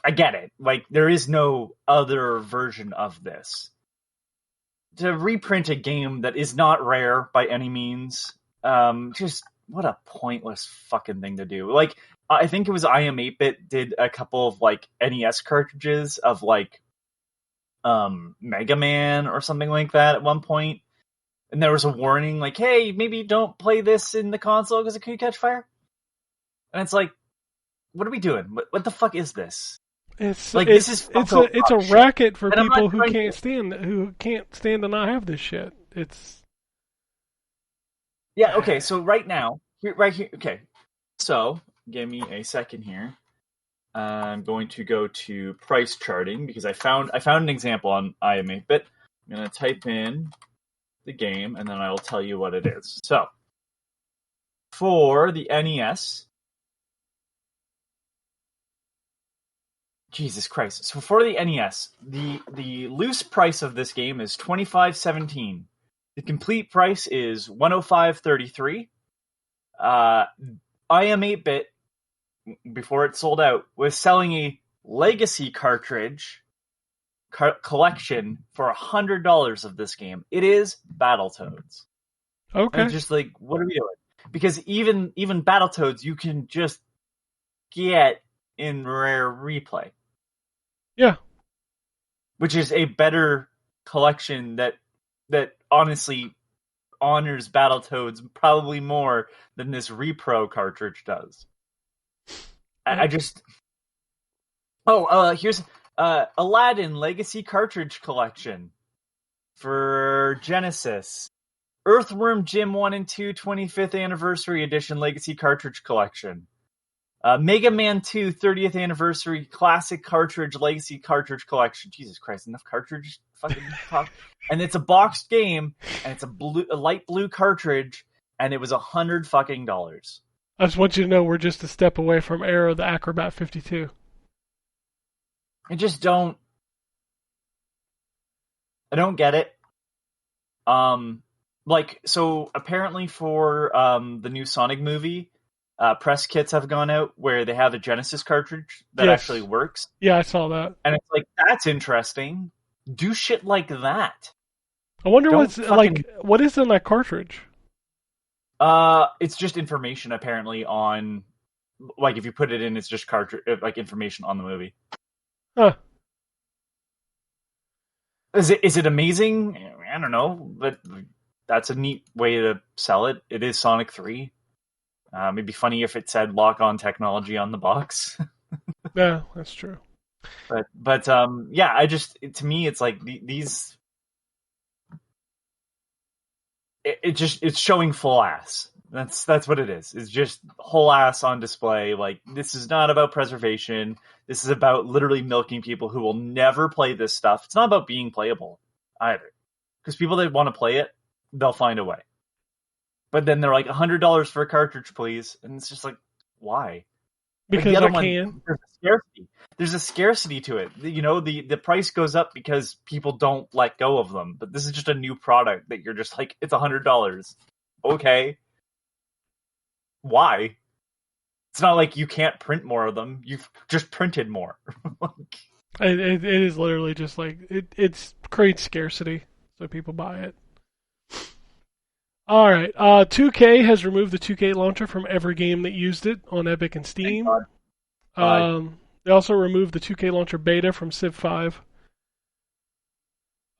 I get it. There is no other version of this. To reprint a game that is not rare by any means, just what a pointless fucking thing to do. I think it was IM 8-Bit did a couple of NES cartridges of Mega Man or something like that at one point. And there was a warning hey, maybe don't play this in the console because it could catch fire. And it's what are we doing? What the fuck is this? It's a racket for people who can't stand to not have this shit. Yeah, okay, so right here, okay. So, give me a second here. I'm going to go to price charting because I found an example on IM 8-Bit. I'm going to type in the game and then I will tell you what it is. So, for the NES, Jesus Christ. So for the NES, the loose price of this game is $25.17. The complete price is $105.33. IM 8-Bit, before it sold out, was selling a legacy cartridge collection for $100 of this game. It is Battletoads. Okay. And just what are we doing? Because even Battletoads you can just get in Rare Replay. Yeah. Which is a better collection that honestly honors Battletoads probably more than this Repro cartridge does. I just... here's Aladdin Legacy Cartridge Collection for Genesis. Earthworm Jim 1 and 2 25th Anniversary Edition Legacy Cartridge Collection. Mega Man 2 30th Anniversary Classic Cartridge Legacy Cartridge Collection. Jesus Christ, enough cartridge fucking talk. And it's a boxed game, and it's a light blue cartridge, and it was $100 fucking. I just want you to know we're just a step away from Arrow the Acrobat 52. I don't get it. So apparently for the new Sonic movie, press kits have gone out where they have a Genesis cartridge that actually works. Yeah, I saw that. And it's that's interesting. Do shit like that. I wonder what is in that cartridge? It's just information apparently on, if you put it in, it's just cartridge, information on the movie. Huh. Is it amazing? I don't know, but that's a neat way to sell it. It is Sonic 3. It'd be funny if it said lock-on technology on the box. Yeah, that's true. But yeah, to me, it's these. It's showing full ass. That's what it is. It's just whole ass on display. This is not about preservation. This is about literally milking people who will never play this stuff. It's not about being playable either, because people that want to play it, they'll find a way. But then they're $100 for a cartridge, please, and it's just why? Because I can. There's a scarcity. There's a scarcity to it. The price goes up because people don't let go of them. But this is just a new product that you're just it's $100. Okay. Why? It's not like you can't print more of them. You've just printed more. It is literally just it creates scarcity, so people buy it. All right. 2K has removed the 2K launcher from every game that used it on Epic and Steam. They also removed the 2K Launcher beta from Civ 5.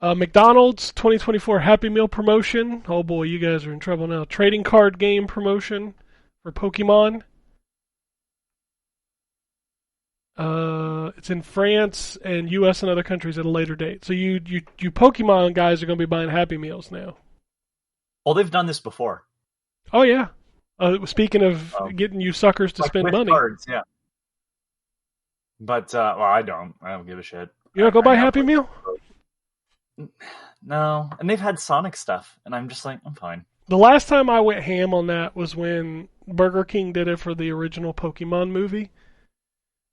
McDonald's 2024 Happy Meal promotion. Oh boy, you guys are in trouble now. Trading card game promotion for Pokemon. It's in France and US and other countries at a later date. So you Pokemon guys are going to be buying Happy Meals now. Well, they've done this before. Oh yeah. Speaking of getting you suckers to spend money. Cards, yeah. But I don't give a shit. You don't go buy Happy Meal? No, and they've had Sonic stuff, and I'm just like, I'm fine. The last time I went ham on that was when Burger King did it for the original Pokemon movie,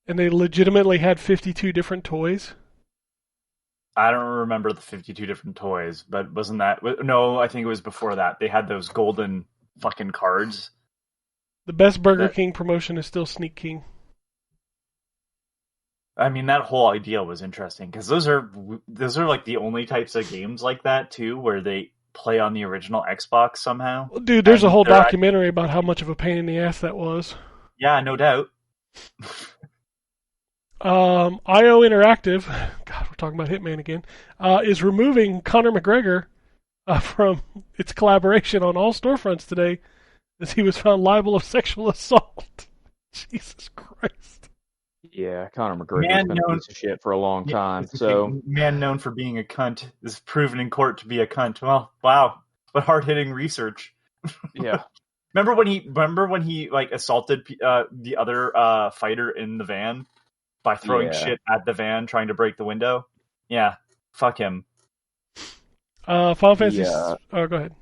and they legitimately had 52 different toys. I don't remember the 52 different toys, but wasn't that... No, I think it was before that. They had those golden fucking cards. The best Burger King promotion is still Sneak King. I mean, that whole idea was interesting because those are like the only types of games like that too, where they play on the original Xbox somehow. Well, dude, there's a whole documentary about how much of a pain in the ass that was. Yeah, no doubt. IO Interactive, God, we're talking about Hitman again, is removing Conor McGregor from its collaboration on all storefronts today, as he was found liable of sexual assault. Jesus Christ. Yeah, Conor McGregor's been a piece of shit for a long time. So man known for being a cunt is proven in court to be a cunt. Well, wow, what hard-hitting research. Yeah. Remember when he like assaulted the other fighter in the van by throwing shit at the van, trying to break the window? Yeah, fuck him. Final Fantasy. Oh, go ahead.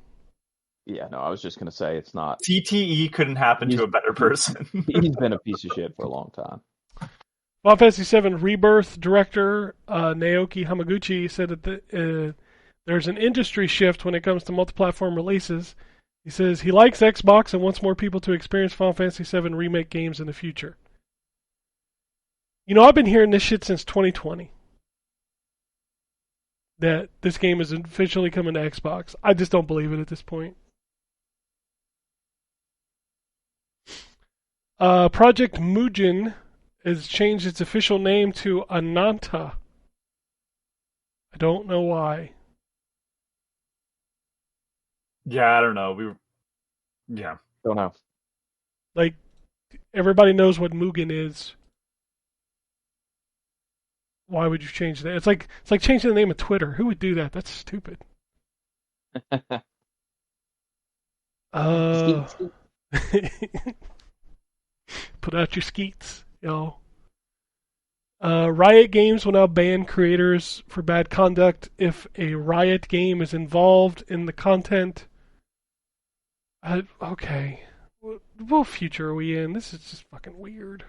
Yeah, no, I was just gonna say it's not. TTE couldn't happen to a better person. He's been a piece of shit for a long time. Final Fantasy VII Rebirth director Naoki Hamaguchi said that there's an industry shift when it comes to multi-platform releases. He says he likes Xbox and wants more people to experience Final Fantasy VII Remake games in the future. You know, I've been hearing this shit since 2020. That this game is officially coming to Xbox. I just don't believe it at this point. Project Mugen has changed its official name to Ananta. I don't know why. Yeah, I don't know. Don't know. Like, everybody knows what Mugen is. Why would you change that? It's like changing the name of Twitter. Who would do that? That's stupid. Put out your skeets, y'all. Riot Games will now ban creators for bad conduct if a Riot game is involved in the content. Okay. What future are we in? This is just fucking weird.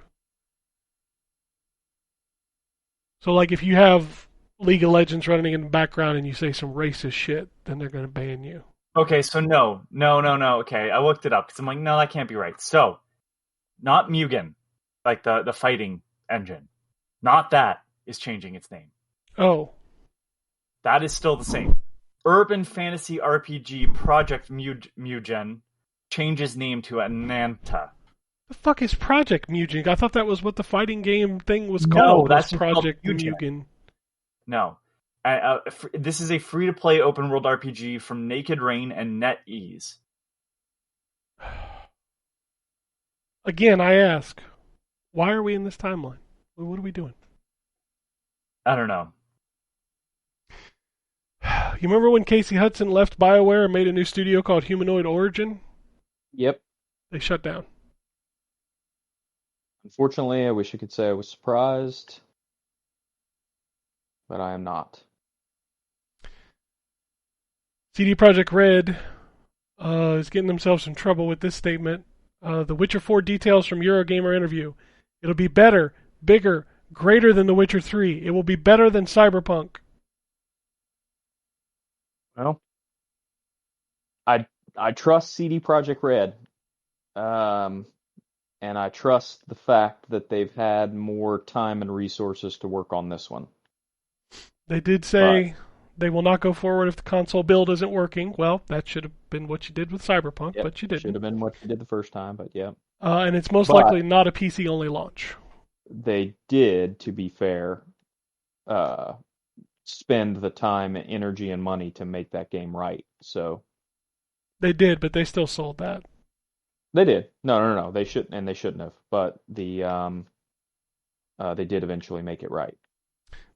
So, like, if you have League of Legends running in the background and you say some racist shit, then they're going to ban you. Okay, so no. Okay, I looked it up because I'm like, no, that can't be right. So, not Mugen, like the fighting engine. Not that is changing its name. Oh. That is still the same. Urban Fantasy RPG Project Mugen changes name to Ananta. The fuck is Project Mugen? I thought that was what the fighting game thing was called. No, that's Project Mugen. No. This is a free-to-play open-world RPG from Naked Rain and NetEase. Again, I ask, why are we in this timeline? What are we doing? I don't know. You remember when Casey Hudson left BioWare and made a new studio called Humanoid Origin? Yep. They shut down. Unfortunately, I wish I could say I was surprised, but I am not. CD Projekt Red is getting themselves in trouble with this statement. The Witcher 4 details from Eurogamer interview. It'll be better, bigger, greater than The Witcher 3. It will be better than Cyberpunk. Well, I trust CD Projekt Red, and I trust the fact that they've had more time and resources to work on this one. They did say they will not go forward if the console build isn't working. Well, that should have been what you did with Cyberpunk, but you didn't. Should have been what you did the first time, but yeah. And it's most likely not a PC-only launch. they did, to be fair, spend the time, energy, and money to make that game right. So they did, but they still sold that. They did. No. They shouldn't, and they shouldn't have. But they did eventually make it right.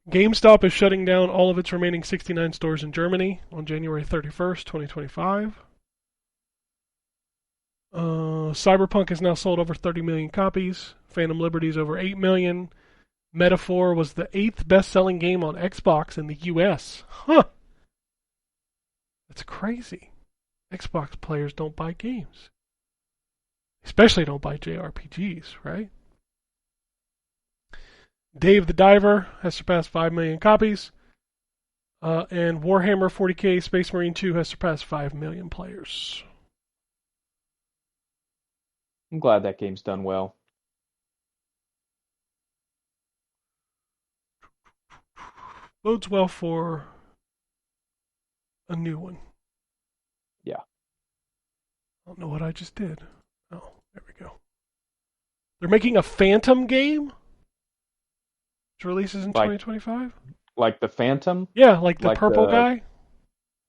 GameStop is shutting down all of its remaining 69 stores in Germany on January 31st, 2025. Cyberpunk has now sold over 30 million copies. Phantom Liberty's over 8 million. Metaphor was the 8th best-selling game on Xbox in the US. Huh. That's crazy. Xbox players don't buy games. Especially don't buy JRPGs, right? Dave the Diver has surpassed 5 million copies. And Warhammer 40k Space Marine 2 has surpassed 5 million players. I'm glad that game's done well. Bodes well for a new one. Yeah. I don't know what I just did. Oh, there we go. They're making a Phantom game? Which releases in 2025? Like the Phantom? Yeah, like the purple guy?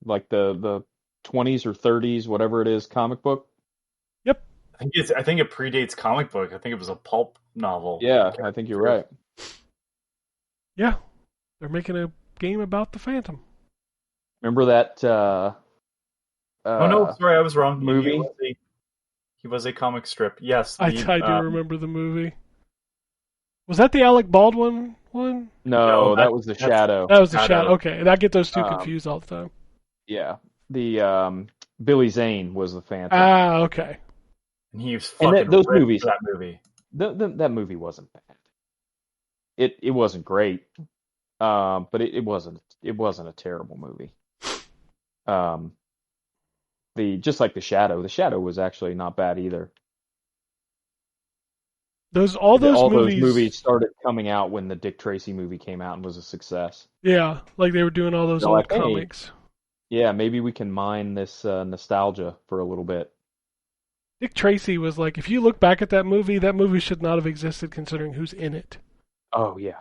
Like the 20s or 30s, whatever it is, comic book? Yep. I think it predates comic book. I think it was a pulp novel. Yeah, I think you're right. Yeah. They're making a game about the Phantom. Remember that oh no, sorry, I was wrong. Movie? He was a comic strip. Yes. I do remember the movie. Was that the Alec Baldwin one? No, that was the Shadow. That was the Shadow. Okay, and I get those two confused all the time. Yeah. The Billy Zane was the Phantom. Ah, okay. And he was fucking those ripped movies. for that movie. That movie wasn't bad. It wasn't great. But it wasn't a terrible movie. Just like the Shadow was actually not bad either. Those movies started coming out when the Dick Tracy movie came out and was a success. Yeah, like they were doing all those old comics. Yeah, maybe we can mine this nostalgia for a little bit. Dick Tracy was like, if you look back at that movie should not have existed considering who's in it. Oh yeah.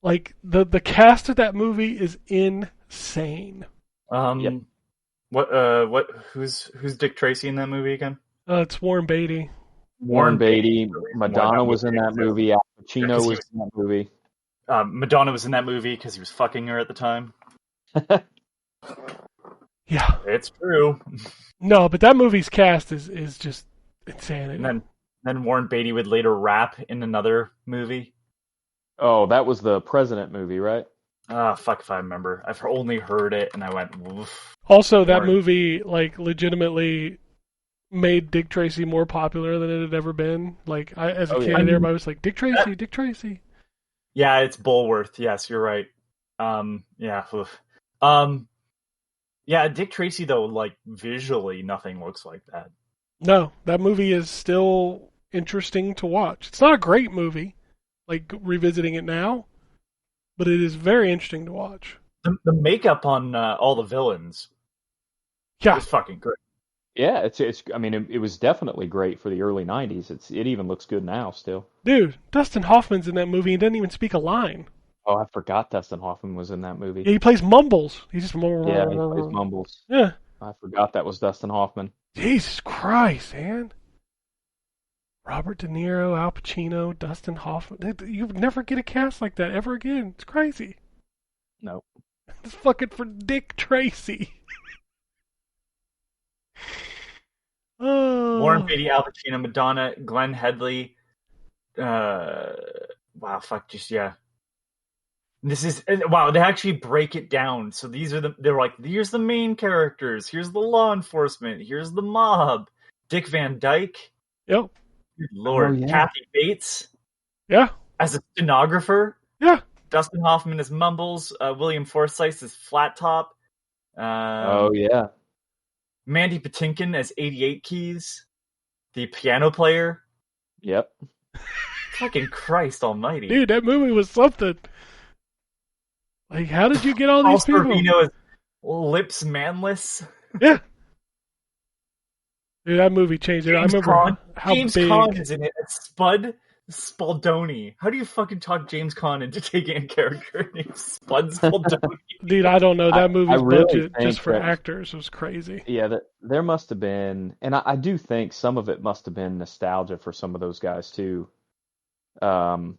Like the cast of that movie is insane. Yep. Who's Dick Tracy in that movie again? It's Warren Beatty. Warren Beatty. Madonna was in that movie. Al Pacino was in that movie. Madonna was in that movie because he was fucking her at the time. Yeah, it's true. No, but that movie's cast is just insanity. And then Warren Beatty would later rap in another movie. Oh, that was the President movie, right? Fuck if I remember. I've only heard it, and I went, woof. Also, that movie, like, legitimately made Dick Tracy more popular than it had ever been. Like, as a kid, everybody was like, Dick Tracy, Dick Tracy. Yeah, it's Bulworth. Yes, you're right. Yeah. Oof. Yeah, Dick Tracy, though, like, visually, nothing looks like that. No, that movie is still interesting to watch. It's not a great movie, like, revisiting it now, but it is very interesting to watch. The makeup on all the villains is fucking good. Yeah, it's. I mean, it was definitely great for the early '90s. It even looks good now still. Dude, Dustin Hoffman's in that movie and doesn't even speak a line. Oh, I forgot Dustin Hoffman was in that movie. Yeah, he plays Mumbles. He plays Mumbles. Yeah. I forgot that was Dustin Hoffman. Jesus Christ, man. Robert De Niro, Al Pacino, Dustin Hoffman. You would never get a cast like that ever again. It's crazy. No. It's fucking for Dick Tracy. Oh. Warren Beatty, Al Pacino, Madonna, Glenn Headley. This is they actually break it down. So they're like, here's the main characters, here's the law enforcement, here's the mob. Dick Van Dyke. Yep. Good Lord. Kathy Bates. Yeah. As a stenographer. Yeah. Dustin Hoffman as Mumbles. William Forsythe as Flat Top. Mandy Patinkin as 88 Keys, the piano player. Yep. Fucking Christ almighty. Dude, that movie was something. Like, how did you get all these people? Sorvino as Lips Manless. Yeah. Dude, that movie changed it. I remember how James big. Caan is in it as Spud, Spaldoni. How do you fucking talk James Caan into taking a character named Spud Spaldoni? Dude, I don't know. That movie's really budget just for that, actors was crazy. Yeah, there must have been, and I do think some of it must have been nostalgia for some of those guys too. Because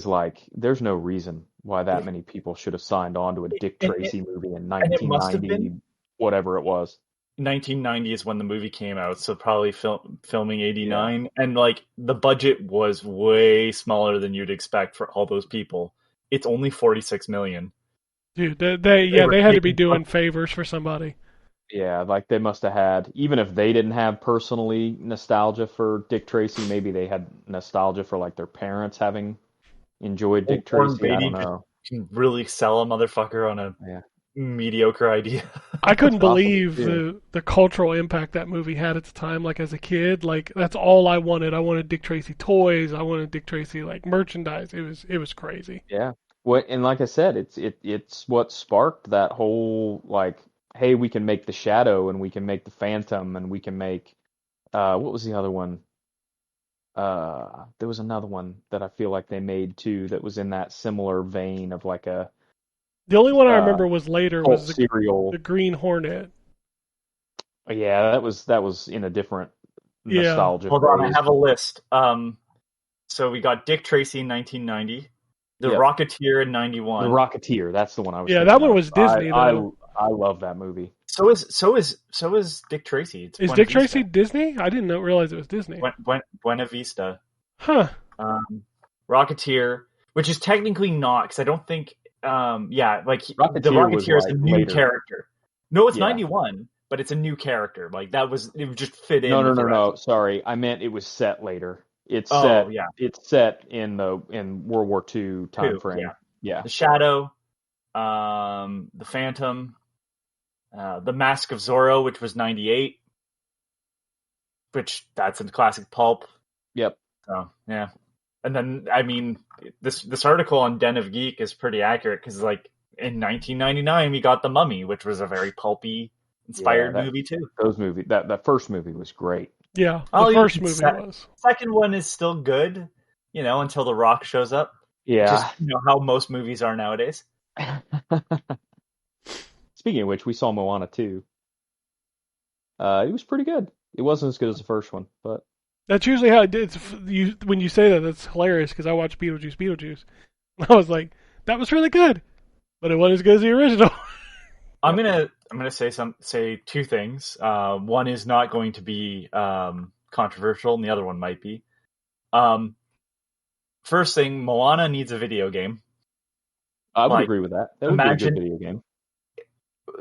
like, there's no reason why that many people should have signed on to a Dick Tracy movie in 1990, whatever it was. 1990 is when the movie came out, so probably filming 89, and like the budget was way smaller than you'd expect for all those people. It's only 46 million. Dude, they had to be doing favors for somebody. Yeah, like they must have had, even if they didn't have personally nostalgia for Dick Tracy, maybe they had nostalgia for like their parents having enjoyed Dick Tracy. I don't know. Can really sell a motherfucker on a mediocre idea. I couldn't believe the cultural impact that movie had at the time. Like as a kid, like that's all I wanted. I wanted Dick Tracy toys. I wanted Dick Tracy like merchandise. It was crazy. Yeah. Well, and like I said, it's what sparked that whole like, hey, we can make the Shadow and we can make the Phantom and we can make what was the other one? There was another one that I feel like they made too that was in that similar vein of like a. The only one I remember was later was the Green Hornet. Yeah, that was in a different nostalgia. Hold on, I have a list. So we got Dick Tracy in 1990, The Rocketeer in 91. The Rocketeer, that's the one I was. Yeah, that one was Disney. I love that movie. So is Dick Tracy. Is Dick Tracy Disney? I didn't realize it was Disney. Buena Vista. Huh. Rocketeer, which is technically not, because I don't think. Like Rocketeer the Rocketeer is a new later. Character. No, it's 91, but it's a new character. Like it would just fit in. No. Sorry, I meant it was set later. It's set in World War II time frame. Yeah. The Shadow, the Phantom, the Mask of Zorro, which was 98, which that's a classic pulp. Yep. So yeah. And then, I mean, this article on Den of Geek is pretty accurate because, like, in 1999, we got The Mummy, which was a very pulpy, inspired movie too. That first movie was great. Yeah, the first movie was. Second one is still good, until The Rock shows up. Yeah, just, how most movies are nowadays. Speaking of which, we saw Moana 2. It was pretty good. It wasn't as good as the first one, but. That's usually how it did. When you say that, that's hilarious because I watched Beetlejuice. I was like, that was really good, but it wasn't as good as the original. I'm gonna say two things. One is not going to be controversial, and the other one might be. First thing, Moana needs a video game. I would agree with that. That would be a good video game.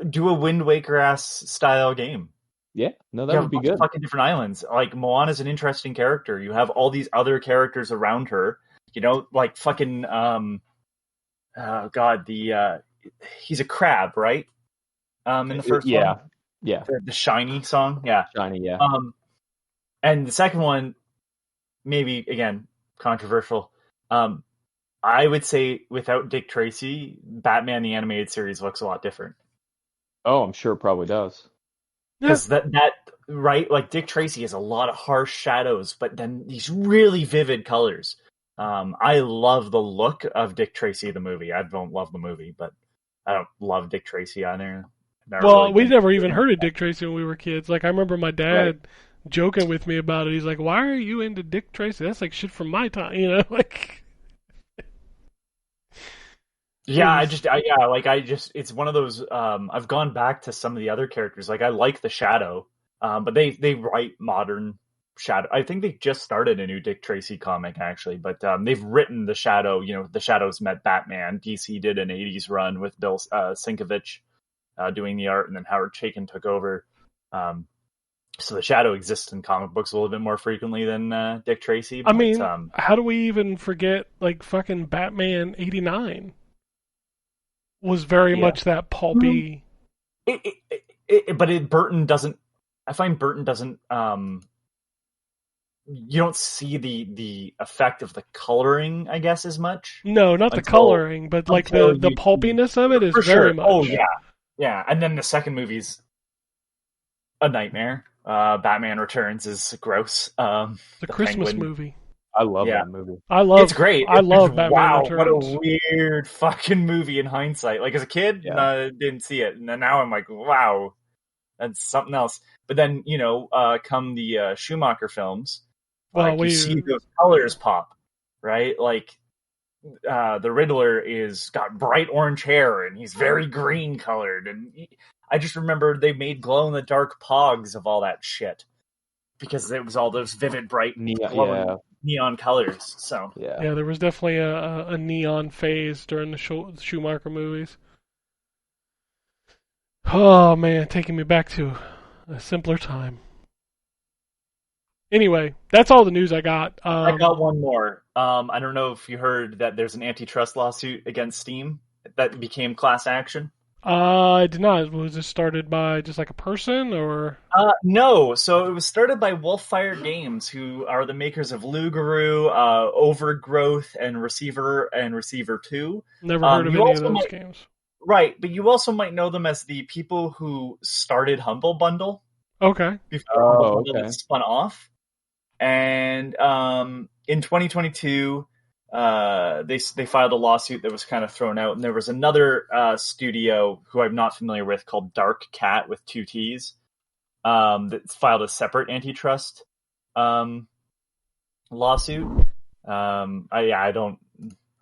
Do a Wind Waker-ass style game. Yeah, no, that would be good. Fucking different islands. Like Moana's an interesting character. You have all these other characters around her. Like fucking he's a crab, right? In the first one. Yeah. The Shiny song, yeah. Shiny, yeah. And the second one, maybe again controversial. I would say without Dick Tracy, Batman the Animated Series looks a lot different. Oh, I'm sure it probably does. Because that right, like Dick Tracy has a lot of harsh shadows, but then these really vivid colors. I love the look of Dick Tracy the movie. I don't love the movie, but I don't love Dick Tracy either. We never even heard of Dick Tracy when we were kids. Like I remember my dad joking with me about it. He's like, "Why are you into Dick Tracy? That's like shit from my time," like. Yeah, it's one of those. I've gone back to some of the other characters. Like I like the Shadow, but they write modern Shadow. I think they just started a new Dick Tracy comic actually, but they've written the Shadow. The Shadows met Batman. DC did an '80s run with Bill Sienkiewicz doing the art, and then Howard Chaykin took over. So the Shadow exists in comic books a little bit more frequently than Dick Tracy. But, I mean, how do we even forget like fucking Batman '89? Was very much that pulpy. But Burton doesn't. I find Burton doesn't. You don't see the effect of the coloring, I guess, as much. No, not the coloring, but like the pulpiness of it is very much. Oh yeah. And then the second movie's a nightmare. Batman Returns is gross. The Christmas movie. I love that movie. It's great. I love Batman wow, Returns. what a weird fucking movie in hindsight. Like as a kid, didn't see it, and then now I'm like, wow, that's something else. But then come the Schumacher films, you see those colors pop, right? Like the Riddler is got bright orange hair and he's very green colored, and I just remember they made glow in the dark pogs of all that shit because it was all those vivid, bright, glowing neon colors. So yeah, there was definitely a neon phase during the Schumacher movies. Oh man, taking me back to a simpler time. Anyway, that's all the news I got. I got one more. I don't know if you heard that there's an antitrust lawsuit against Steam that became class action. I did not. Was this started by just like a person or? No. So it was started by Wolfire Games, who are the makers of Lugaroo, Overgrowth, and Receiver 2. Never heard of any of those games. Right, but you also might know them as the people who started Humble Bundle. Okay. Before Humble Bundle spun off. And in 2022, they filed a lawsuit that was kind of thrown out, and there was another studio who I'm not familiar with called Dark Cat with 2 T's that filed a separate antitrust lawsuit. I don't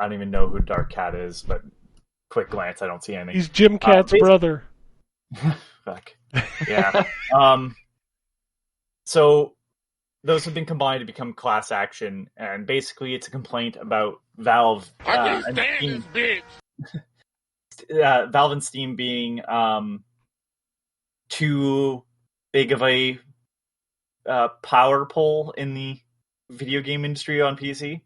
even know who Dark Cat is, but quick glance, I don't see anything. He's Jim Cat's brother. Fuck. Yeah. So those have been combined to become class action, and basically it's a complaint about Valve and Steam. Valve and Steam being too big of a power pull in the video game industry on PC.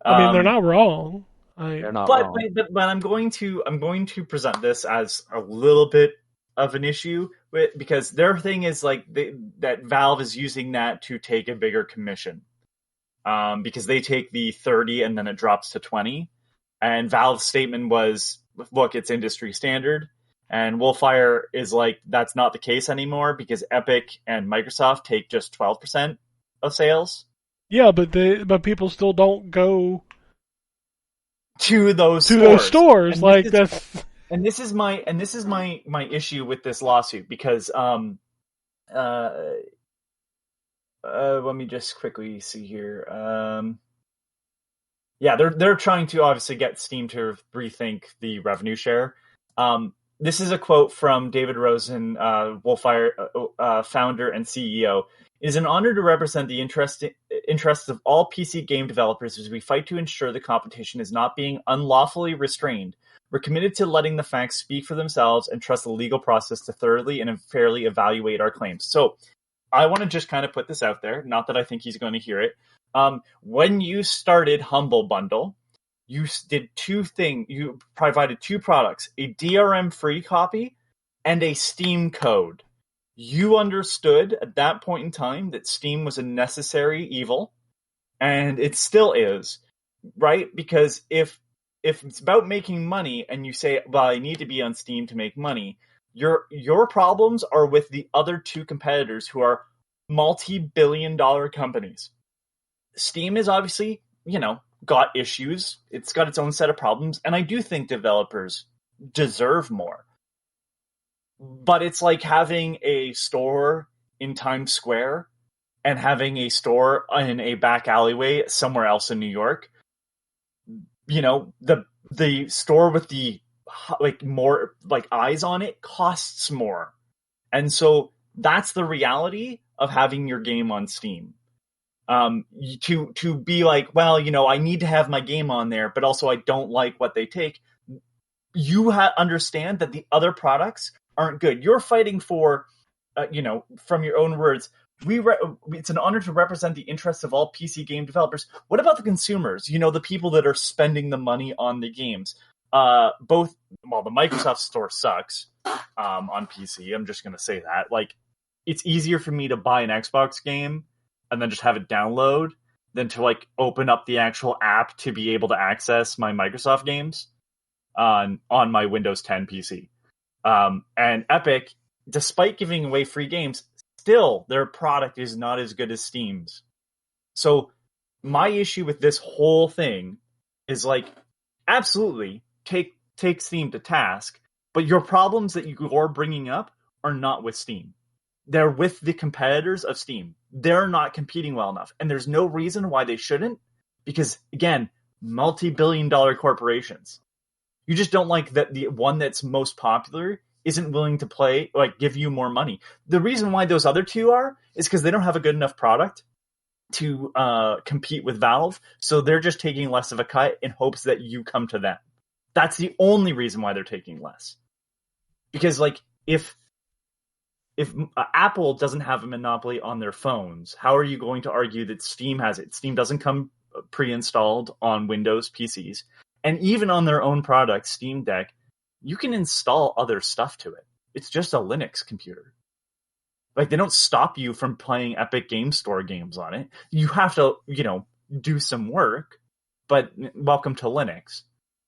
I mean, they're not wrong. They're not wrong. But I'm going to present this as a little bit of an issue because their thing is like that Valve is using that to take a bigger commission, because they take the 30 and then it drops to 20, and Valve's statement was, look, it's industry standard, and Wolfire is like, that's not the case anymore because Epic and Microsoft take just 12% of sales. Yeah, but people still don't go to those stores. And like that's. And this is my issue with this lawsuit because let me just quickly see here. They're trying to obviously get Steam to rethink the revenue share. This is a quote from David Rosen, Wolfire founder and CEO. It is an honor to represent the interests of all PC game developers as we fight to ensure the competition is not being unlawfully restrained. We're committed to letting the facts speak for themselves and trust the legal process to thoroughly and fairly evaluate our claims. So I want to just kind of put this out there, not that I think he's going to hear it. When you started Humble Bundle, you did two things. You provided 2 products, a DRM-free copy and a Steam code. You understood at that point in time that Steam was a necessary evil, and it still is, right? Because if it's about making money and you say, well, I need to be on Steam to make money, your problems are with the other 2 competitors who are multi-billion-dollar companies. Steam is obviously, got issues. It's got its own set of problems, and I do think developers deserve more. But it's like having a store in Times Square and having a store in a back alleyway somewhere else in New York. The store with the more eyes on it costs more. And so that's the reality of having your game on Steam. To be like, well, I need to have my game on there, but also I don't like what they take. You understand that the other products aren't good. You're fighting for, from your own words, it's an honor to represent the interests of all PC game developers. What about the consumers? The people that are spending the money on the games. The Microsoft Store sucks on PC. I'm just going to say that. It's easier for me to buy an Xbox game and then just have it download than to open up the actual app to be able to access my Microsoft games on my Windows 10 PC. And Epic, despite giving away free games, still their product is not as good as Steam's. So my issue with this whole thing is like, absolutely take Steam to task, but your problems that you're bringing up are not with Steam. They're with the competitors of Steam. They're not competing well enough, and there's no reason why they shouldn't, because again, multi-billion-dollar corporations. You just don't like that the one that's most popular isn't willing to give you more money. The reason why those other two is because they don't have a good enough product to compete with Valve, so they're just taking less of a cut in hopes that you come to them. That's the only reason why they're taking less. Because like if Apple doesn't have a monopoly on their phones, how are you going to argue that Steam has it? Steam doesn't come pre-installed on Windows PCs, and even on their own product, Steam Deck, you can install other stuff to it. It's just a Linux computer. Like, they don't stop you from playing Epic Game Store games on it. You have to, do some work, but welcome to Linux.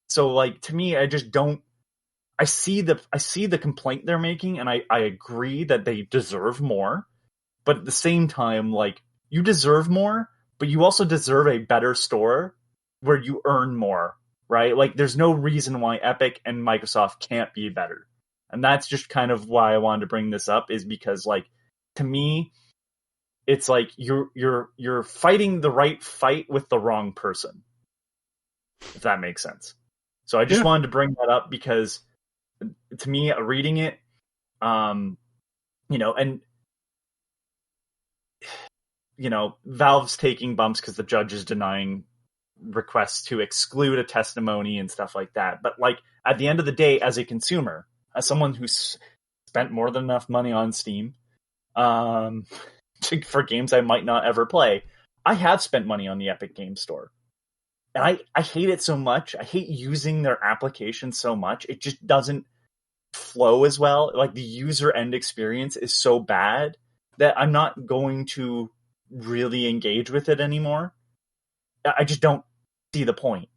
So, like, to me, I just don't. I see the complaint they're making, and I agree that they deserve more. But at the same time, like, you deserve more, but you also deserve a better store where you earn more, right? Like, there's no reason why Epic and Microsoft can't be better. And that's just kind of why I wanted to bring this up, is because, like, to me, it's like you're fighting the right fight with the wrong person, if that makes sense. So I just wanted to bring that up because, to me, reading it, and Valve's taking bumps because the judge is denying requests to exclude a testimony and stuff like that. But like, at the end of the day, as a consumer, as someone who's spent more than enough money on Steam for games I might not ever play, I have spent money on the Epic Game Store. And I hate it so much. I hate using their application so much. It just doesn't flow as well. Like, the user end experience is so bad that I'm not going to really engage with it anymore. I just don't see the point.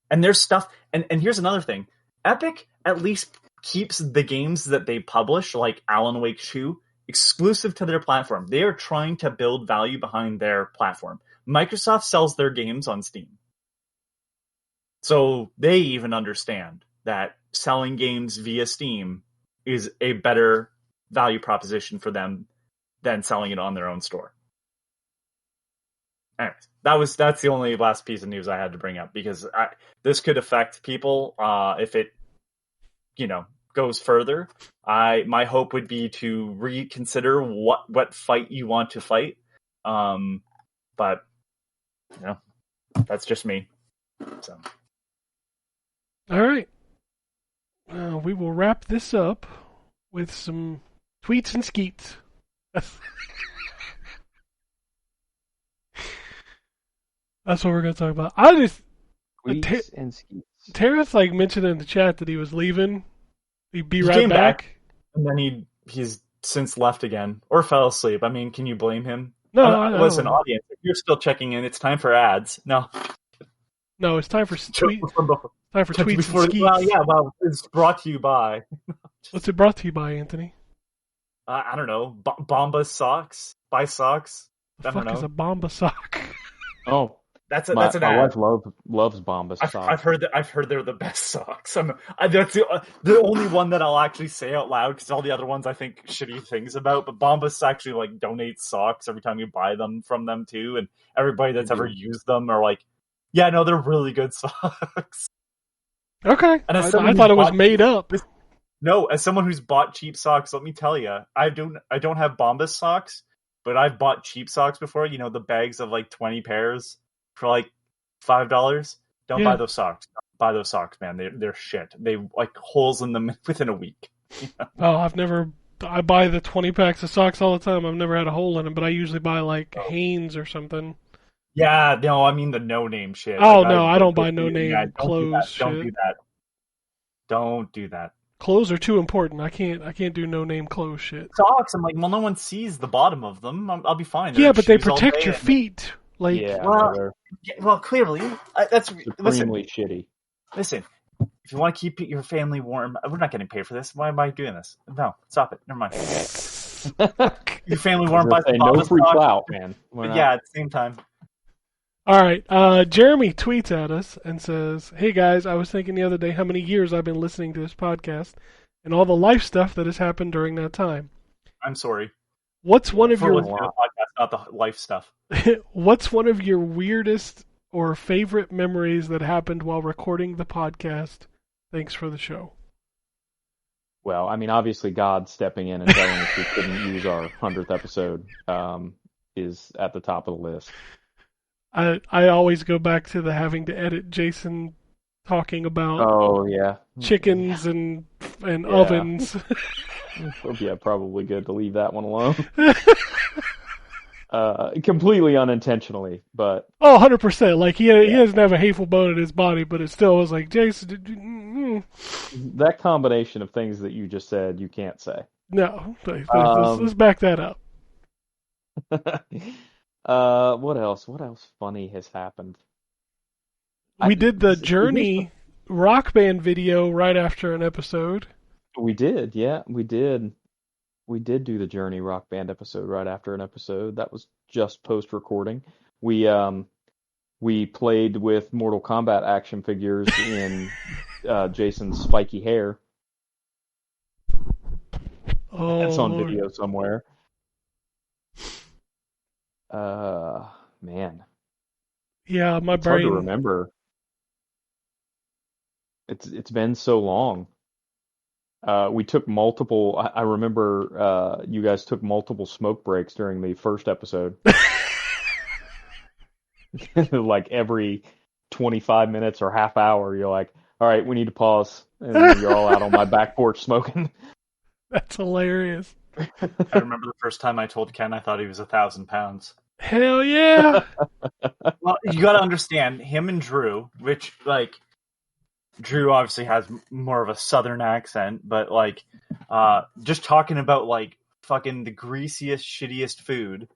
And there's stuff, and here's another thing. Epic at least keeps the games that they publish, like Alan Wake 2, exclusive to their platform. They are trying to build value behind their platform. Microsoft sells their games on Steam. So they even understand that selling games via Steam is a better value proposition for them than selling it on their own store. Anyways, that's the only last piece of news I had to bring up, because this could affect people if it, goes further. My hope would be to reconsider what fight you want to fight. But that's just me. So. All right. We will wrap this up with some tweets and skeets. That's what we're going to talk about. Tweets and skeets. Terrace mentioned in the chat that he was leaving. He'd be right back. And then he's since left again, or fell asleep. I mean, can you blame him? No, listen, audience, if you're still checking in, it's time for ads. No, it's time for tweets and skeets. Well, it's brought to you by. What's it brought to you by, Anthony? I don't know. Bomba socks. Buy socks. The fuck is a Bomba sock? Oh. That's an my ad. wife loves Bombas socks. I've heard they're the best socks. That's the only one that I'll actually say out loud, because all the other ones I think shitty things about. But Bombas actually donates socks every time you buy them from them too, and everybody that's ever used them are like, yeah, no, they're really good socks. Okay, and I thought it was made up. No, as someone who's bought cheap socks, let me tell you, I don't have Bombas socks, but I've bought cheap socks before. The bags of 20 pairs. For $5, don't buy those socks. Don't buy those socks, man. They're shit. They holes in them within a week. Oh, I buy the 20 packs of socks all the time. I've never had a hole in them, but I usually buy Hanes or something. Yeah, no, I mean the no name shit. Oh no, I don't buy no name clothes. Don't do that. Don't do that. Clothes are too important. I can't do no name clothes shit. Socks, I'm like, well, no one sees the bottom of them. I'll be fine. Yeah, but they protect your feet. Well, clearly, that's supremely shitty. Listen, if you want to keep your family warm, we're not getting paid for this. Why am I doing this? No, stop it. Never mind. Your family warm by no free clout, man. But yeah, at the same time. All right. Jeremy tweets at us and says, "Hey guys, I was thinking the other day how many years I've been listening to this podcast and all the life stuff that has happened during that time. I'm sorry. What's one of your podcast, not the life stuff? What's one of your weirdest or favorite memories that happened while recording the podcast? Thanks for the show." Well, I mean, obviously, God stepping in and telling us we couldn't use our 100th episode is at the top of the list. I always go back to the having to edit Jason talking about chickens and ovens. Yeah, probably good to leave that one alone. Completely unintentionally, but 100%. Like he doesn't have a hateful bone in his body, but it still was like, Jason. That combination of things that you just said, you can't say. No, let's back that up. What else? What else funny has happened? We did the Journey rock band video right after an episode. We did, yeah, we did. We did do the Journey rock band episode right after an episode. That was just post-recording. We played with Mortal Kombat action figures in Jason's spiky hair. Oh, that's on video somewhere. Man. Yeah, my it's brain. Hard to remember. It's been so long. We took multiple. I remember you guys took multiple smoke breaks during the first episode. Like every 25 minutes or half hour, you're like, "All right, we need to pause," and then you're all out on my back porch smoking. That's hilarious. I remember the first time I told Ken I thought he was 1,000 pounds. Hell yeah! Well, you got to understand him and Drew, which Drew obviously has more of a southern accent, but just talking about fucking the greasiest, shittiest food,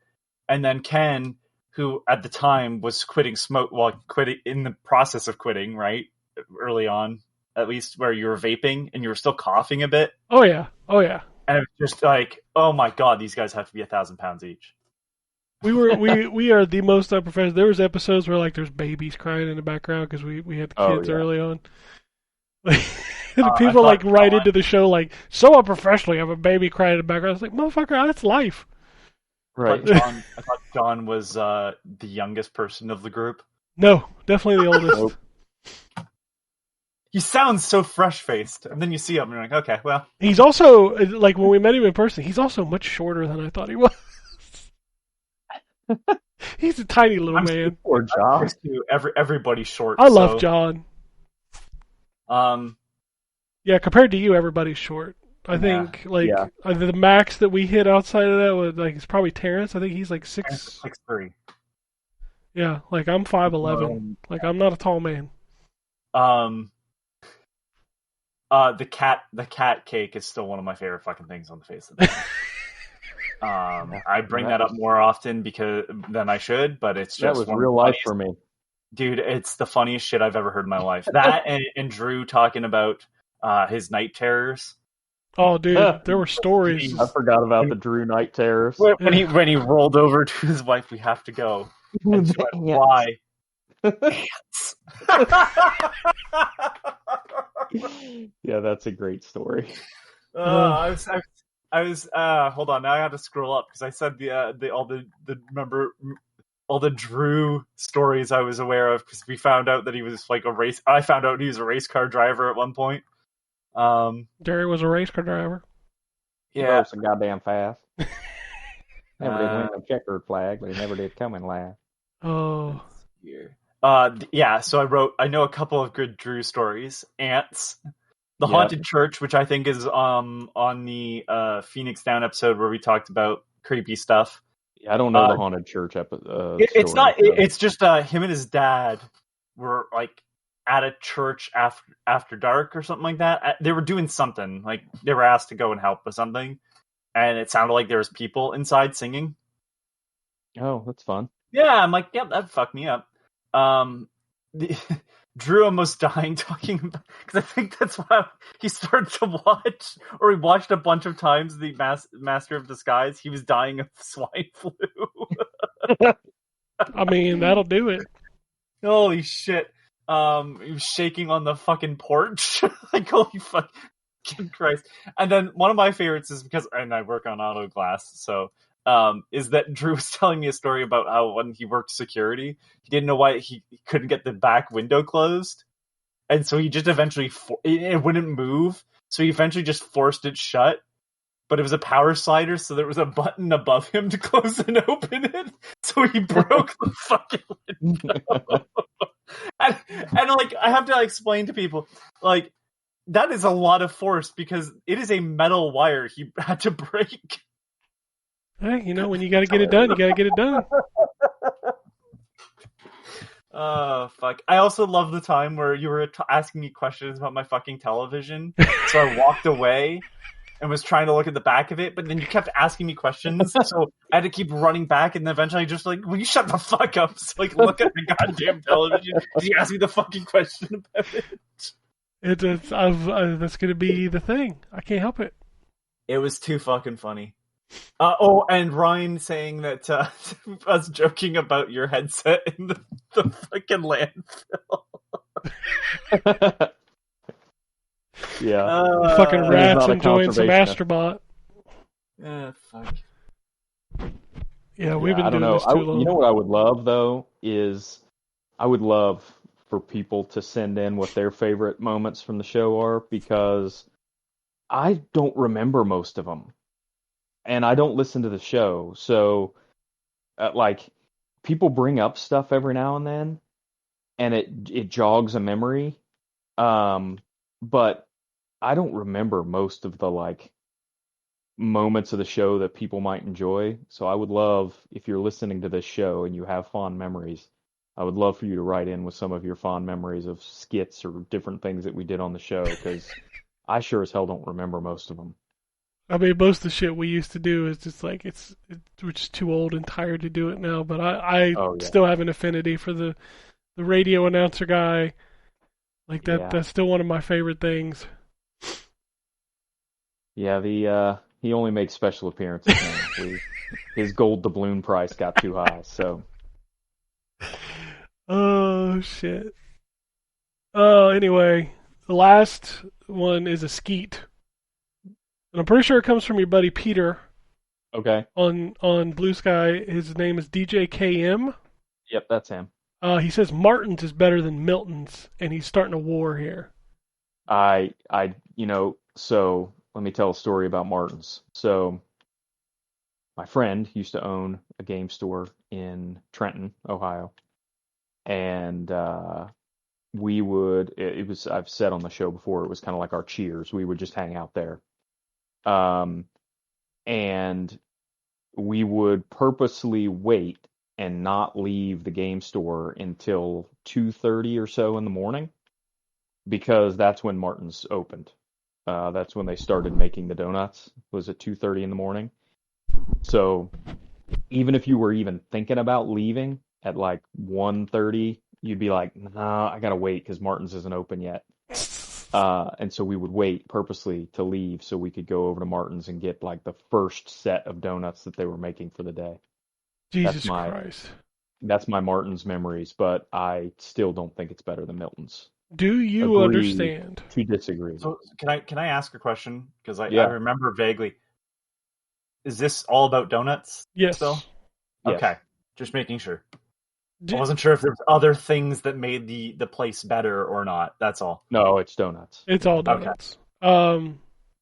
and then Ken, who at the time was quitting in the process of quitting, right, early on, at least, where you were vaping and you were still coughing a bit. Oh yeah. And it was just like, oh my god, these guys have to be 1,000 pounds each. We are the most unprofessional. There was episodes where there's babies crying in the background because we had the kids early on. People write into the show so unprofessionally have a baby crying in the background. It's like, motherfucker, that's life. Right. I thought John was the youngest person of the group. No, definitely the oldest. He sounds so fresh-faced, and then you see him and you're like, okay, well. He's also, when we met him in person, he's also much shorter than I thought he was. He's a tiny little man. Poor John. Everybody's short. I love John. Yeah, compared to you, everybody's short. I think the max that we hit outside of that was it's probably Terrence. I think he's 6'3". Yeah, I'm 5'11". I'm not a tall man. The cat cake is still one of my favorite fucking things on the face of the earth. I bring that up more often than I should, but it's just that was real life for me. Dude, it's the funniest shit I've ever heard in my life. That and Drew talking about his night terrors. Oh, dude, there were stories. I forgot about the Drew night terrors. When he rolled over to his wife, "We have to go." And she went, "Why?" Yeah, that's a great story. I was hold on, now I have to scroll up because I said all the Drew stories I was aware of, because we found out that he was I found out he was a race car driver at one point. Jerry was a race car driver. Yeah, so goddamn fast. Never did win a checkered flag, but he never did come in last. Oh. Yeah, so I know a couple of good Drew stories. Ants, the Haunted Church, which I think is on the Phoenix Down episode where we talked about creepy stuff. Yeah, I don't know the Haunted Church episode. It's not. It's just him and his dad were at a church after dark or something like that. They were doing something, they were asked to go and help with something, and it sounded like there was people inside singing. Oh, that's fun. Yeah, I'm like, yeah, that fucked me up. Drew almost dying talking about, because I think that's why he started to watch, or he watched a bunch of times, the Master of Disguise. He was dying of swine flu. I mean, that'll do it. Holy shit. He was shaking on the fucking porch. Like, holy fucking Christ. And then one of my favorites is and I work on auto glass, so, is that Drew was telling me a story about how when he worked security, he didn't know why he couldn't get the back window closed. And so he just eventually, it wouldn't move, so he eventually just forced it shut. But it was a power slider, so there was a button above him to close and open it. So he broke the fucking window. and like, I have to explain to people, like, that is a lot of force because it is a metal wire he had to break. Hey, you know, when you got to get it done, you got to get it done. Oh, fuck. I also love the time where you were asking me questions about my fucking television. So I walked away and was trying to look at the back of it, but then you kept asking me questions, so I had to keep running back, and then eventually just like, will you shut the fuck up? So like, look at the goddamn television. You asked me the fucking question about it. That's gonna be the thing. I can't help it. It was too fucking funny. And Ryan saying that us joking about your headset in the fucking landfill. Yeah. Fucking rats enjoying some Astrobot. Fuck. Yeah, we've been doing this too long. You know what I would love, though, is I would love for people to send in what their favorite moments from the show are, because I don't remember most of them. And I don't listen to the show. So, like, people bring up stuff every now and then, and it jogs a memory. But I don't remember most of the, like, moments of the show that people might enjoy. So I would love, if you're listening to this show and you have fond memories, I would love for you to write in with some of your fond memories of skits or different things that we did on the show, because I sure as hell don't remember most of them. I mean, most of the shit we used to do is just like, we're just too old and tired to do it now, but I still have an affinity for the radio announcer guy. Like, that's still one of my favorite things. Yeah, he only makes special appearances now. His gold doubloon price got too high, so. Oh, shit. Oh, anyway, the last one is a skeet. And I'm pretty sure it comes from your buddy Peter. Okay. On Blue Sky. His name is DJKM. Yep, that's him. He says Martin's is better than Milton's, and he's starting a war here. So let me tell a story about Martin's. So my friend used to own a game store in Trenton, Ohio. And I've said on the show before, it was kind of like our Cheers. We would just hang out there. And we would purposely wait and not leave the game store until 2:30 or so in the morning, because that's when Martin's opened. That's when they started making the donuts, was at 2:30 in the morning. So even if you were even thinking about leaving at like 1:30, you'd be like, nah, I gotta wait because Martin's isn't open yet. And so we would wait purposely to leave so we could go over to Martin's and get like the first set of donuts that they were making for the day. Jesus Christ. That's my Martin's memories, but I still don't think it's better than Milton's. Do you understand? To disagree. So can I ask a question? Because I remember vaguely. Is this all about donuts? Yes. Still? Yes. Okay. Just making sure. I wasn't sure if there's other things that made the place better or not. That's all. No, it's donuts. It's all donuts. Okay.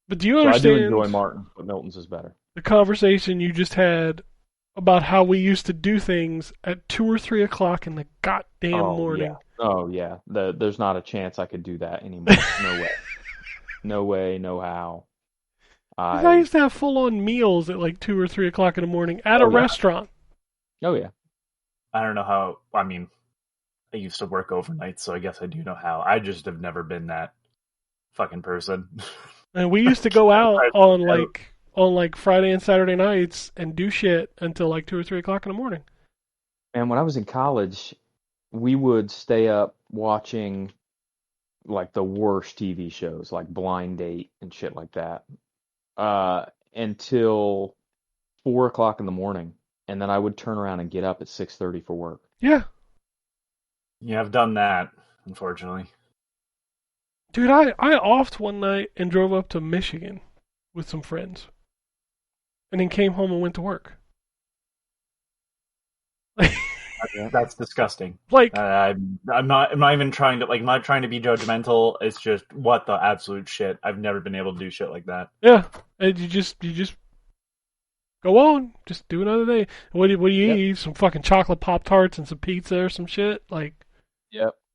But do you understand? I do enjoy Martin's, but Milton's is better. The conversation you just had about how we used to do things at 2 or 3 o'clock in the goddamn morning. Yeah. Oh yeah. There's not a chance I could do that anymore. No way. No way. No how. I used to have full-on meals at like 2 or 3 o'clock in the morning at a restaurant. Oh yeah. I don't know how. I mean, I used to work overnight, so I guess I do know how. I just have never been that fucking person. And we used to go out on Friday and Saturday nights and do shit until like 2 or 3 o'clock in the morning. And when I was in college, we would stay up watching like the worst TV shows, like Blind Date and shit like that, until 4 o'clock in the morning, and then I would turn around and get up at 6:30 for work. Yeah. Yeah, I've done that, unfortunately. Dude, I offed one night and drove up to Michigan with some friends. And then came home and went to work. That's disgusting. Like, I'm not even trying to I'm not trying to be judgmental. It's just what the absolute shit. I've never been able to do shit like that. yeah, and you just go on, just do another day. What do you eat? Some fucking chocolate Pop-Tarts and some pizza or some shit. Like,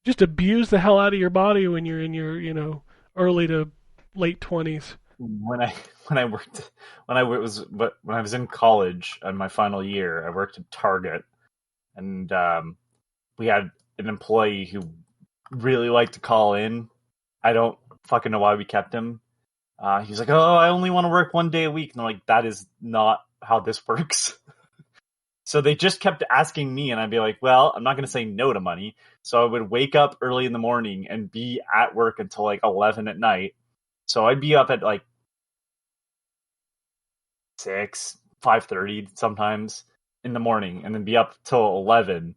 just abuse the hell out of your body when you're in your early to late 20s. When I was in college in my final year, I worked at Target, and we had an employee who really liked to call in. I don't fucking know why we kept him. He's like, "Oh, I only want to work 1 day a week," and I'm like, "That is not how this works." So they just kept asking me, and I'd be like, "Well, I'm not going to say no to money." So I would wake up early in the morning and be at work until like 11 at night. So I'd be up at like 5:30 sometimes in the morning, and then be up till 11.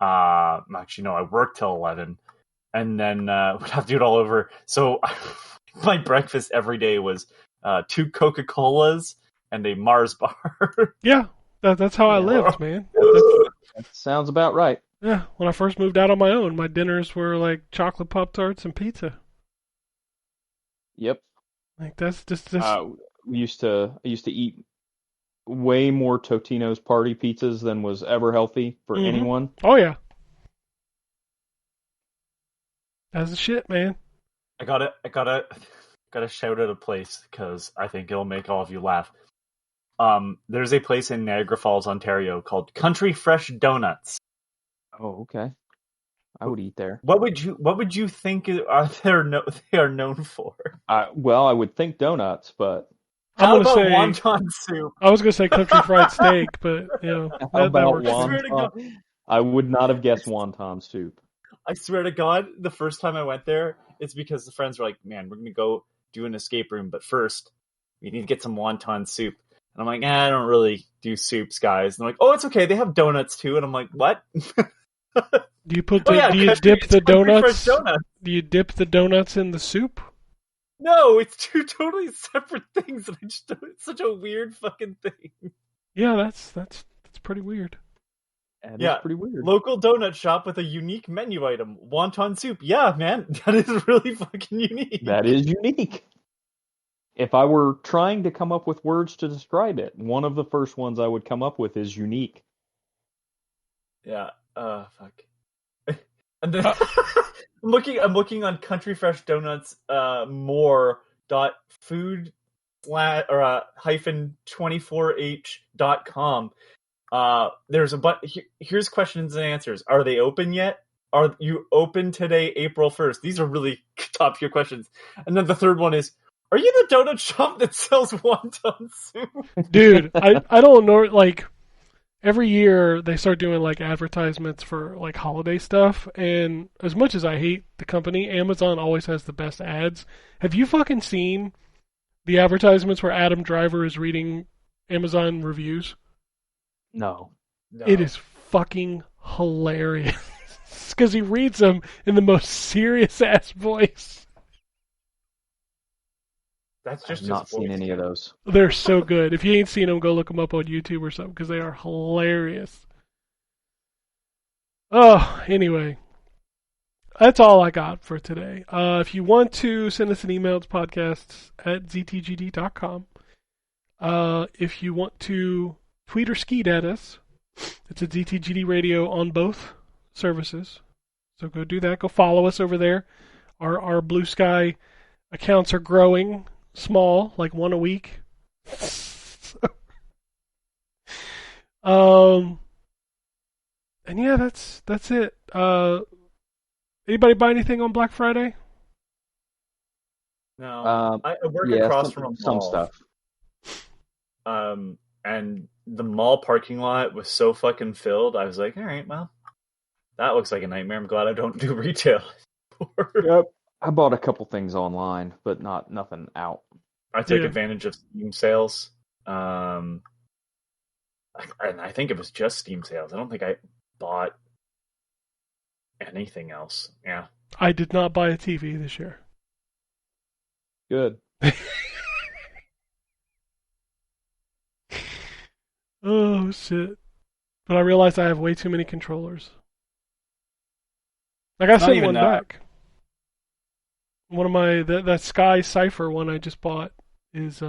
Actually, no, I worked till 11, and then we'd have to do it all over. So my breakfast every day was 2 Coca-Colas and a Mars bar. Yeah, that's how I lived, man. That sounds about right. Yeah, when I first moved out on my own, my dinners were like chocolate Pop-Tarts and pizza. Yep. Like that's just. I used to eat way more Totino's party pizzas than was ever healthy for anyone. Oh yeah, that's the shit, man. I gotta shout out a place because I think it'll make all of you laugh. There's a place in Niagara Falls, Ontario called Country Fresh Donuts. Oh, okay. I would eat there. What would you think they are known for? Well, I would think donuts, but how about wonton soup? I was gonna say country fried steak, but how about that wonton? I would not have guessed wonton soup. I swear to God, the first time I went there, it's because the friends were like, "Man, we're gonna go do an escape room, but first we need to get some wonton soup." And I'm like, I don't really do soups, guys. And they're like, "Oh, it's okay. They have donuts too." And I'm like, "What?" Do you dip the donuts? Do you dip the donuts in the soup? No, it's 2 totally separate things. And it's such a weird fucking thing. Yeah, that's pretty weird. It's pretty weird. Local donut shop with a unique menu item. Wonton soup. Yeah, man. That is really fucking unique. That is unique. If I were trying to come up with words to describe it, one of the first ones I would come up with is unique. Yeah. Fuck. And then I'm looking on Country Fresh Donuts more.food -24h.com. There's here's questions and answers. Are they open yet? Are you open today, April 1st? These are really top tier questions. And then the third one is, are you the donut shop that sells wonton soup? Dude, I don't know, like every year they start doing like advertisements for like holiday stuff, and as much as I hate the company, Amazon always has the best ads. Have you fucking seen the advertisements where Adam Driver is reading Amazon reviews? No. It is fucking hilarious because he reads them in the most serious ass voice. That's just I've not seen any of those. They're so good. If you ain't seen them, go look them up on YouTube or something because they are hilarious. Oh, anyway, that's all I got for today. If you want to send us an email, it's podcasts@ztgd.com. If you want to tweet or skeet at us, it's at ZTGD Radio on both services. So go do that. Go follow us over there. Our Blue Sky accounts are growing. Small, like one a week. And yeah, that's it. Anybody buy anything on Black Friday? No, I work across from a mall. Some stuff. And the mall parking lot was so fucking filled. I was like, all right, well, that looks like a nightmare. I'm glad I don't do retail anymore. Yep. I bought a couple things online, but nothing out. I took advantage of Steam sales. And I think it was just Steam sales. I don't think I bought anything else. Yeah. I did not buy a TV this year. Good. Oh, shit. But I realized I have way too many controllers. I gotta send one back. One of my that Sky Cypher one I just bought is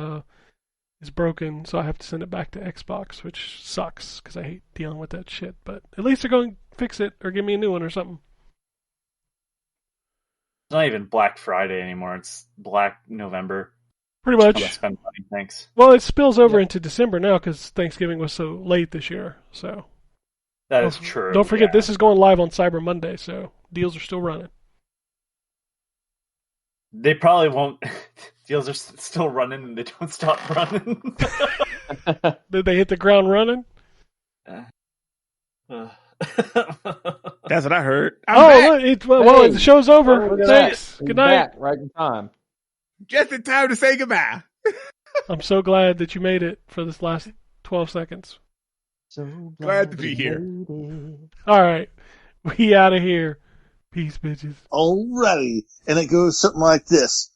broken, so I have to send it back to Xbox, which sucks because I hate dealing with that shit. But at least they're going to fix it or give me a new one or something. It's not even Black Friday anymore. It's Black November. Pretty much. Spend money, thanks. Well, it spills over into December now because Thanksgiving was so late this year. So that is true. Don't forget, this is going live on Cyber Monday, so deals are still running. They probably won't. Deals are still running, and they don't stop running. Did they hit the ground running? That's what I heard. The show's over. Thanks. Good night. Right in time. Just in time to say goodbye. I'm so glad that you made it for this last 12 seconds. So glad to be here. All right. We out of here. Peace, bitches. Alrighty. And it goes something like this.